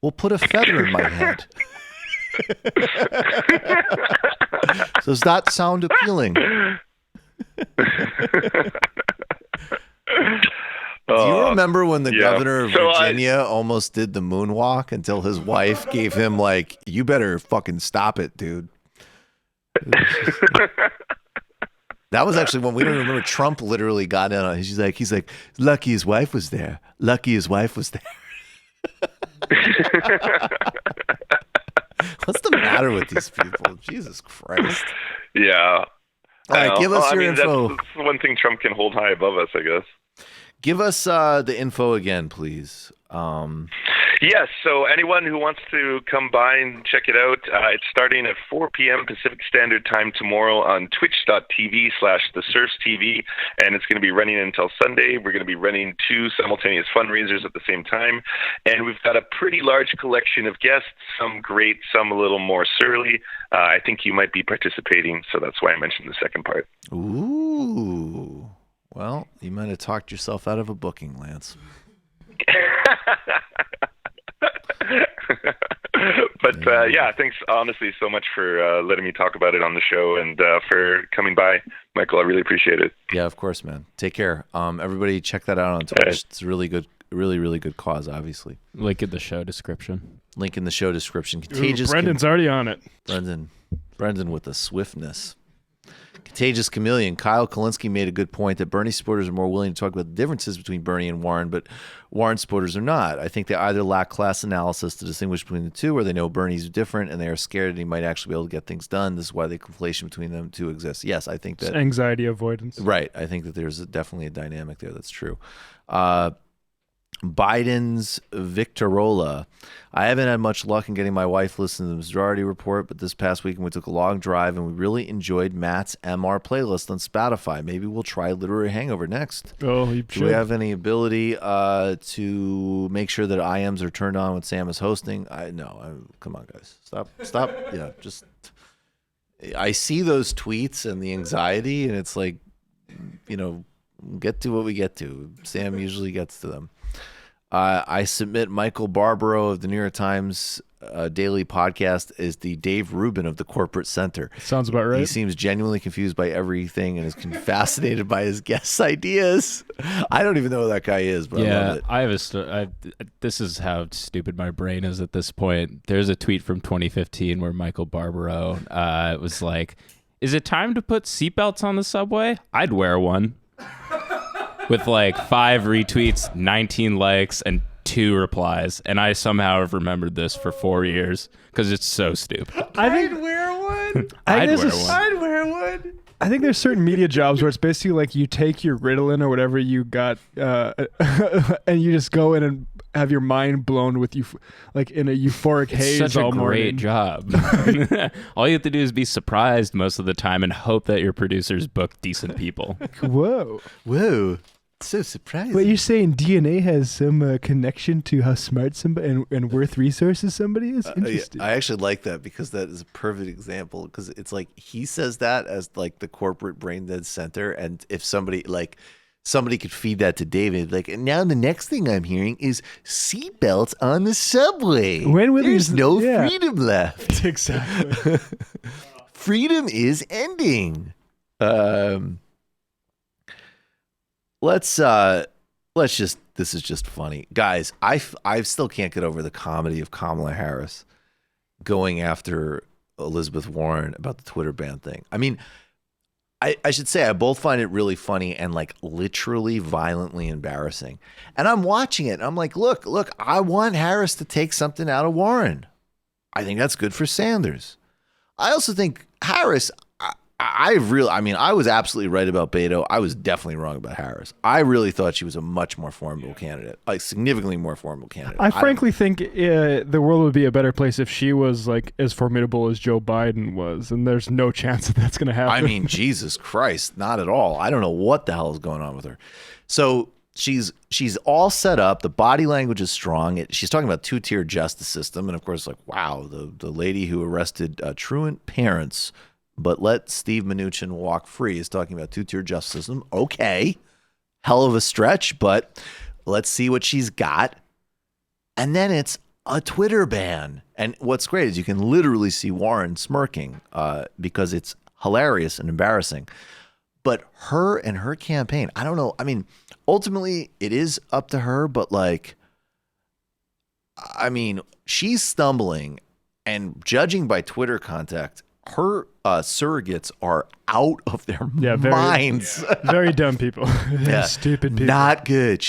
will put a feather in my head. Does that sound appealing? Do you remember when the governor of Virginia almost did the moonwalk until his wife gave him you better fucking stop it, dude. That was actually when we don't remember Trump literally got in on it. He's like, lucky his wife was there. Lucky his wife was there. What's the matter with these people? Jesus Christ. Yeah. All right, give us your info. That's one thing Trump can hold high above us, I guess. Give us the info again, please. Yes, so anyone who wants to come by and check it out, it's starting at 4 p.m. Pacific Standard Time tomorrow on twitch.tv/thesurfstv, and it's going to be running until Sunday. We're going to be running 2 simultaneous fundraisers at the same time, and we've got a pretty large collection of guests, some great, some a little more surly. I think you might be participating, so that's why I mentioned the second part. Ooh. Well, you might have talked yourself out of a booking, Lance. But thanks honestly so much for letting me talk about it on the show and for coming by, Michael. I really appreciate it. Yeah, of course, man. Take care. Everybody check that out on Twitch. It's a really good, really good cause, obviously. Link in the show description. Contagious. Brendan's already on it. Brendan with the swiftness. Contagious Chameleon. Kyle Kalinske made a good point that Bernie supporters are more willing to talk about the differences between Bernie and Warren, but Warren supporters are not. I think they either lack class analysis to distinguish between the two, or they know Bernie's different and they are scared that he might actually be able to get things done. This is why the conflation between them two exists. Yes, I think that... It's anxiety avoidance. Right. I think that there's definitely a dynamic there. That's true. Biden's Victorola. I haven't had much luck in getting my wife to listen to the Majority Report, but this past weekend we took a long drive and we really enjoyed Matt's MR playlist on Spotify. Maybe we'll try Literary Hangover next. Oh, you should. Do we have any ability to make sure that IMs are turned on when Sam is hosting? Come on, guys. Stop. Yeah, just... I see those tweets and the anxiety, and it's like, get to what we get to. Sam usually gets to them. I submit Michael Barbaro of the New York Times daily podcast is the Dave Rubin of the corporate center. Sounds about right. He seems genuinely confused by everything and is fascinated by his guests' ideas. I don't even know who that guy is, but I love it. I have this is how stupid my brain is at this point. There's a tweet from 2015 where Michael Barbaro was like, "Is it time to put seatbelts on the subway? I'd wear one." With 5 retweets, 19 likes, and 2 replies. And I somehow have remembered this for 4 years because it's so stupid. I'd wear one. I'd wear one. I think there's certain media jobs where it's basically you take your Ritalin or whatever you got and you just go in and have your mind blown with you in a euphoric haze. It's such all a great morning. Job. All you have to do is be surprised most of the time and hope that your producers book decent people. Whoa. So surprising. But you're saying DNA has some connection to how smart somebody and worth resources somebody is? Interesting. I actually like that because that is a perfect example because it's he says that as the corporate brain dead center, and if somebody somebody could feed that to David. Like, and now the next thing I'm hearing is seatbelts on the subway. When will There's no freedom left. Exactly. Freedom is ending. Let's just, this is just funny. Guys, I still can't get over the comedy of Kamala Harris going after Elizabeth Warren about the Twitter ban thing. I mean, I should say I both find it really funny and like literally violently embarrassing. And I'm watching it and I'm like, look, I want Harris to take something out of Warren. I think that's good for Sanders. I also think Harris, I was absolutely right about Beto. I was definitely wrong about Harris. I really thought she was a much more formidable candidate, like significantly more formidable candidate. I frankly think the world would be a better place if she was like as formidable as Joe Biden was, and there's no chance that that's going to happen. I mean, Jesus Christ, not at all. I don't know what the hell is going on with her. So she's all set up. The body language is strong. She's talking about two-tier justice system, and of course, like, wow, the lady who arrested truant parents but let Steve Mnuchin walk free is talking about two-tier justice system. Okay. Hell of a stretch, but let's see what she's got. And then it's a Twitter ban. And what's great is you can literally see Warren smirking because it's hilarious and embarrassing. But her and her campaign, I don't know. I mean, ultimately it is up to her, but like, I mean, she's stumbling, and judging by Twitter contact, her surrogates are out of their minds. Very dumb people. Stupid people. Not good.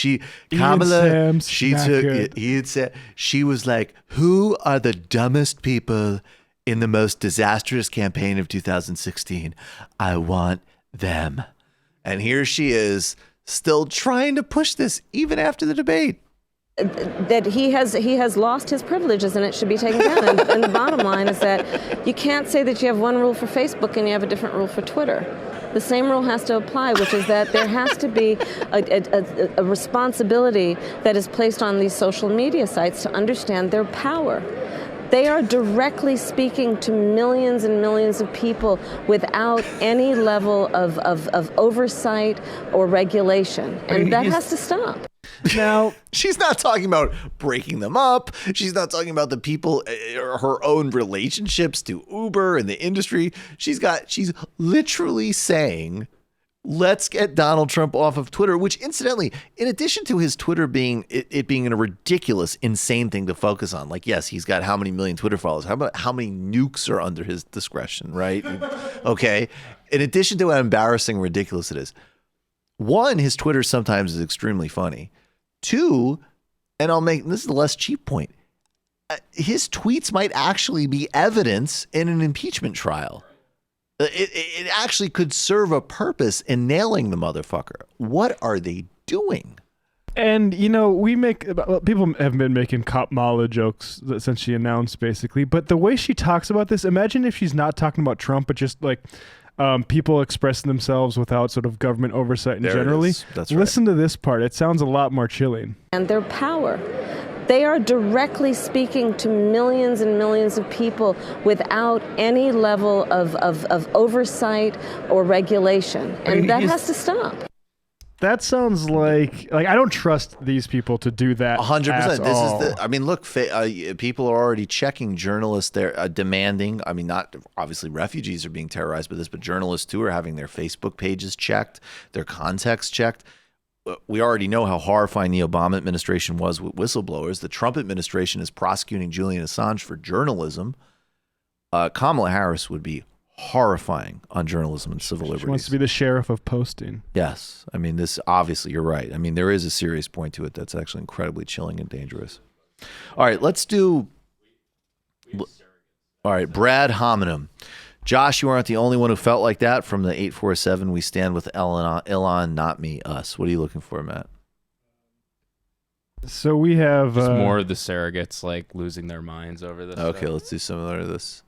Kamala, she took it. He had said, she was like, who are the dumbest people in the most disastrous campaign of 2016? I want them. And here she is, still trying to push this even after the debate. That he has lost his privileges and it should be taken down. And the bottom line is that you can't say that you have one rule for Facebook and you have a different rule for Twitter. The same rule has to apply, which is that there has to be a responsibility that is placed on these social media sites to understand their power. They are directly speaking to millions and millions of people without any level of oversight or regulation. And that has to stop. Now, she's not talking about breaking them up. She's not talking about the people, her own relationships to Uber and the industry. She's literally saying, let's get Donald Trump off of Twitter, which incidentally, in addition to his Twitter being it being a ridiculous, insane thing to focus on, like, yes, he's got how many million Twitter followers? How about how many nukes are under his discretion, right? Okay. In addition to how embarrassing, ridiculous it is, one, his Twitter sometimes is extremely funny. Two, and this is the less cheap point, his tweets might actually be evidence in an impeachment trial. It actually could serve a purpose in nailing the motherfucker. What are they doing? And, people have been making Kamala jokes since she announced, basically. But the way she talks about this, imagine if she's not talking about Trump, but just like people expressing themselves without sort of government oversight and generally. That's right. Listen to this part. It sounds a lot more chilling. And their power. They are directly speaking to millions and millions of people without any level of oversight or regulation. And that has to stop. That sounds like I don't trust these people to do that. 100%. Look, people are already checking journalists. They're demanding. I mean, not obviously refugees are being terrorized by this, but journalists too are having their Facebook pages checked, their contacts checked. We already know how horrifying the Obama administration was with whistleblowers. The Trump administration is prosecuting Julian Assange for journalism. Kamala Harris would be horrifying on journalism and civil liberties. She wants to be the sheriff of posting. Yes. I mean, this obviously, you're right. I mean, there is a serious point to it that's actually incredibly chilling and dangerous. All right, let's do. All right, Brad Hominem. Josh, you aren't the only one who felt like that. From the 847, we stand with Elon, not me, us. What are you looking for, Matt? So we have just more of the surrogates like losing their minds over this. Okay, stuff. let's do similar to this.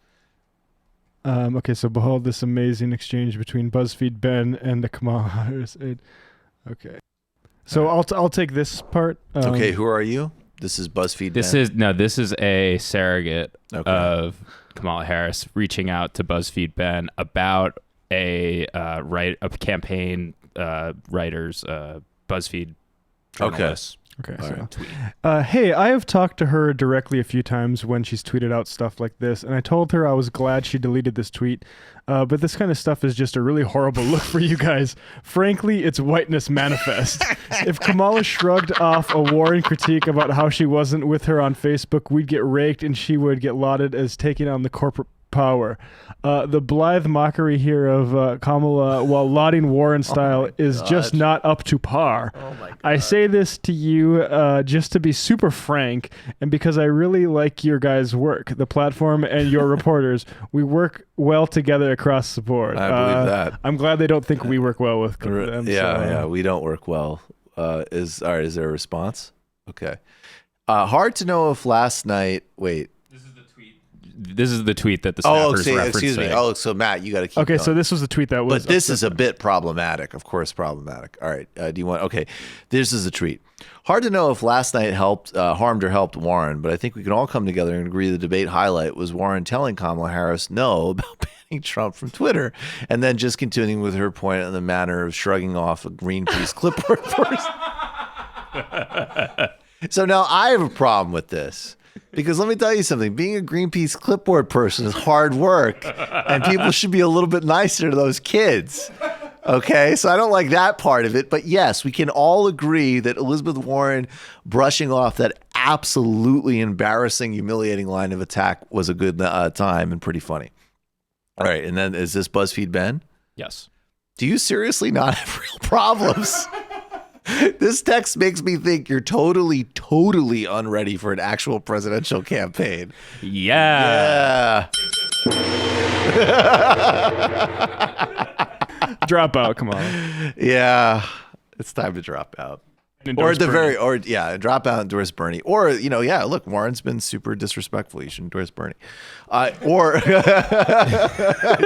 Okay, so behold this amazing exchange between BuzzFeed Ben and the Kamala Harris aide. Okay, so I'll take this part. Okay, who are you? This is BuzzFeed. This is a surrogate of Kamala Harris reaching out to BuzzFeed Ben about a campaign writers, BuzzFeed journalists. Okay. Right. Hey, I have talked to her directly a few times when she's tweeted out stuff like this, and I told her I was glad she deleted this tweet, but this kind of stuff is just a really horrible look for you guys. Frankly, it's whiteness manifest. If Kamala shrugged off a Warren critique about how she wasn't with her on Facebook, we'd get raked and she would get lauded as taking on the corporate power. The blithe mockery here of Kamala while lauding Warren style is just not up to par. Oh my God. I say this to you just to be super frank and because I really like your guys' work, the platform and your reporters. We work well together across the board. I believe that. I'm glad they don't think we work well with them. Yeah, we don't work well. Is there a response? Okay. Hard to know if last night. Wait. This is the tweet that the staffer's referencing. Excuse me. Oh, so Matt, you got to keep Okay, going. so this was the tweet that was... But this is a bit problematic. Of course, problematic. All right. Do you want... Okay, this is the tweet. Hard to know if last night harmed or helped Warren, but I think we can all come together and agree the debate highlight was Warren telling Kamala Harris no about banning Trump from Twitter, and then just continuing with her point in the manner of shrugging off a Greenpeace clipboard person. So now I have a problem with this. Because let me tell you something, being a Greenpeace clipboard person is hard work, and people should be a little bit nicer to those kids. Okay, so I don't like that part of it. But yes, we can all agree that Elizabeth Warren brushing off that absolutely embarrassing, humiliating line of attack was a good time and pretty funny. All right, and then is this BuzzFeed Ben? Yes. Do you seriously not have real problems? This text makes me think you're totally unready for an actual presidential campaign. Yeah. Drop out, come on. Yeah. It's time to drop out. Endorse Bernie. Drop out, endorse Bernie. Or, look, Warren's been super disrespectful. You should endorse Bernie. Or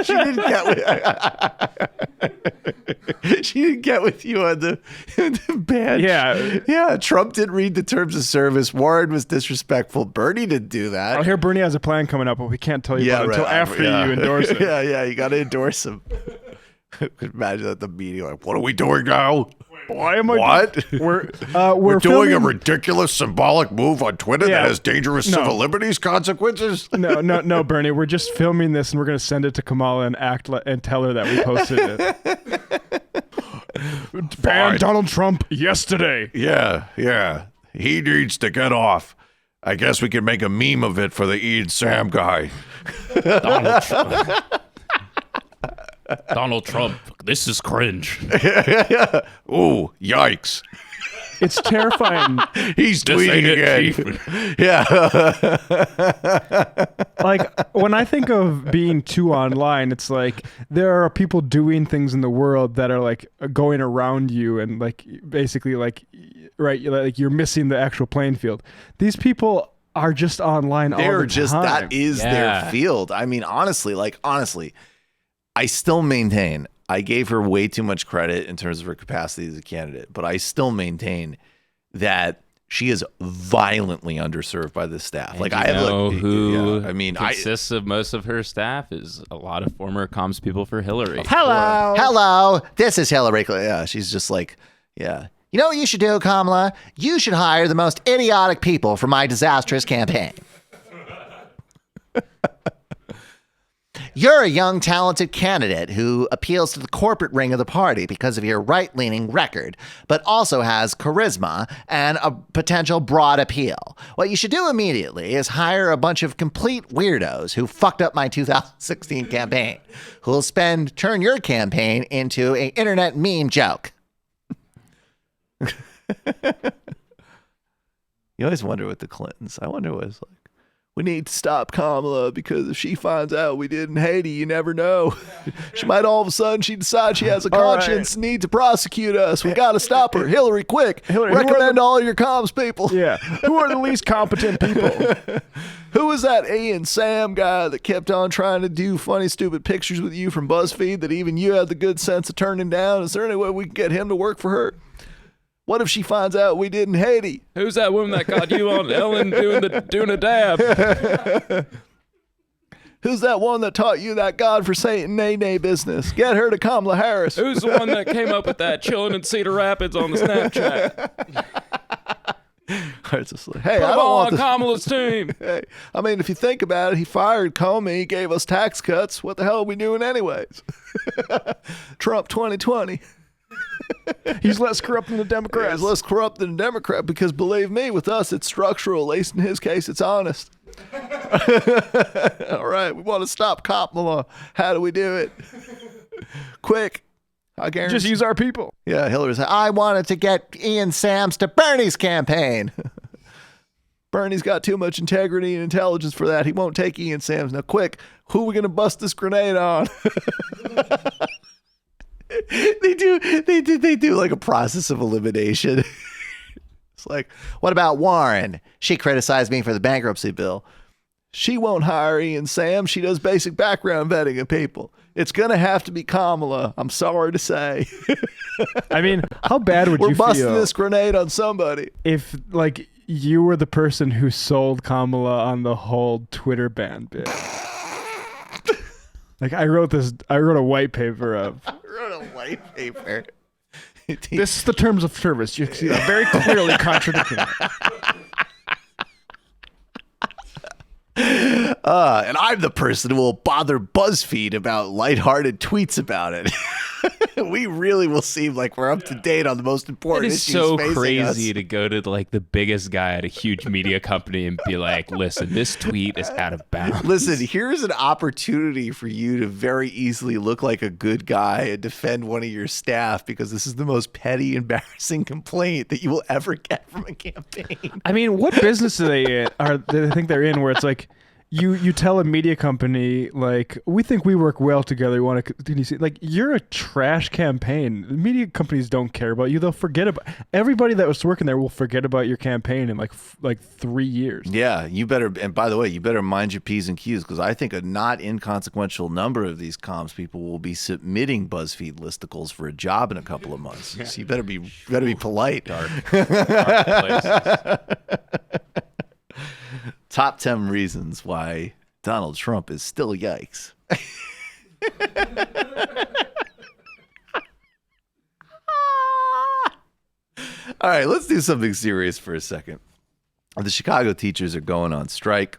she didn't get with you on the ban. Yeah. Trump didn't read the terms of service. Warren was disrespectful. Bernie didn't do that. I hear Bernie has a plan coming up, but we can't tell you about it until after you endorse it. Yeah, you got to endorse him. Could imagine at the meeting, like, what are we doing now? Why am I? What? We're doing filming... a ridiculous symbolic move on Twitter that has dangerous civil liberties consequences. No, Bernie. We're just filming this, and we're going to send it to Kamala and and tell her that we posted it. Ban Donald Trump yesterday. Yeah. He needs to get off. I guess we can make a meme of it for the Ian Sam guy. Donald Trump. Donald Trump, this is cringe. Ooh, yikes. It's terrifying. He's tweeting again. Yeah. Like, when I think of being too online, it's like there are people doing things in the world that are like going around you and like basically like, right, like you're missing the actual playing field. These people are just online all the time. That is their field. I mean, honestly, I still maintain I gave her way too much credit in terms of her capacity as a candidate, but I still maintain that she is violently underserved by the staff. And like I know who consists of most of her staff is a lot of former comms people for Hillary. Hello, this is Hillary. Yeah, she's just like, yeah. You know what you should do, Kamala? You should hire the most idiotic people for my disastrous campaign. You're a young, talented candidate who appeals to the corporate ring of the party because of your right-leaning record, but also has charisma and a potential broad appeal. What you should do immediately is hire a bunch of complete weirdos who fucked up my 2016 campaign, who'll turn your campaign into an internet meme joke. You always wonder with the Clintons. I wonder what it's like. We need to stop Kamala because if she finds out we did in Haiti, you never know. She might all of a sudden decide she has a conscience and need to prosecute us. We got to stop her. Hillary, quick. Recommend all your comms people. Yeah. Who are the least competent people? Who was that Ian Sam guy that kept on trying to do funny, stupid pictures with you from BuzzFeed that even you had the good sense of turning down? Is there any way we can get him to work for her? What if she finds out we did in Haiti? Who's that woman that got you on Ellen doing a dab? Who's that one that taught you that godforsaken nay-nay business? Get her to Kamala Harris. Who's the one that came up with that chilling in Cedar Rapids on the Snapchat? It's just like, hey, Put I him don't want on this. Kamala's team. Hey, I mean, if you think about it, he fired Comey, he gave us tax cuts. What the hell are we doing anyways? Trump 2020. He's less corrupt than the Democrats. He's less corrupt than a Democrat because, believe me, with us, it's structural. At least in his case, it's honest. All right, we want to stop Kamala. How do we do it? Quick. I guarantee. Just use our people. Yeah, Hillary said, I wanted to get Ian Sams to Bernie's campaign. Bernie's got too much integrity and intelligence for that. He won't take Ian Sams. Now, quick, who are we going to bust this grenade on? They do like a process of elimination. It's like, what about Warren? She criticized me for the bankruptcy bill. She won't hire Ian Sams. She does basic background vetting of people. It's going to have to be Kamala. I'm sorry to say. I mean, how bad would We're you feel? We're busting this grenade on somebody. If, like, you were the person who sold Kamala on the whole Twitter ban bit. Like, I wrote a white paper of. I wrote a white paper. This is the terms of service. You see that very clearly contradicting it. And I'm the person who will bother BuzzFeed about lighthearted tweets about it. We really will seem like we're up to date on the most important issues. It is so facing crazy us. to go to like the biggest guy at a huge media company and be like, listen, this tweet is out of bounds. Listen, here's an opportunity for you to very easily look like a good guy and defend one of your staff because this is the most petty, embarrassing complaint that you will ever get from a campaign. I mean, what business do they think they're in where it's like, you tell a media company, like, we think we work well together. We want to continue. Like, you're a trash campaign. The media companies don't care about you. They'll forget about everybody that was working there will forget about your campaign in like 3 years. Yeah, you better. And by the way, you better mind your P's and Q's because I think a not inconsequential number of these comms people will be submitting BuzzFeed listicles for a job in a couple of months. So you better be polite. Dark places. Top 10 reasons why Donald Trump is still yikes. All right, let's do something serious for a second. The Chicago teachers are going on strike.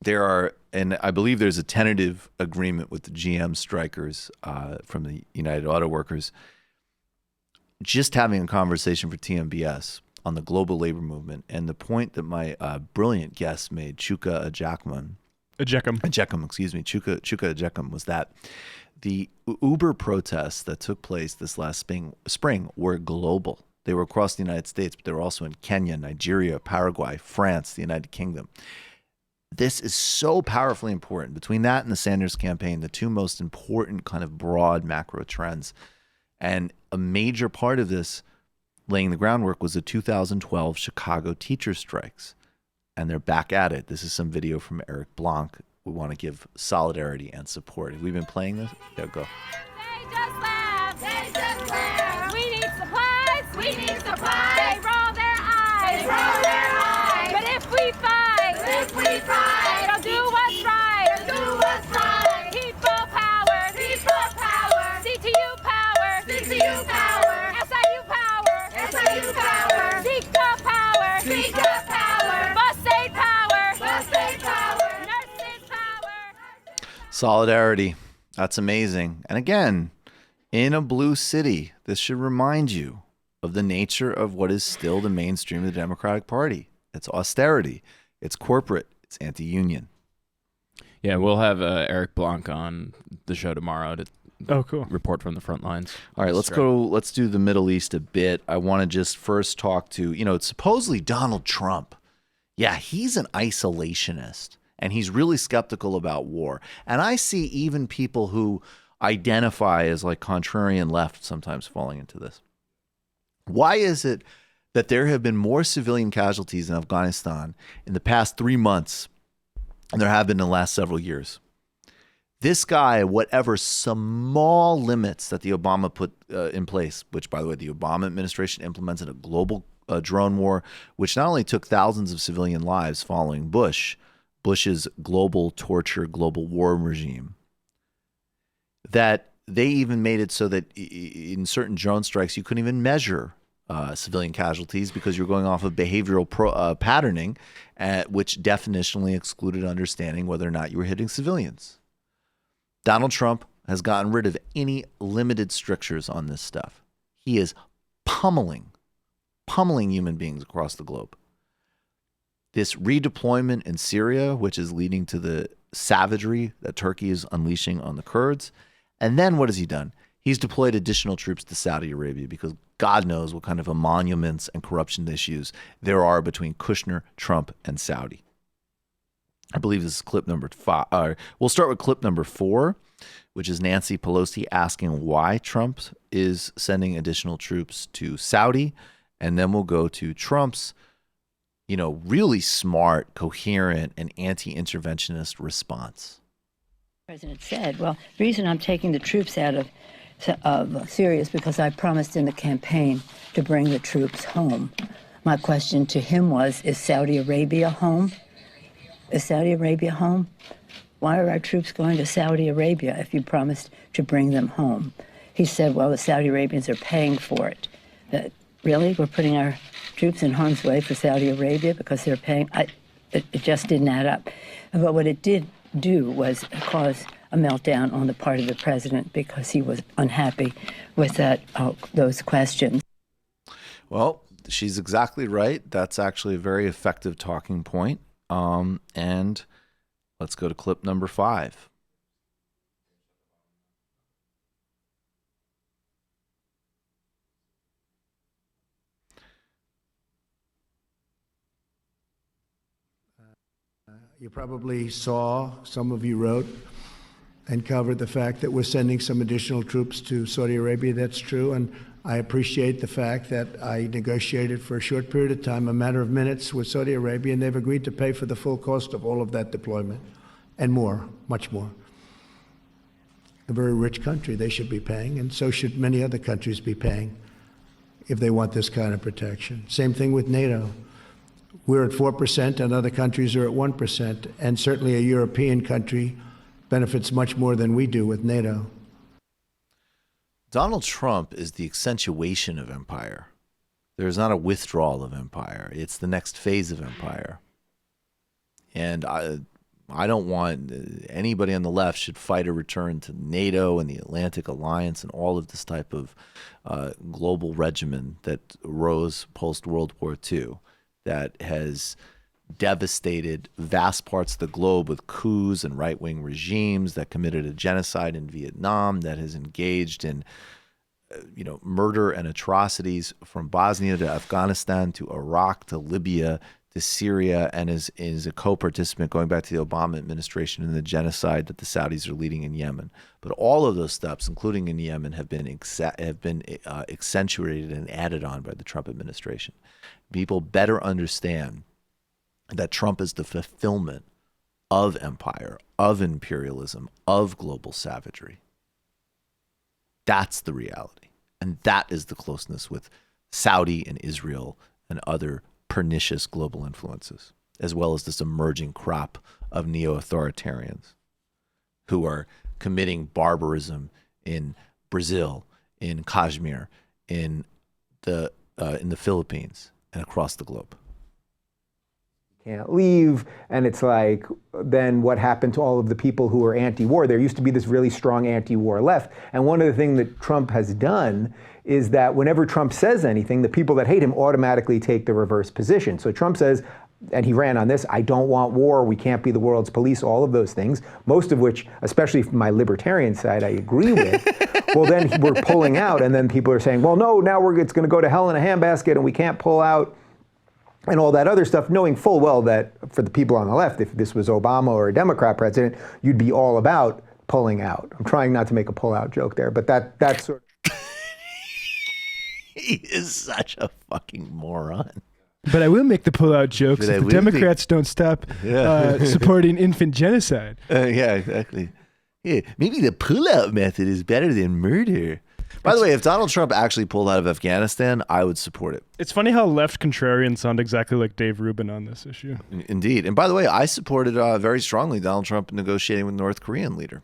There are, and I believe there's a tentative agreement with the GM strikers from the United Auto Workers. Just having a conversation for TMBS on the global labor movement, and the point that my brilliant guest made, Chuka Jacobin, was that the Uber protests that took place this last spring were global. They were across the United States, but they were also in Kenya, Nigeria, Paraguay, France, the United Kingdom. This is so powerfully important. Between that and the Sanders campaign, the two most important kind of broad macro trends. And a major part of this laying the groundwork was the 2012 Chicago teacher strikes. And they're back at it. This is some video from Eric Blanc. We want to give solidarity and support. Have we been playing this? Yeah, go. They just laugh. They just laugh. We need supplies. We need supplies. They roll their eyes. They roll their eyes. But if we fight, they'll do what's right. They'll do what's right. People power. People power. CTU power. CTU power. SIU power. SIU power. Seeker power. Seeker power. Bus aid power. Bus aid power. Nurses power. Solidarity. That's amazing. And again, in a blue city, this should remind you of the nature of what is still the mainstream of the Democratic Party. It's austerity. It's corporate. It's anti-union. Yeah, we'll have Eric Blanc on the show tomorrow to report from the front lines. All right, let's do the Middle East a bit. I want to just first talk to, it's supposedly Donald Trump. Yeah, he's an isolationist, and he's really skeptical about war. And I see even people who identify as like contrarian left sometimes falling into this. Why is it that there have been more civilian casualties in Afghanistan in the past 3 months than there have been in the last several years? This guy, whatever small limits that the Obama put in place, which, by the way, the Obama administration implemented a global drone war, which not only took thousands of civilian lives following Bush, Bush's global torture, global war regime, that they even made it so that in certain drone strikes, you couldn't even measure civilian casualties because you're going off of behavioral patterning, which definitionally excluded understanding whether or not you were hitting civilians. Donald Trump has gotten rid of any limited strictures on this stuff. He is pummeling human beings across the globe. This redeployment in Syria, which is leading to the savagery that Turkey is unleashing on the Kurds. And then what has he done? He's deployed additional troops to Saudi Arabia because God knows what kind of emoluments and corruption issues there are between Kushner, Trump, and Saudi. I believe this is clip number 5. We'll start with clip number 4, which is Nancy Pelosi asking why Trump is sending additional troops to Saudi. And then we'll go to Trump's, really smart, coherent, and anti-interventionist response. The president said, well, the reason I'm taking the troops out of Syria is because I promised in the campaign to bring the troops home. My question to him was, is Saudi Arabia home? Is Saudi Arabia home? Why are our troops going to Saudi Arabia if you promised to bring them home? He said, well, the Saudi Arabians are paying for it. Really? We're putting our troops in harm's way for Saudi Arabia because they're paying? It just didn't add up. But what it did do was cause a meltdown on the part of the president because he was unhappy with those questions. Well, she's exactly right. That's actually a very effective talking point. And let's go to clip number 5. You probably saw, some of you wrote and covered the fact that we're sending some additional troops to Saudi Arabia. That's true. And I appreciate the fact that I negotiated for a short period of time, a matter of minutes, with Saudi Arabia, and they've agreed to pay for the full cost of all of that deployment and more, much more. A very rich country, they should be paying, and so should many other countries be paying if they want this kind of protection. Same thing with NATO. We're at 4% and other countries are at 1%. And certainly a European country benefits much more than we do with NATO. Donald Trump is the accentuation of empire. There's not a withdrawal of empire. It's the next phase of empire. And I don't want anybody on the left should fight a return to NATO and the Atlantic Alliance and all of this type of global regimen that arose post-World War II. That has devastated vast parts of the globe with coups and right-wing regimes, that committed a genocide in Vietnam, that has engaged in murder and atrocities from Bosnia to Afghanistan to Iraq to Libya to Syria, and is a co-participant going back to the Obama administration in the genocide that the Saudis are leading in Yemen. But all of those steps, including in Yemen, have been accentuated and added on by the Trump administration. People better understand that Trump is the fulfillment of empire, of imperialism, of global savagery. That's the reality. And that is the closeness with Saudi and Israel and other pernicious global influences, as well as this emerging crop of neo-authoritarians who are committing barbarism in Brazil, in Kashmir, in the Philippines, and across the globe. Can't leave, and it's like, then what happened to all of the people who were anti-war? There used to be this really strong anti-war left, and one of the things that Trump has done is that whenever Trump says anything, the people that hate him automatically take the reverse position. So Trump says, and he ran on this, I don't want war, we can't be the world's police, all of those things, most of which, especially from my libertarian side, I agree with. Well, then we're pulling out, and then people are saying, well, no, now it's going to go to hell in a handbasket, and we can't pull out, and all that other stuff, knowing full well that for the people on the left, if this was Obama or a Democrat president, you'd be all about pulling out. I'm trying not to make a pull-out joke there, but that's sort of... He is such a fucking moron. But I will make the pull-out jokes if the Democrats don't stop supporting infant genocide. Yeah, exactly. Yeah, maybe the pull-out method is better than murder. By the way, if Donald Trump actually pulled out of Afghanistan, I would support it. It's funny how left contrarians sound exactly like Dave Rubin on this issue. Indeed. And by the way, I supported very strongly Donald Trump negotiating with the North Korean leader.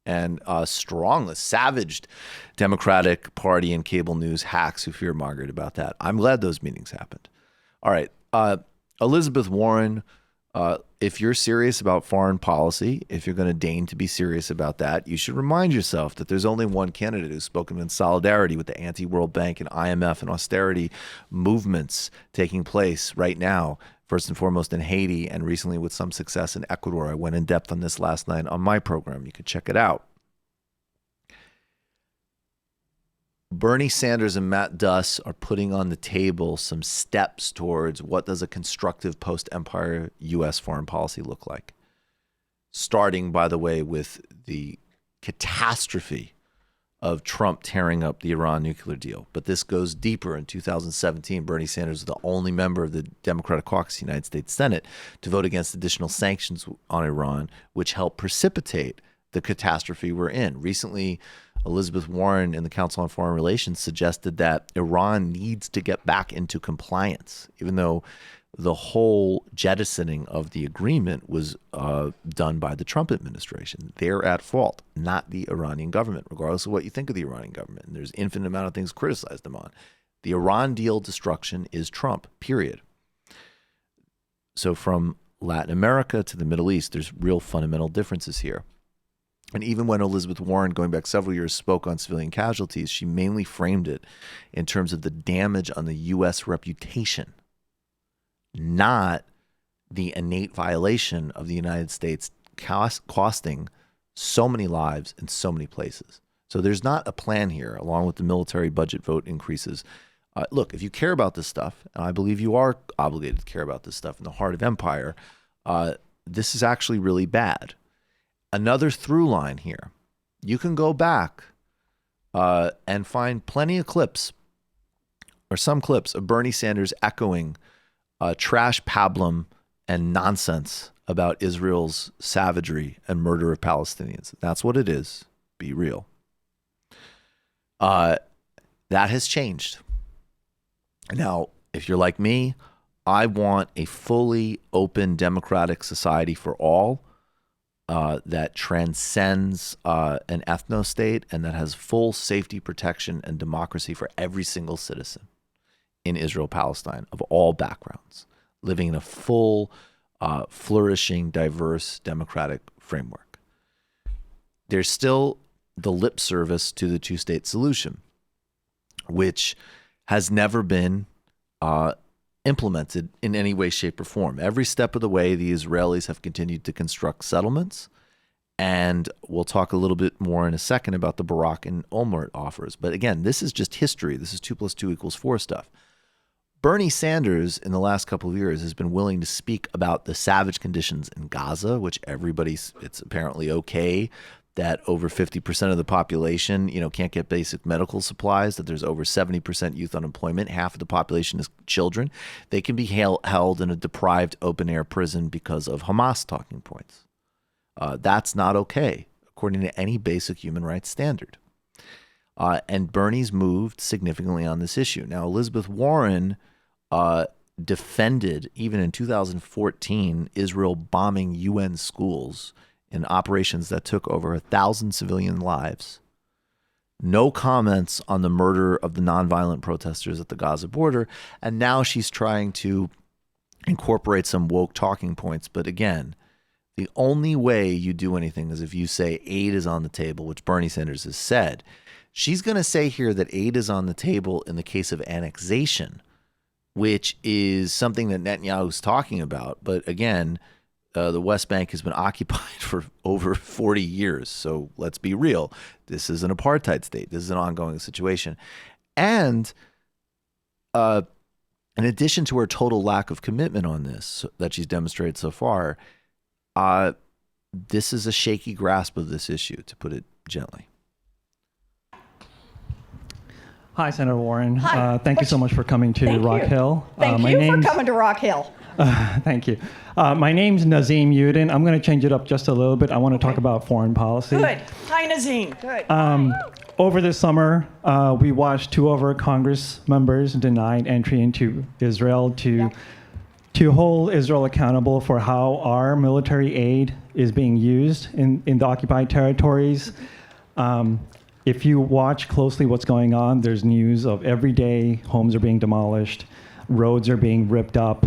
And strongly savaged Democratic Party and cable news hacks who fear-mongered about that. I'm glad those meetings happened. All right. Elizabeth Warren, if you're serious about foreign policy, if you're going to deign to be serious about that, you should remind yourself that there's only one candidate who's spoken in solidarity with the anti-World Bank and IMF and austerity movements taking place right now, first and foremost in Haiti and recently with some success in Ecuador. I went in depth on this last night on my program. You can check it out. Bernie Sanders and Matt Duss are putting on the table some steps towards what does a constructive post-empire U.S. foreign policy look like. Starting, by the way, with the catastrophe of Trump tearing up the Iran nuclear deal. But this goes deeper. In 2017, Bernie Sanders was the only member of the Democratic Caucus of the United States Senate to vote against additional sanctions on Iran, which helped precipitate the catastrophe we're in. Recently, Elizabeth Warren in the Council on Foreign Relations suggested that Iran needs to get back into compliance, even though the whole jettisoning of the agreement was done by the Trump administration. They're at fault, not the Iranian government, regardless of what you think of the Iranian government. And there's infinite amount of things to criticize them on. The Iran deal destruction is Trump, period. So from Latin America to the Middle East, there's real fundamental differences here. And even when Elizabeth Warren, going back several years, spoke on civilian casualties, she mainly framed it in terms of the damage on the U.S. reputation, not the innate violation of the United States costing so many lives in so many places. So there's not a plan here, along with the military budget vote increases. Look, if you care about this stuff, and I believe you are obligated to care about this stuff in the heart of empire, this is actually really bad. Another through line here, you can go back and find plenty of clips, or some clips, of Bernie Sanders echoing trash pablum and nonsense about Israel's savagery and murder of Palestinians. That's what it is. Be real. That has changed. Now, if you're like me, I want a fully open democratic society for all. That transcends an ethno-state and that has full safety, protection, and democracy for every single citizen in Israel-Palestine of all backgrounds, living in a full, flourishing, diverse, democratic framework. There's still the lip service to the two-state solution, which has never been implemented in any way, shape, or form. Every step of the way, the Israelis have continued to construct settlements, and we'll talk a little bit more in a second about the Barak and Olmert offers. But again, this is just history. This is 2 + 2 = 4 stuff. Bernie Sanders, in the last couple of years, has been willing to speak about the savage conditions in Gaza, which it's apparently okay that over 50% of the population, can't get basic medical supplies, that there's over 70% youth unemployment, half of the population is children. They can be held in a deprived open-air prison because of Hamas talking points. That's not okay, according to any basic human rights standard. And Bernie's moved significantly on this issue. Now, Elizabeth Warren defended, even in 2014, Israel bombing UN schools in operations that took over 1,000 civilian lives. No comments on the murder of the nonviolent protesters at the Gaza border. And now she's trying to incorporate some woke talking points. But again, the only way you do anything is if you say aid is on the table, which Bernie Sanders has said. She's going to say here that aid is on the table in the case of annexation, which is something that Netanyahu's talking about. But again, the West Bank has been occupied for over 40 years. So let's be real. This is an apartheid state. This is an ongoing situation. And in addition to her total lack of commitment on this that she's demonstrated so far, this is a shaky grasp of this issue, to put it gently. Hi, Senator Warren. Hi. Thank you so much for coming to Rock Hill. Thank you for coming to Rock Hill. Thank you. My name's Nazim Yudin. I'm going to change it up just a little bit. I want to talk about foreign policy. Good. Hi, Nazim. Good. over the summer, we watched 2 of our Congress members denied entry into Israel to hold Israel accountable for how our military aid is being used in the occupied territories. If you watch closely what's going on, there's news of every day homes are being demolished, roads are being ripped up,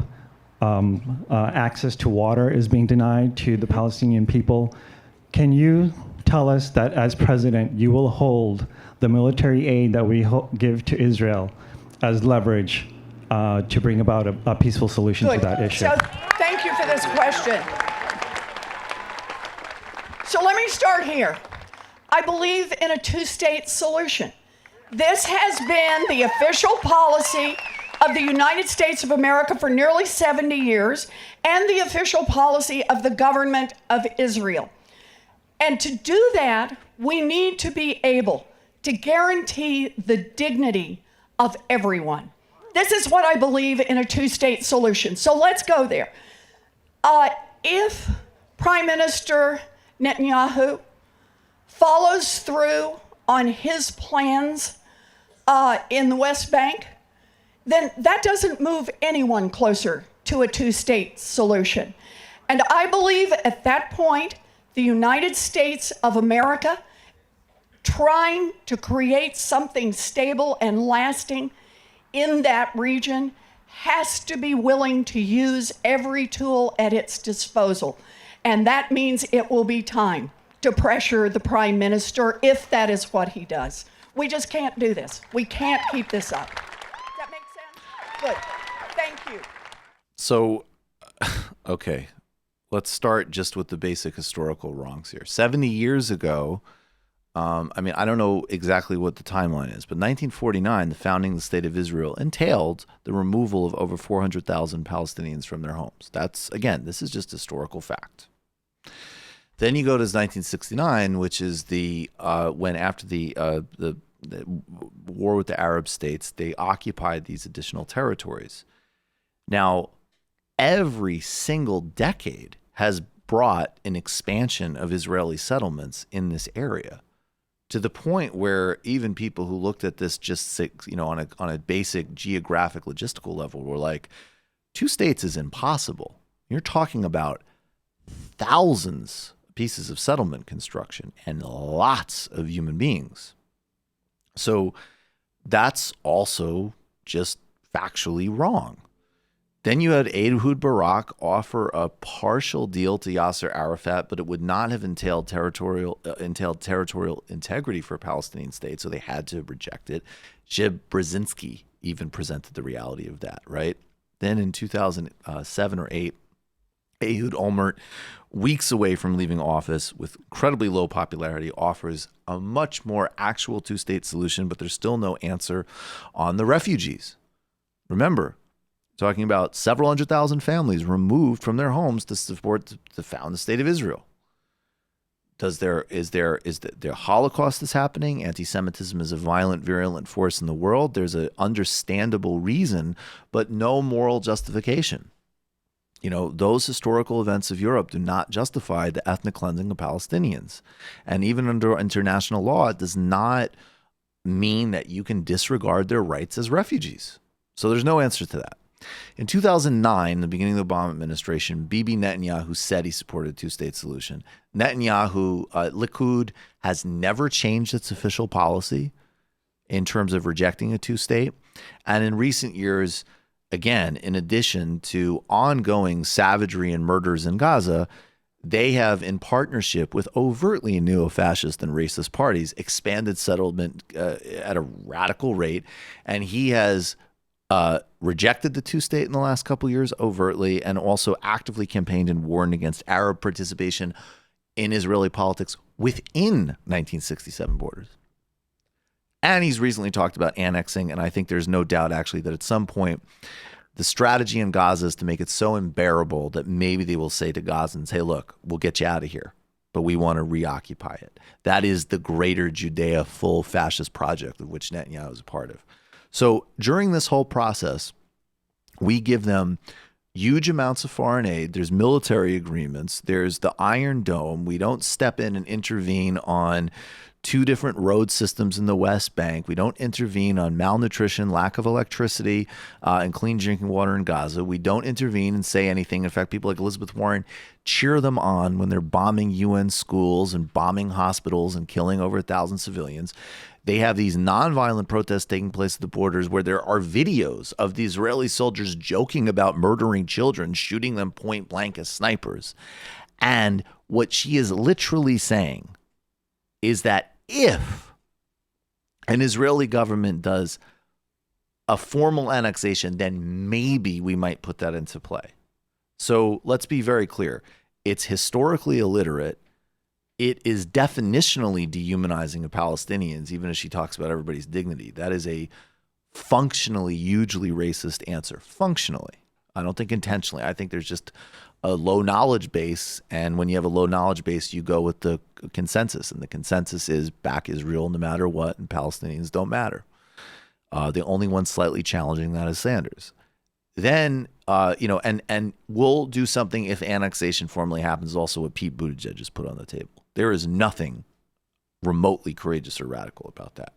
access to water is being denied to the Palestinian people. Can you tell us that as president, you will hold the military aid that we give to Israel as leverage to bring about a peaceful solution to that issue? So thank you for this question. So let me start here. I believe in a 2-state solution. This has been the official policy of the United States of America for nearly 70 years and the official policy of the government of Israel. And to do that, we need to be able to guarantee the dignity of everyone. This is what I believe in a 2-state solution. So let's go there. If Prime Minister Netanyahu follows through on his plans in the West Bank, then that doesn't move anyone closer to a 2-state solution. And I believe at that point, the United States of America trying to create something stable and lasting in that region has to be willing to use every tool at its disposal. And that means it will be time to pressure the Prime Minister if that is what he does. We just can't do this. We can't keep this up. Does that make sense? Good. Thank you. So, okay. Let's start just with the basic historical wrongs here. 70 years ago, I don't know exactly what the timeline is, but 1949, the founding of the State of Israel entailed the removal of over 400,000 Palestinians from their homes. That's, again, this is just historical fact. Then you go to 1969, which is when after the war with the Arab states, they occupied these additional territories. Now, every single decade has brought an expansion of Israeli settlements in this area, to the point where even people who looked at this just on a basic geographic logistical level were like, 2 states is impossible. You're talking about thousands of pieces of settlement construction and lots of human beings. So that's also just factually wrong. Then you had Ehud Barak offer a partial deal to Yasser Arafat, but it would not have entailed territorial integrity for a Palestinian state, so they had to reject it. Jeb Brzezinski even presented the reality of that, right? Then in 2007 or 8, Ehud Olmert, weeks away from leaving office with incredibly low popularity, offers a much more actual 2-state solution, but there's still no answer on the refugees. Remember, talking about several 100,000 families removed from their homes to support to found the State of Israel. Is there Holocaust is happening? Anti-Semitism is a violent, virulent force in the world. There's an understandable reason, but no moral justification. Those historical events of Europe do not justify the ethnic cleansing of Palestinians. And even under international law, it does not mean that you can disregard their rights as refugees. So there's no answer to that. In 2009, the beginning of the Obama administration, Bibi Netanyahu said he supported a 2-state solution. Likud has never changed its official policy in terms of rejecting a 2-state. And in recent years, again, in addition to ongoing savagery and murders in Gaza, they have, in partnership with overtly neo-fascist and racist parties, expanded settlement at a radical rate. And he has rejected the 2-state in the last couple of years overtly, and also actively campaigned and warned against Arab participation in Israeli politics within 1967 borders. And he's recently talked about annexing, and I think there's no doubt actually that at some point the strategy in Gaza is to make it so unbearable that maybe they will say to Gazans, hey, look, we'll get you out of here, but we want to reoccupy it. That is the greater Judea full fascist project of which Netanyahu is a part of. So during this whole process, we give them huge amounts of foreign aid. There's military agreements. There's the Iron Dome. We don't step in and intervene on 2 different road systems in the West Bank. We don't intervene on malnutrition, lack of electricity, and clean drinking water in Gaza. We don't intervene and say anything. In fact, people like Elizabeth Warren cheer them on when they're bombing UN schools and bombing hospitals and killing over 1,000 civilians. They have these nonviolent protests taking place at the borders where there are videos of the Israeli soldiers joking about murdering children, shooting them point blank as snipers. And what she is literally saying is that if an Israeli government does a formal annexation, then maybe we might put that into play. So let's be very clear. It's historically illiterate. It is definitionally dehumanizing of Palestinians, even as she talks about everybody's dignity. That is a functionally hugely racist answer. Functionally. I don't think intentionally. I think there's just a low knowledge base. And when you have a low knowledge base, you go with the consensus. And the consensus is back Israel no matter what, and Palestinians don't matter. The only one slightly challenging that is Sanders. Then, and we'll do something if annexation formally happens, also what Pete Buttigieg just put on the table. There is nothing remotely courageous or radical about that.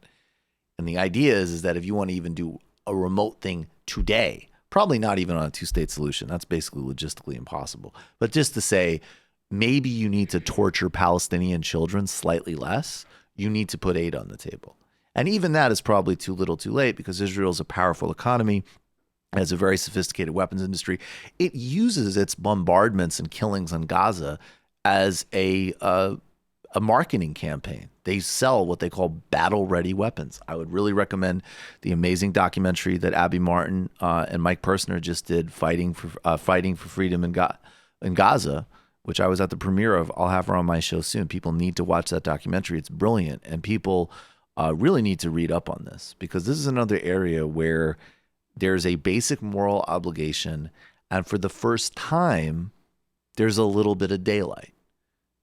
And the idea is that if you want to even do a remote thing today, probably not even on a 2-state solution, that's basically logistically impossible. But just to say, maybe you need to torture Palestinian children slightly less, you need to put aid on the table. And even that is probably too little too late because Israel is a powerful economy, has a very sophisticated weapons industry. It uses its bombardments and killings on Gaza as a marketing campaign. They sell what they call battle-ready weapons. I would really recommend the amazing documentary that Abby Martin and Mike Persner just did, Fighting for Freedom in Gaza, which I was at the premiere of. I'll have her on my show soon. People need to watch that documentary. It's brilliant, and people really need to read up on this because this is another area where there's a basic moral obligation, and for the first time, there's a little bit of daylight.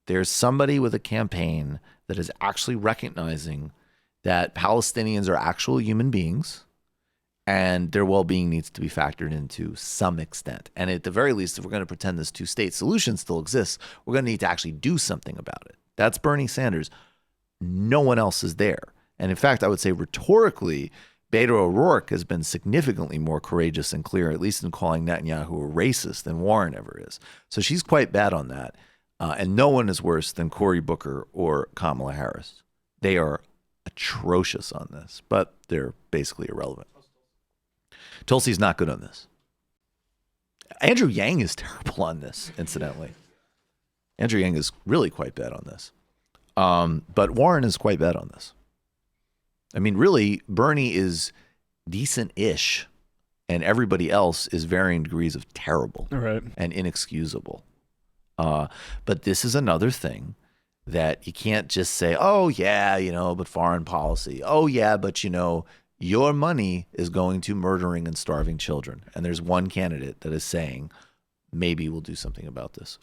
There's somebody with a campaign that is actually recognizing that Palestinians are actual human beings and their well-being needs to be factored into some extent. And at the very least, if we're going to pretend this 2-state solution still exists, we're going to need to actually do something about it. That's Bernie Sanders. No one else is there. And in fact, I would say rhetorically, Beto O'Rourke has been significantly more courageous and clear, at least in calling Netanyahu a racist than Warren ever is. So she's quite bad on that. And no one is worse than Cory Booker or Kamala Harris. They are atrocious on this, but they're basically irrelevant. Tulsi's not good on this. Andrew Yang is terrible on this, incidentally. Andrew Yang is really quite bad on this. But Warren is quite bad on this. I mean, really, Bernie is decent-ish, and everybody else is varying degrees of terrible and inexcusable. But this is another thing that you can't just say, oh, yeah, but foreign policy. Oh, yeah, but, your money is going to murdering and starving children. And there's one candidate that is saying, maybe we'll do something about this.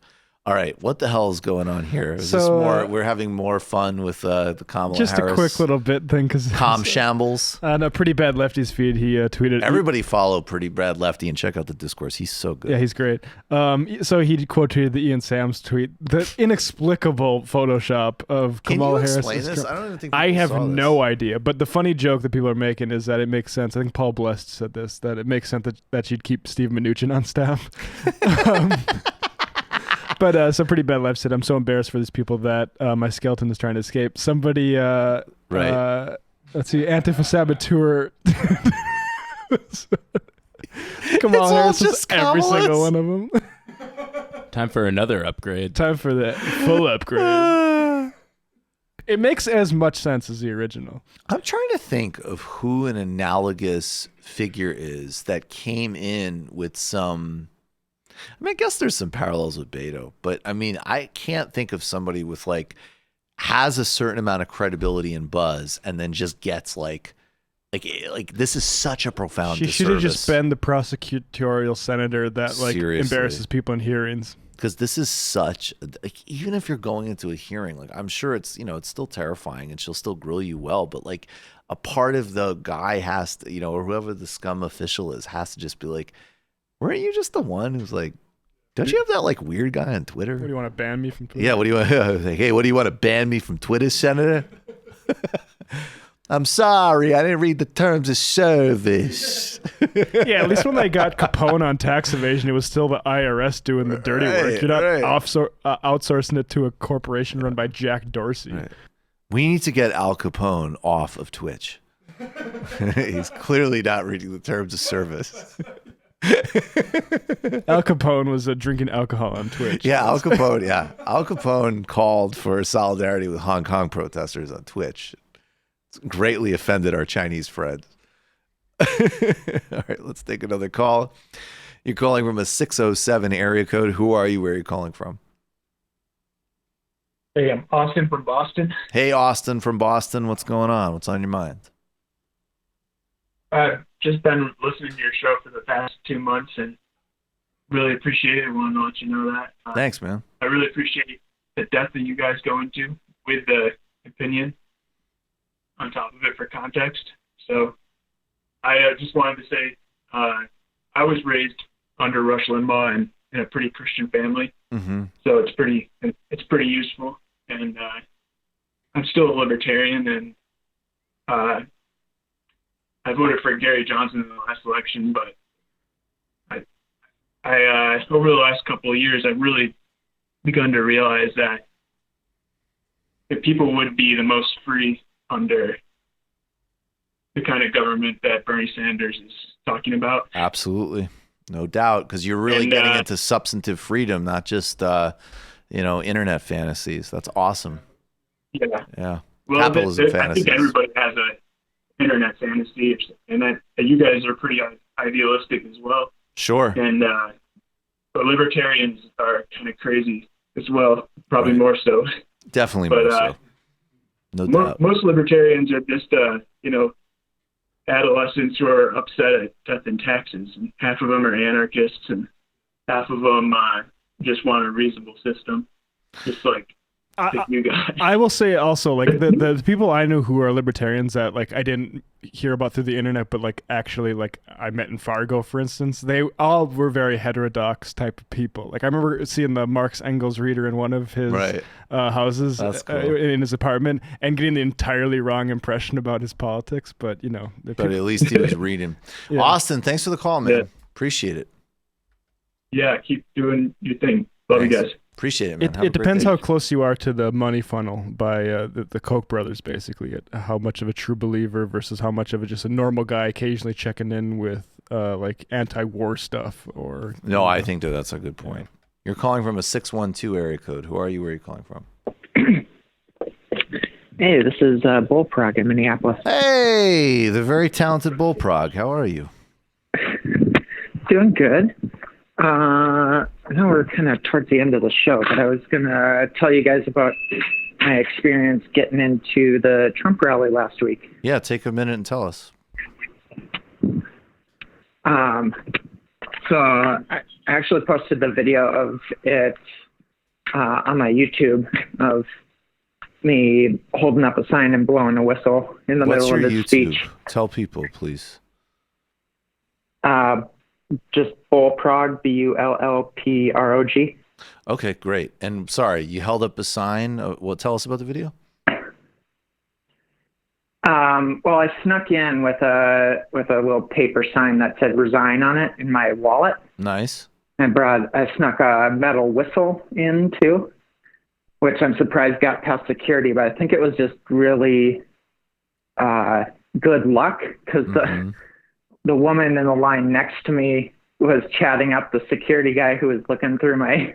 All right, what the hell is going on here? Is this more? We're having more fun with the Kamala just Harris. Just a quick little bit thing, because Com Shambles. On a Pretty Bad Lefty's feed, he tweeted. Everybody follow Pretty Bad Lefty and check out the discourse. He's so good. Yeah, he's great. So he quoted the Ian Sams tweet, the inexplicable Photoshop of Kamala Harris. Can you explain this? I don't even think I have no idea. But the funny joke that people are making is that it makes sense. I think Paul Blest said this, that it makes sense that she'd keep Steve Mnuchin on staff. But so Pretty Bad Left said, I'm so embarrassed for these people that my skeleton is trying to escape. Somebody, let's see, Antifa Saboteur. Kamala Harris is every single one of them. Time for another upgrade. Time for that full upgrade. It makes as much sense as the original. I'm trying to think of who an analogous figure is that came in with some... I guess there's some parallels with Beto, but I can't think of somebody with has a certain amount of credibility and buzz, and then just gets like this is such a profound. She should have just been the prosecutorial senator that Seriously. Embarrasses people in hearings. Because this is such even if you're going into a hearing, I'm sure it's it's still terrifying and she'll still grill you well, but a part of the guy has to or whoever the scum official is has to just be weren't you just the one who's don't you have that weird guy on Twitter? What do you want to ban me from Twitter? Yeah, what do you want? Hey, what do you want to ban me from Twitter, Senator? I'm sorry, I didn't read the terms of service. Yeah, at least when they got Capone on tax evasion, it was still the IRS doing the dirty work. You're not outsourcing it to a corporation run by Jack Dorsey. Right. We need to get Al Capone off of Twitch. He's clearly not reading the terms of service. Al Capone was drinking alcohol on Twitch. Yeah, Al Capone. Yeah, Al Capone called for solidarity with Hong Kong protesters on Twitch. It's greatly offended our Chinese friends. All right, let's take another call. You're calling from a 607 area code. Who are you? Where are you calling from? Hey, I'm Austin from Boston. Hey, Austin from Boston. What's going on? What's on your mind? I've just been listening to your show for the past 2 months and really appreciate it. I want to let you know that. Thanks, man. I really appreciate the depth that you guys go into with the opinion on top of it for context. So I just wanted to say I was raised under Rush Limbaugh and in a pretty Christian family. Mm-hmm. So it's pretty useful. And I'm still a libertarian, and I voted for Gary Johnson in the last election, but I over the last couple of years, I've really begun to realize that if people would be the most free under the kind of government that Bernie Sanders is talking about. Absolutely. No doubt, because you're really getting into substantive freedom, not just, internet fantasies. That's awesome. Yeah. Yeah. Well, Capitalism fantasies. I think everybody has an internet fantasy, and that you guys are pretty idealistic as well. Sure. And but libertarians are kind of crazy as well, probably more so. Definitely but, more so. No doubt. Most libertarians are just, adolescents who are upset at death and taxes. And half of them are anarchists, and half of them just want a reasonable system, just like you guys. I will say also, like the people I know who are libertarians that like I didn't hear about through the internet, but like actually like I met in Fargo, for instance, they all were very heterodox type of people. Like I remember seeing the Marx Engels reader in one of his houses in his apartment and getting the entirely wrong impression about his politics. But but at least he was reading. Yeah. Austin, thanks for the call, man. Yeah. Appreciate it. Yeah, keep doing your thing. Love you guys. Appreciate it, man. It depends how close you are to the money funnel by the Koch brothers, basically. How much of a true believer versus how much of just a normal guy occasionally checking in with like anti-war stuff. Or no, I think that's a good point. You're calling from a 612 area code. Who are you? Where are you calling from? Hey, this is Bullprog in Minneapolis. Hey, the very talented Bullprog. How are you? Doing good. I know we're kind of towards the end of the show, but I was going to tell you guys about my experience getting into the Trump rally last week. Yeah, take a minute and tell us. So I actually posted the video of it on my YouTube of me holding up a sign and blowing a whistle in the middle of his speech. Tell people, please. Just Bullprog, Bullprog. Okay, great. And sorry, you held up a sign. Well, tell us about the video. Well, I snuck in with a little paper sign that said "resign" on it in my wallet. Nice. I snuck a metal whistle in too, which I'm surprised got past security. But I think it was just really good luck because the woman in the line next to me was chatting up the security guy who was looking through my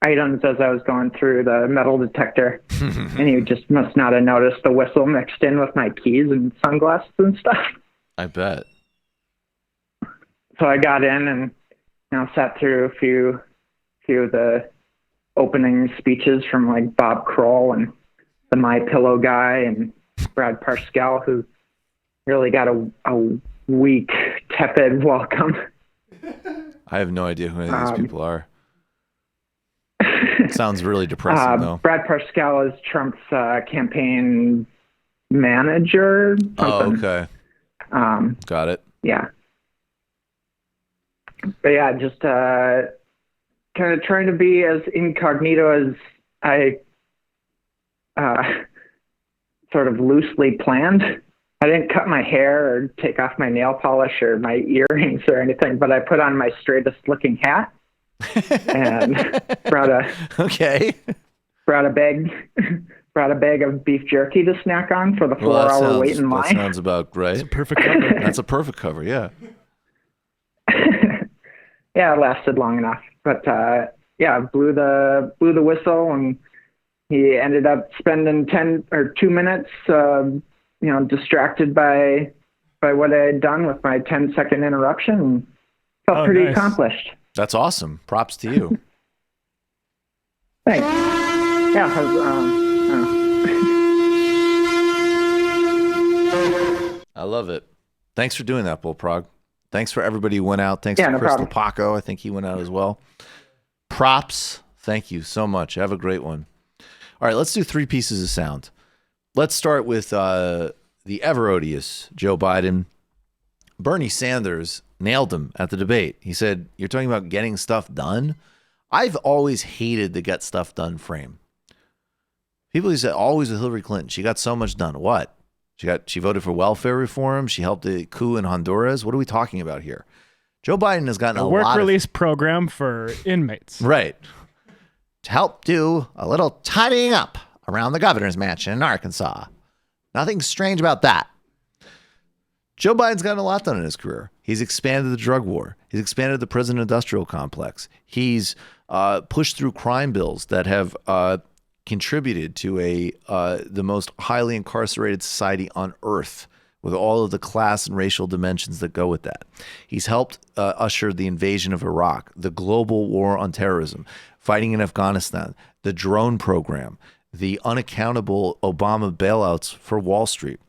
items as I was going through the metal detector. And he just must not have noticed the whistle mixed in with my keys and sunglasses and stuff. I bet. So I got in and sat through a few of the opening speeches from like Bob Kroll and the My Pillow guy and Brad Parscale, who really got a weak, tepid welcome. I have no idea who any of these people are. Sounds really depressing, though. Brad Parscale is Trump's campaign manager. Oh, okay. Got it. Yeah. But yeah, just kind of trying to be as incognito as I sort of loosely planned. I didn't cut my hair or take off my nail polish or my earrings or anything, but I put on my straightest looking hat and brought a bag of beef jerky to snack on for the 4-hour wait in line. That sounds about right. That's a perfect cover. That's a perfect cover, yeah. Yeah, it lasted long enough. But blew the whistle, and he ended up spending 2 minutes distracted by what I had done with my 10-second interruption, and felt pretty accomplished. That's awesome. Props to you. Thanks. Yeah. I love it. Thanks for doing that, Bullprog. Thanks for everybody who went out. Thanks to no Krystal problem. Paco. I think he went out as well. Props. Thank you so much. Have a great one. All right, let's do 3 pieces of sound. Let's start with the ever odious Joe Biden. Bernie Sanders nailed him at the debate. He said, "You're talking about getting stuff done? I've always hated the get stuff done frame. People who say always with Hillary Clinton, she got so much done. What? She voted for welfare reform. She helped the coup in Honduras. What are we talking about here? Joe Biden has gotten a work lot release program for inmates. Right. To help do a little tidying up around the governor's mansion in Arkansas. Nothing strange about that. Joe Biden's gotten a lot done in his career. He's expanded the drug war. He's expanded the prison industrial complex. He's pushed through crime bills that have contributed to the most highly incarcerated society on earth, with all of the class and racial dimensions that go with that. He's helped usher the invasion of Iraq, the global war on terrorism, fighting in Afghanistan, the drone program, the unaccountable Obama bailouts for Wall Street.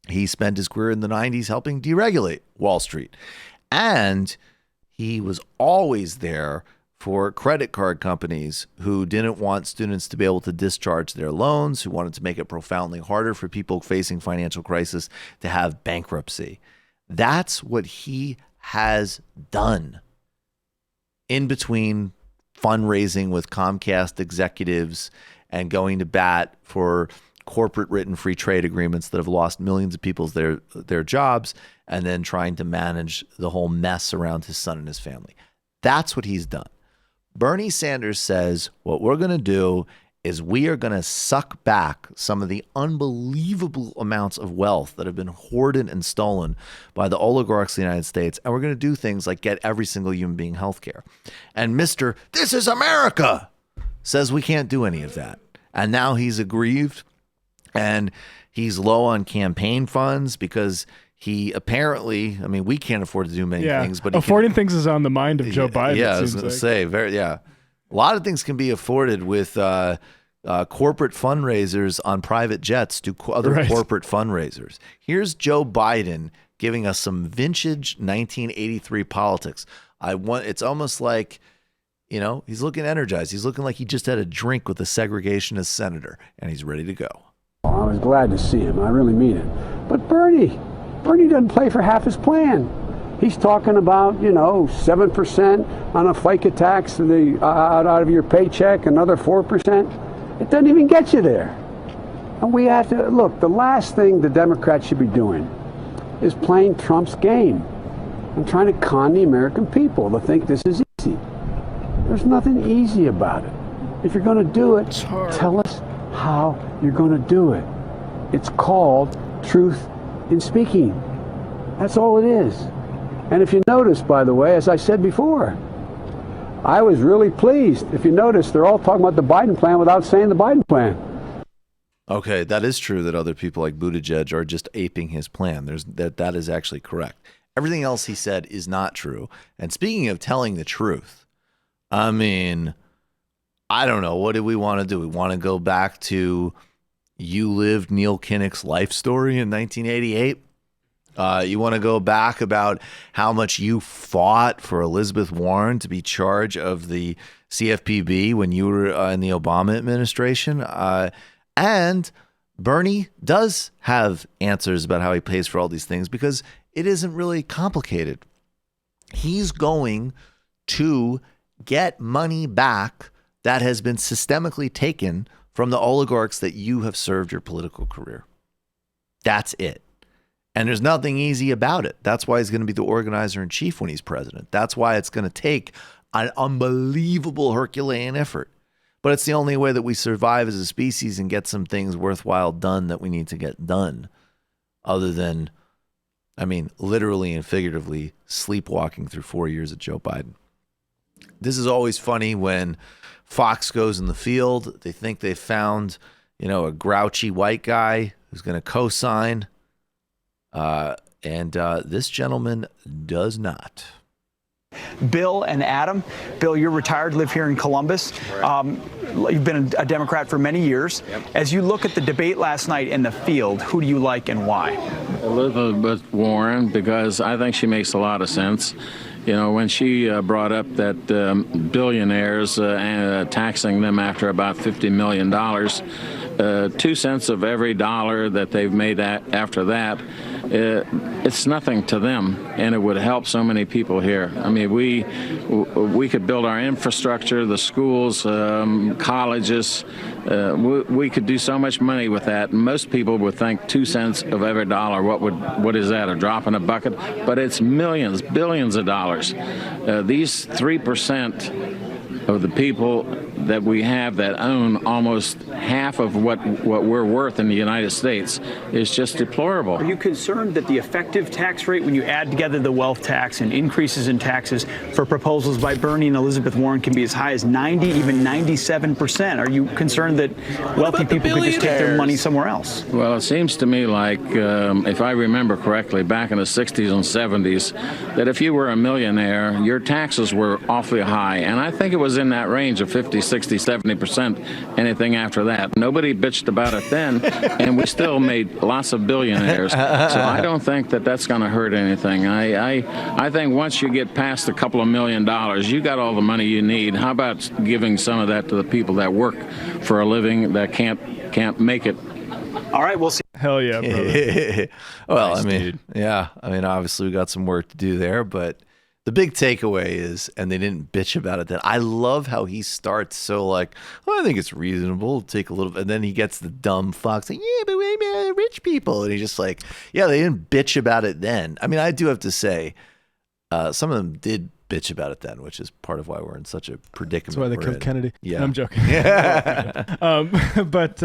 He spent his career in the 90s helping deregulate Wall Street. And he was always there for credit card companies who didn't want students to be able to discharge their loans, who wanted to make it profoundly harder for people facing financial crisis to have bankruptcy. That's what he has done in between fundraising with Comcast executives and going to bat for corporate written free trade agreements that have lost millions of people's their jobs, and then trying to manage the whole mess around his son and his family. That's what he's done. Bernie Sanders says what we're going to do is we are going to suck back some of the unbelievable amounts of wealth that have been hoarded and stolen by the oligarchs of the United States, and we're going to do things like get every single human being health care. And Mr. This is America says we can't do any of that. And now he's aggrieved, and he's low on campaign funds because he apparently, I mean, we can't afford to do many things, but affording things is on the mind of Joe Biden. Yeah, I was going to say, a lot of things can be afforded with corporate fundraisers on private jets to other corporate fundraisers. Here's Joe Biden giving us some vintage 1983 politics. It's almost like, he's looking energized. He's looking like he just had a drink with a segregationist senator, and he's ready to go. I was glad to see him. I really mean it. But Bernie doesn't play for half his plan. He's talking about, 7% on a FICA tax out of your paycheck, another 4%. It doesn't even get you there. And we have to, look, the last thing the Democrats should be doing is playing Trump's game and trying to con the American people to think this is easy. There's nothing easy about it. If you're going to do it, tell us how you're going to do it. It's called truth in speaking. That's all it is. And if you notice, by the way, as I said before, I was really pleased. If you notice, they're all talking about the Biden plan without saying the Biden plan. Okay, that is true that other people like Buttigieg are just aping his plan. That is actually correct. Everything else he said is not true. And speaking of telling the truth, I mean, I don't know. What do we want to do? We want to go back to You Lived Neil Kinnock's life story in 1988? You want to go back about how much you fought for Elizabeth Warren to be charge of the CFPB when you were in the Obama administration? And Bernie does have answers about how he pays for all these things because it isn't really complicated. He's going to get money back that has been systemically taken from the oligarchs that you have served your political career. That's it. And there's nothing easy about it. That's why he's going to be the organizer in chief when he's president. That's why it's going to take an unbelievable Herculean effort. But it's the only way that we survive as a species and get some things worthwhile done that we need to get done. Other than, I mean, literally and figuratively sleepwalking through 4 years of Joe Biden. This is always funny when Fox goes in the field. They think they found, a grouchy white guy who's going to co-sign. And this gentleman does not. Bill and Adam. Bill, you're retired, live here in Columbus. You've been a Democrat for many years. Yep. As you look at the debate last night in the field, who do you like and why? Elizabeth Warren, because I think she makes a lot of sense. When she brought up that billionaires taxing them after about $50 million, 2 cents of every dollar that they've made after that, it's nothing to them, and it would help so many people here. I mean, we could build our infrastructure, the schools, colleges. We could do so much money with that. Most people would think 2 cents of every dollar. What is that? A drop in a bucket? But it's millions, billions of dollars. These 3% of the people that we have that own almost half of what we're worth in the United States is just deplorable. Are you concerned that the effective tax rate, when you add together the wealth tax and increases in taxes for proposals by Bernie and Elizabeth Warren, can be as high as 90, even 97%? Are you concerned that wealthy people could just take their money somewhere else? Well, it seems to me like, if I remember correctly, back in the 60s and 70s, that if you were a millionaire, your taxes were awfully high. And I think it was in that range of 50, 60, 70%, anything after that. Nobody bitched about it then, and we still made lots of billionaires. So I don't think that that's going to hurt anything. I think once you get past a couple of $1 million, you got all the money you need. How about giving some of that to the people that work for a living that can't make it? All right, we'll see. Hell yeah, brother. Well, Nice, I mean, dude. yeah. I mean, obviously we got some work to do there, but the big takeaway is, and they didn't bitch about it, that I love how he starts so like, oh, I think it's reasonable to take a little, and then he gets the dumb Fox like, yeah, but we rich people. And he's just like, yeah, they didn't bitch about it then. I mean, I do have to say, some of them did bitch about it then, which is part of why we're in such a predicament. That's why they we're killed in. Kennedy. Yeah. I'm joking. But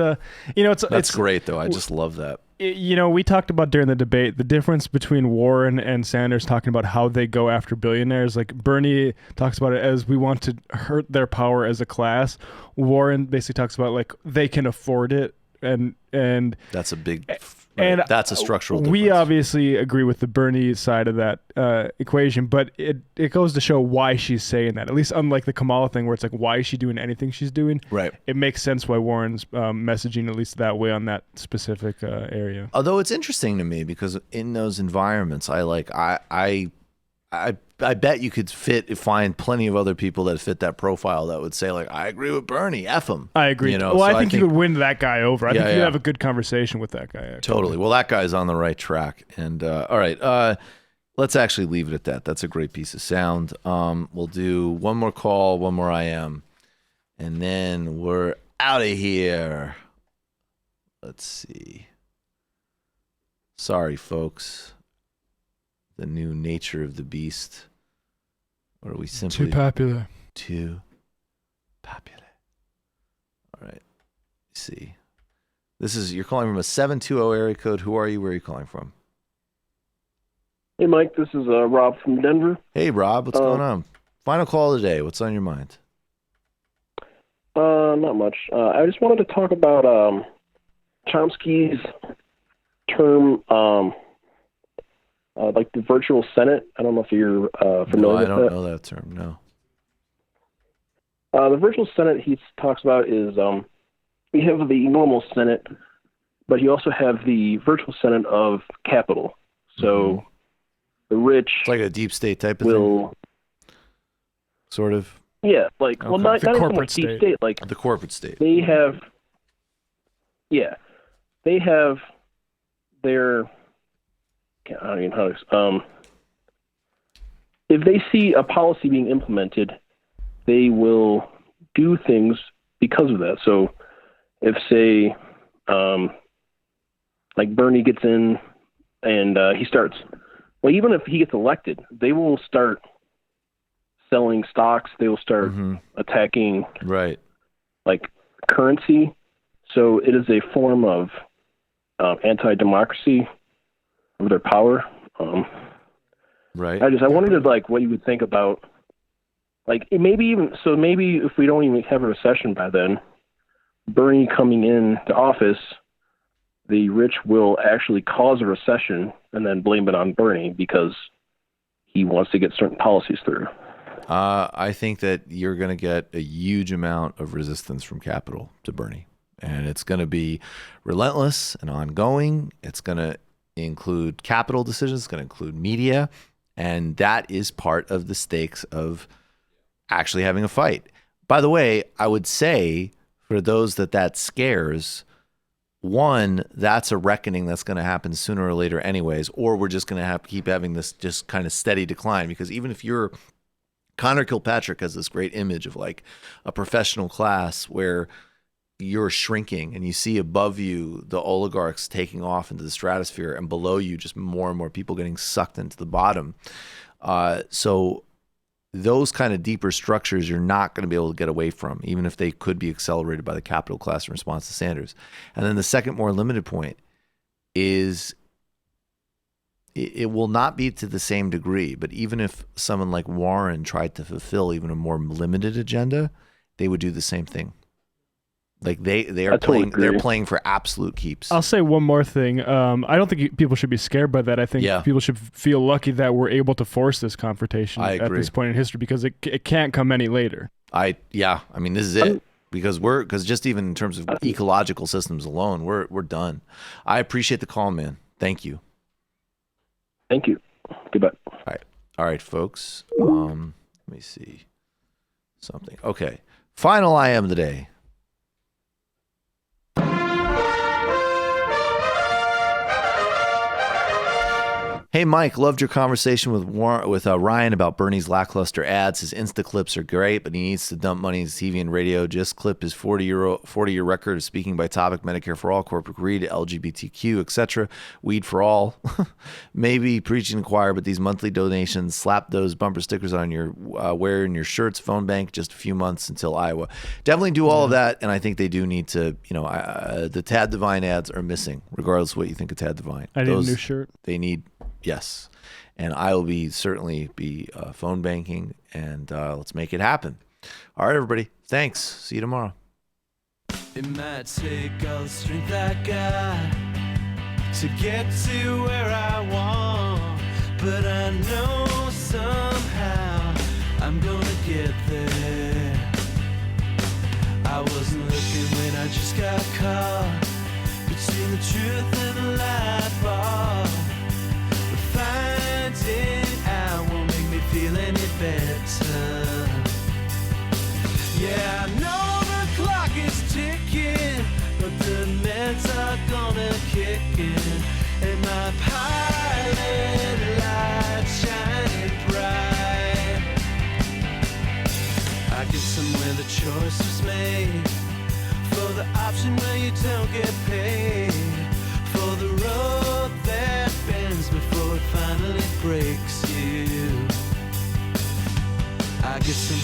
That's great though. I just love that. We talked about during the debate the difference between Warren and Sanders talking about how they go after billionaires. Like Bernie talks about it as we want to hurt their power as a class. Warren basically talks about like they can afford it, and that's a big. And that's a structural difference. We obviously agree with the Bernie side of that equation, but it goes to show why she's saying that. At least unlike the Kamala thing where it's like, why is she doing anything she's doing? Right. It makes sense why Warren's messaging at least that way on that specific area. Although it's interesting to me because in those environments, I bet you could find plenty of other people that fit that profile that would say like, I agree with Bernie, F him. I agree. Well, so I think you could win that guy over. I think you'd have a good conversation with that guy. Actually. Totally. Well, that guy's on the right track. And all right, let's actually leave it at that. That's a great piece of sound. We'll do one more call, one more IM, and then we're out of here. Let's see. Sorry, folks. The new nature of the beast. Or are we simply too popular? Too popular. All right. Let's see. You're calling from a 720 area code. Who are you? Where are you calling from? Hey, Mike. This is Rob from Denver. Hey, Rob. What's going on? Final call of the day. What's on your mind? Not much. I just wanted to talk about Chomsky's term, like the virtual Senate. I don't know if you're familiar with that. No, I don't know that term, no. The virtual Senate he talks about is we have the normal Senate, but you also have the virtual Senate of capital. So the rich... It's like a deep state type of thing? Sort of? Yeah, like, well, not the so corporate much deep state. Like the corporate state. They have... Yeah. They have their... I don't even know how to... if they see a policy being implemented, they will do things because of that. So if say, like Bernie gets in and he starts, well, even if he gets elected, they will start selling stocks. They will start attacking like currency. So it is a form of anti-democracy of their power. I wondered like what you would think about, like maybe if we don't even have a recession by then, Bernie coming in to office, the rich will actually cause a recession and then blame it on Bernie because he wants to get certain policies through. I think that you're going to get a huge amount of resistance from capital to Bernie, and it's going to be relentless and ongoing. It's going to include capital decisions. It's going to include media, and that is part of the stakes of actually having a fight. By the way, I would say for those that scares, one, that's a reckoning that's going to happen sooner or later anyways, or we're just going to keep having this just kind of steady decline, because even if you're Connor Kilpatrick has this great image of like a professional class where you're shrinking and you see above you the oligarchs taking off into the stratosphere and below you just more and more people getting sucked into the bottom. So those kind of deeper structures you're not going to be able to get away from, even if they could be accelerated by the capital class in response to Sanders. And then the second more limited point is it will not be to the same degree, but even if someone like Warren tried to fulfill even a more limited agenda, they would do the same thing. Like they're playing for absolute keeps. I'll say one more thing. I don't think people should be scared by that. I think people should feel lucky that we're able to force this confrontation at this point in history, because it can't come any later. I mean, this is it. Because just even in terms of ecological systems alone, we're done. I appreciate the call, man. Thank you. Thank you. Goodbye. All right, folks. Let me see something. Okay. Final I am today. Hey, Mike, loved your conversation with Ryan about Bernie's lackluster ads. His Insta clips are great, but he needs to dump money into TV and radio. Just clip his 40-year record of speaking by topic, Medicare for all, corporate greed, LGBTQ, etc., weed for all. Maybe preaching to the choir, but these monthly donations, slap those bumper stickers on your wearing your shirts, phone bank, just a few months until Iowa. Definitely do all of that, and I think they do need to, the Tad Devine ads are missing, regardless of what you think of Tad Devine. I need a new shirt. They need... Yes, and I will certainly be phone banking, and let's make it happen. All right, everybody. Thanks. See you tomorrow. It might take all the strength I got to get to where I want, but I know somehow I'm gonna get there. I wasn't looking when I just got caught between the truth and the light bar. Finding out won't make me feel any better. Yeah, I know the clock is ticking, but the meds are gonna kick in, and my pilot light shining bright. I guess somewhere the choice was made for the option where you don't get paid, for the road that bends before it finally breaks you. I guess